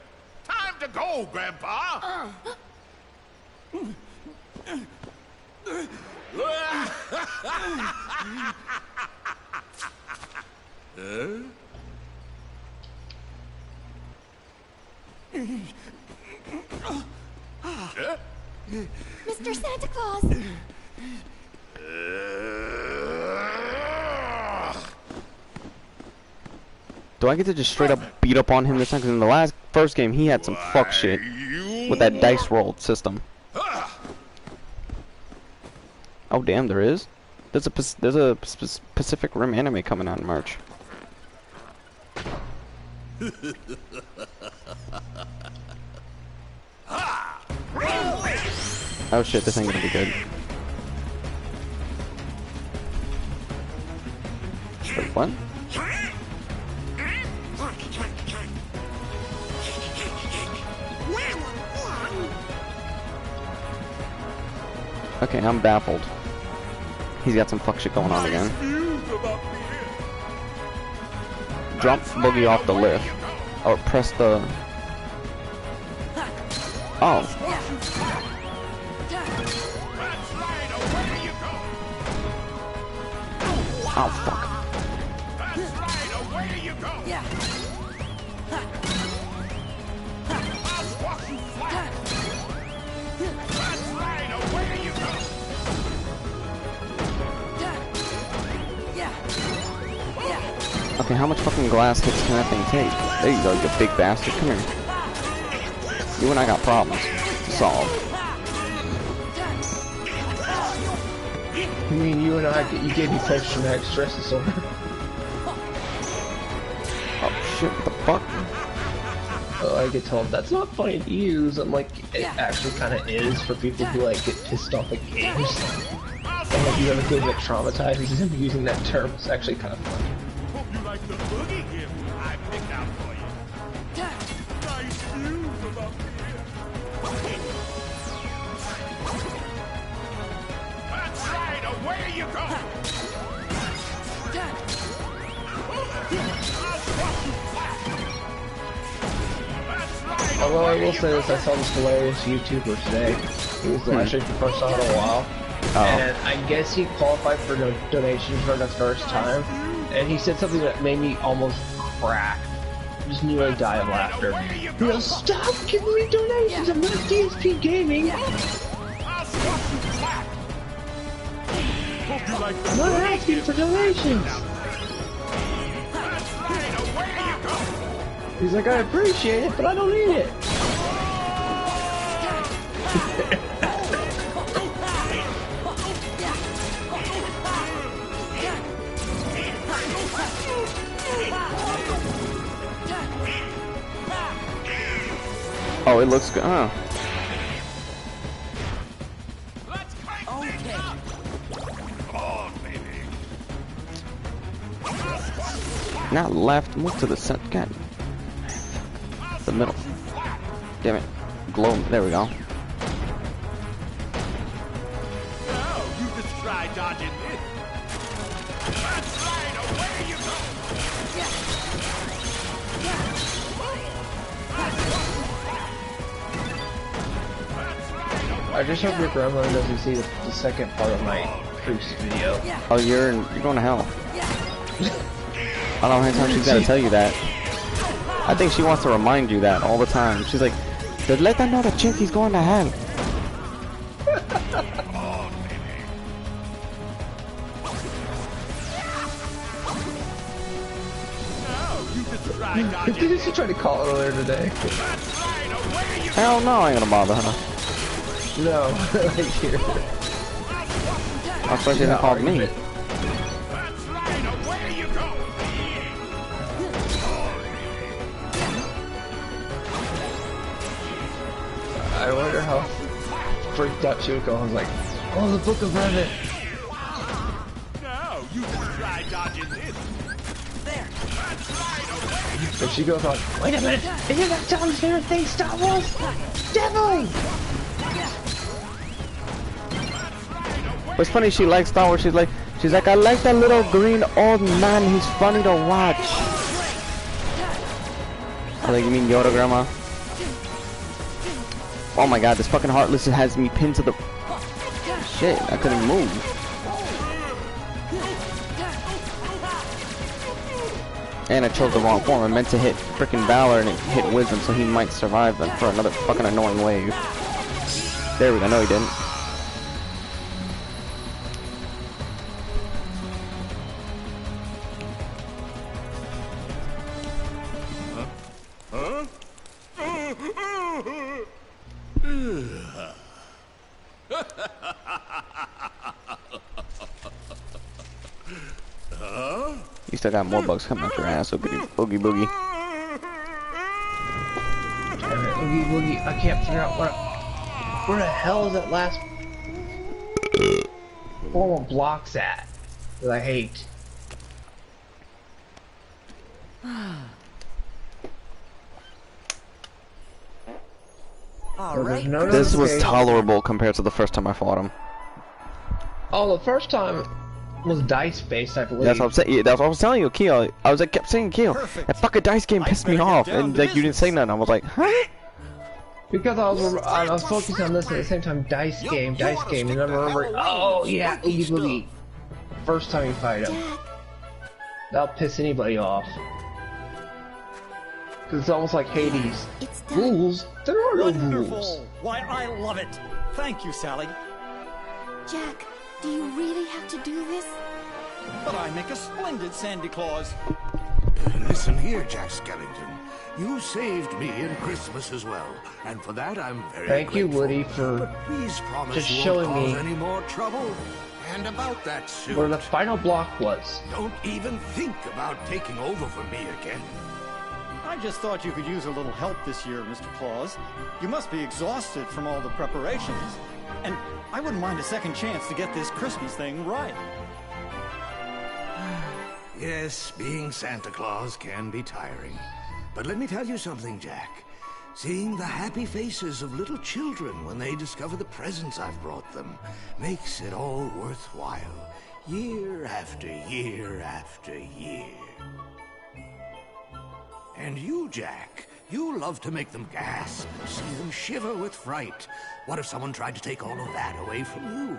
Time to go, Grandpa. Mr. Santa Claus! Do I get to just straight up beat up on him this time? Because in the first game, he had some fuck shit with that dice roll system. Oh damn, there is. There's a Pacific Rim anime coming out in March. Oh shit, this ain't gonna be good. Wait, what? Okay, I'm baffled. He's got some fuck shit going on again. Drop Boogie off the lift. Or press the... Oh. Oh, fuck. Okay, how much fucking glass hits can that thing take? There you go, you big bastard. Come here. You and I got problems to solve. You mean you and I, you gave me post-traumatic stress disorder? Oh shit, what the fuck? Oh, I get told that's not funny to use. I'm like, it actually kind of is for people who like get pissed off at games. And like you have a kid that traumatizes him using that term. It's actually kind of funny. Hope you like the boogie gift I picked out for you. Nice views about here. That's right, away you go. Although I will say this, I saw this hilarious YouTuber today. He was actually the first time in a while. And I guess he qualified for donations for the first time. And he said something that made me almost crack. Just nearly die of laughter. He goes, stop giving me donations, I'm not DSP Gaming! I'm not asking for donations! He's like, I appreciate it, but I don't need it! Oh, it looks good. Oh. Not left, move to the center. God. The middle. Damn it. Glow. There we go. Now, you just try dodging this. That's right, away you go. I just hope your grandma doesn't see the second part of my Proust video. Oh, you're going to hell. I don't know how many times she's got to tell you that. I think she wants to remind you that all the time. She's like, just let them know the Chinky's going to hell. Did she try to call it earlier today? Hell no, I ain't gonna bother her. No, like here. I thought she didn't call me. I wonder how freaked out she would go. I was like, oh, the Book of Reddit. Now, you just try dodging this. There. That's right, away. So she goes on, wait a minute, isn't that John's favorite thing, Star Wars? Devil! What's funny, she likes Star Wars. She's like, I like that little green old man. He's funny to watch. I like, you mean Yoda, Grandma? Oh my God, this fucking Heartless has me pinned to the... Shit, I couldn't move. And I chose the wrong form. I meant to hit frickin' Valor and it hit Wisdom, so he might survive for another fucking annoying wave. There we go. No, he didn't. You still got more bugs coming out your ass, Oogie Boogie. Damn it, Oogie Boogie, I can't figure out where the hell is that last form of blocks at that I hate. This was tolerable compared to the first time I fought him. Oh, the first time was dice based, I believe. That's what I'm saying. Yeah, that's what I was telling you, Keo. Kept saying, Keo, that fucking dice game pissed me off, and like you didn't say nothing. I was like, huh? Because I was focused on this at the same time. Dice game, and then I remember. Oh yeah, Oogie Boogie. First time you fight him, that'll piss anybody off. Because it's almost like Hades. Rules? There are no rules. Why, I love it. Thank you, Sally. Jack, do you really have to do this? But I make a splendid Santa Claus. Listen here, Jack Skellington. You saved me in Christmas as well, and for that I'm very Thank grateful. you, Woody, for but please promise just you showing won't me cause any more trouble. And about that suit, where the final block was. Don't even think about taking over for me again. I just thought you could use a little help this year, Mr. Claus. You must be exhausted from all the preparations. And I wouldn't mind a second chance to get this Christmas thing right. Yes, being Santa Claus can be tiring. But let me tell you something, Jack. Seeing the happy faces of little children when they discover the presents I've brought them makes it all worthwhile, year after year after year. And you, Jack, you love to make them gasp and see them shiver with fright. What if someone tried to take all of that away from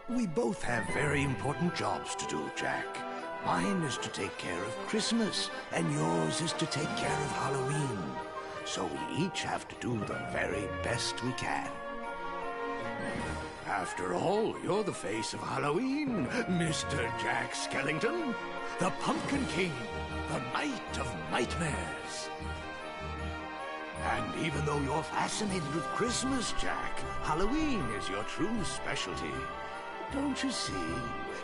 you? We both have very important jobs to do, Jack. Mine is to take care of Christmas, and yours is to take care of Halloween. So we each have to do the very best we can. After all, you're the face of Halloween, Mr. Jack Skellington. The Pumpkin King, the Knight of Nightmares. And even though you're fascinated with Christmas, Jack, Halloween is your true specialty. Don't you see?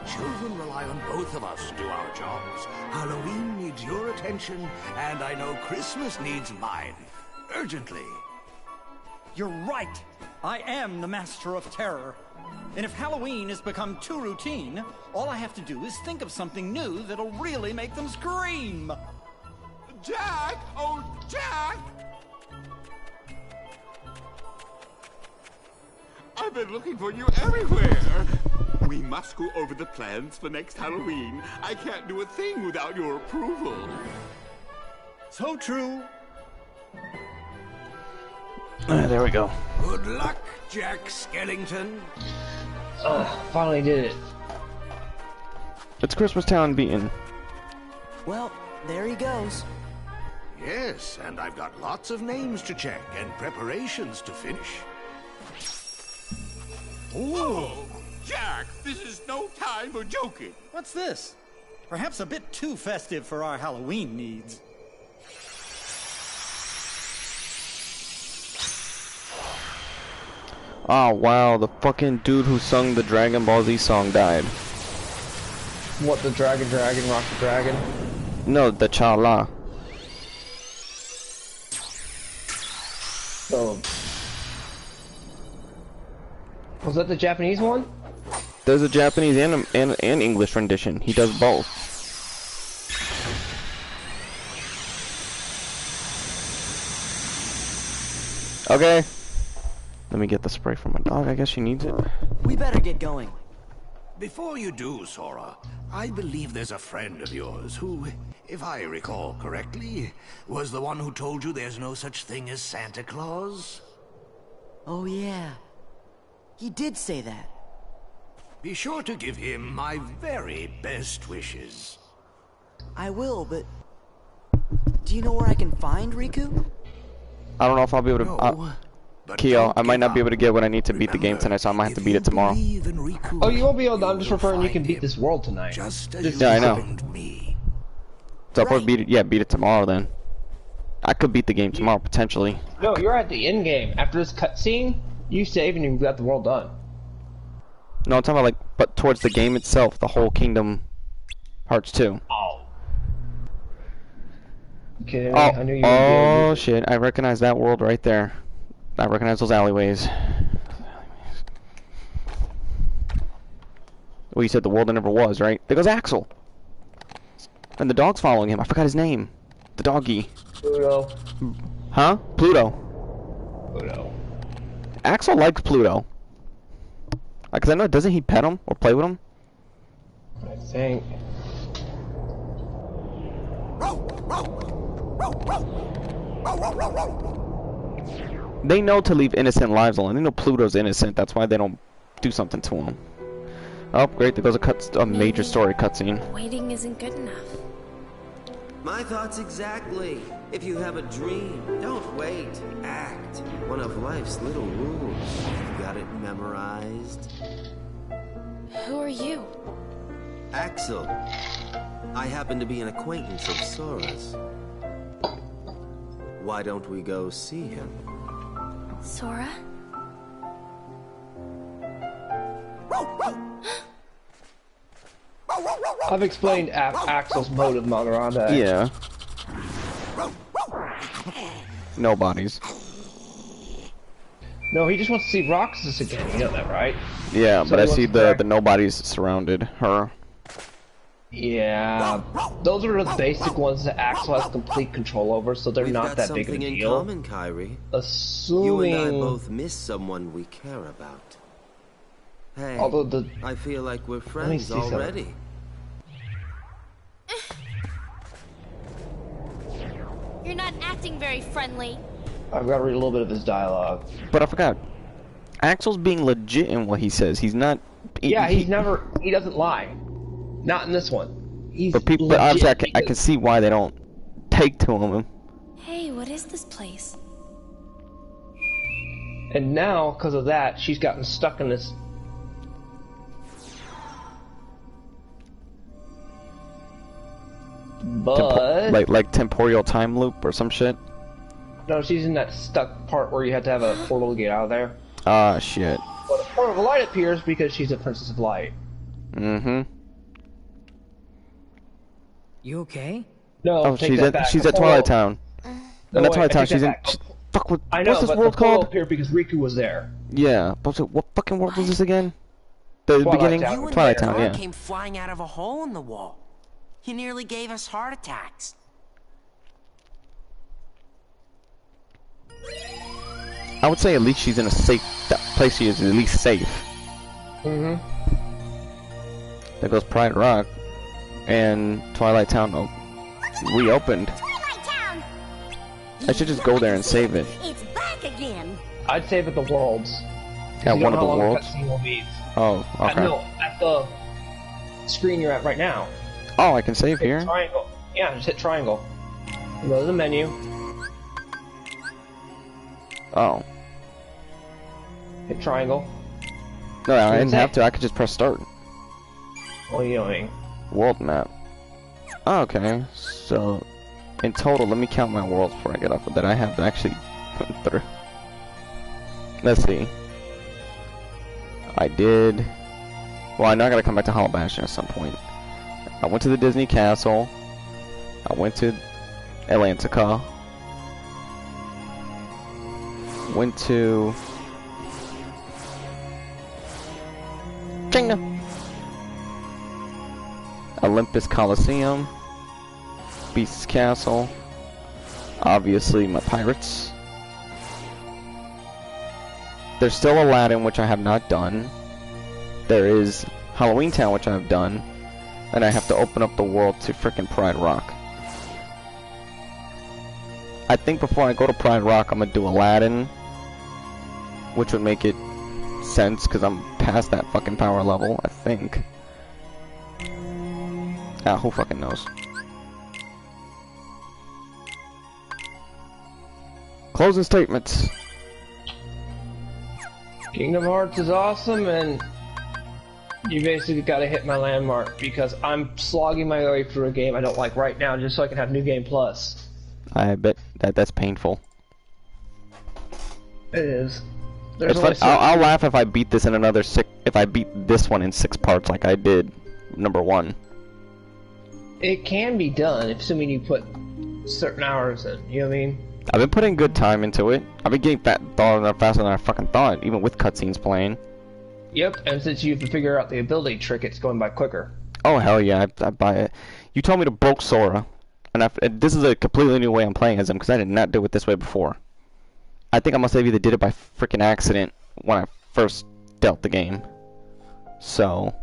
Children rely on both of us to do our jobs. Halloween needs your attention, and I know Christmas needs mine. Urgently. You're right. I am the master of terror. And if Halloween has become too routine, all I have to do is think of something new that'll really make them scream. Jack! Oh, Jack! I've been looking for you everywhere. We must go over the plans for next Halloween. I can't do a thing without your approval. So true. There we go. Good luck, Jack Skellington. Oh, finally did it. It's Christmas Town beaten. Well, there he goes. Yes, and I've got lots of names to check and preparations to finish. Oh, Jack, this is no time for joking. What's this? Perhaps a bit too festive for our Halloween needs. Oh wow, the fucking dude who sung the Dragon Ball Z song died. What, the Dragon, Rock the Dragon? No, the Chala. Oh. Was that the Japanese one? There's a Japanese and English rendition. He does both. Okay. Let me get the spray from my dog. I guess she needs it. We better get going. Before you do, Sora, I believe there's a friend of yours who, if I recall correctly, was the one who told you there's no such thing as Santa Claus? Oh, yeah. He did say that. Be sure to give him my very best wishes. I will, but... do you know where I can find Riku? I don't know if I'll be able to. Keo, I might not be able to get what I need to beat the game tonight, so I might have to beat it tomorrow. Oh, you won't be able to. I'm just referring you can beat this world tonight. Yeah, I know. So I'll probably beat it. Yeah, beat it tomorrow then. I could beat the game tomorrow potentially. No, you're at the end game. After this cutscene, you save and you got the world done. No, I'm talking about like, but towards the game itself, the whole Kingdom Hearts 2. Oh. Okay, Oh, I knew you would be able to. Shit! I recognize that world right there. I recognize those alleyways. Well, you said the world that never was, right? There goes Axel. And the dog's following him. I forgot his name. The doggy. Pluto. Huh? Pluto. Pluto. Axel likes Pluto. Cause I know, doesn't he pet him or play with him? I think. They know to leave innocent lives alone. They know Pluto's innocent. That's why they don't do something to him. Oh, great! There goes a major story cutscene. Waiting isn't good enough. My thoughts exactly. If you have a dream, don't wait. Act. One of life's little rules. You got it memorized? Who are you? Axel. I happen to be an acquaintance of Sora's. Why don't we go see him? Sora? I've explained Axel's motive, Magaranda. Yeah. No bodies. No, he just wants to see Roxas again. You know that, right? Yeah, So but I he see wants to the back- nobodies surrounded her. Yeah, those are the basic ones that Axel has complete control over, so they're We've not got that big of a something in deal. common, Kyrie. Assuming... You and I both miss someone we care about. Hey, Although I feel like we're me friends see something. already. You're not acting very friendly. I've got to read a little bit of his dialogue. But I forgot. Axel's being legit in what he says. He's not. Yeah, he doesn't lie. Not in this one. He's But people, but obviously, I can see why they don't take to him. Hey, what is this place? And now, because of that, she's gotten stuck in this. But like temporal time loop or some shit. no, she's in that stuck part where you have to have a portal to get out of there. Ah, shit. But a portal of light appears because she's a princess of light. Mm-hmm. You okay? No, Oh, take she's that at back. Twilight Apollo- Town. No, Not wait, Twilight I Town. take She's in. that back. Fuck. I know, What's this but world Apollo called? appeared because Riku was there. Yeah. What fucking world was this again? The Twilight beginning. Town. You and Twilight that Town. girl Yeah. came flying out of a hole in the wall. You nearly gave us heart attacks. I would say at least she's in a safe. That place she is at least safe. Mm-hmm. There goes Pride Rock, and Twilight Town reopened. I should just go there and save it. It's back again. I'd save at the worlds. At You one know of the how long worlds? cutscene will be. Oh, okay. No, at the screen you're at right now. Oh, I can save Hit here. triangle. Yeah, just hit triangle. Go to the menu. Oh. Hit triangle. No, I What didn't is have that? to. I could just press start. What are you doing? World map. Oh, okay. So, in total, let me count my worlds before I get off of that. I have to actually go through. Let's see. I did. Well, I know I gotta come back to Hollow Bastion at some point. I went to the Disney Castle. I went to Atlantica. Went to China. Olympus Coliseum. Beast's Castle. Obviously, my pirates. There's still Aladdin, which I have not done. There is Halloween Town, which I have done. And I have to open up the world to frickin' Pride Rock. I think before I go to Pride Rock, I'm gonna do Aladdin. Which would make it sense, because I'm past that fucking power level, I think. Ah, who fucking knows? Closing statements. Kingdom Hearts is awesome, and you basically gotta hit my landmark because I'm slogging my way through a game I don't like right now just so I can have New Game Plus. I bet that's painful. It is. It's funny, I'll laugh if I beat this in another if I beat this one in 6 parts like I did number 1. It can be done, assuming you put certain hours in, you know what I mean? I've been putting good time into it. I've been getting faster than I fucking thought, even with cutscenes playing. Yep, and since you have to figure out the ability trick, it's going by quicker. Oh hell yeah, I buy it. You told me to broke Sora, and this is a completely new way I'm playing as him, because I did not do it this way before. I think I must have either did it by freaking accident when I first dealt the game. So...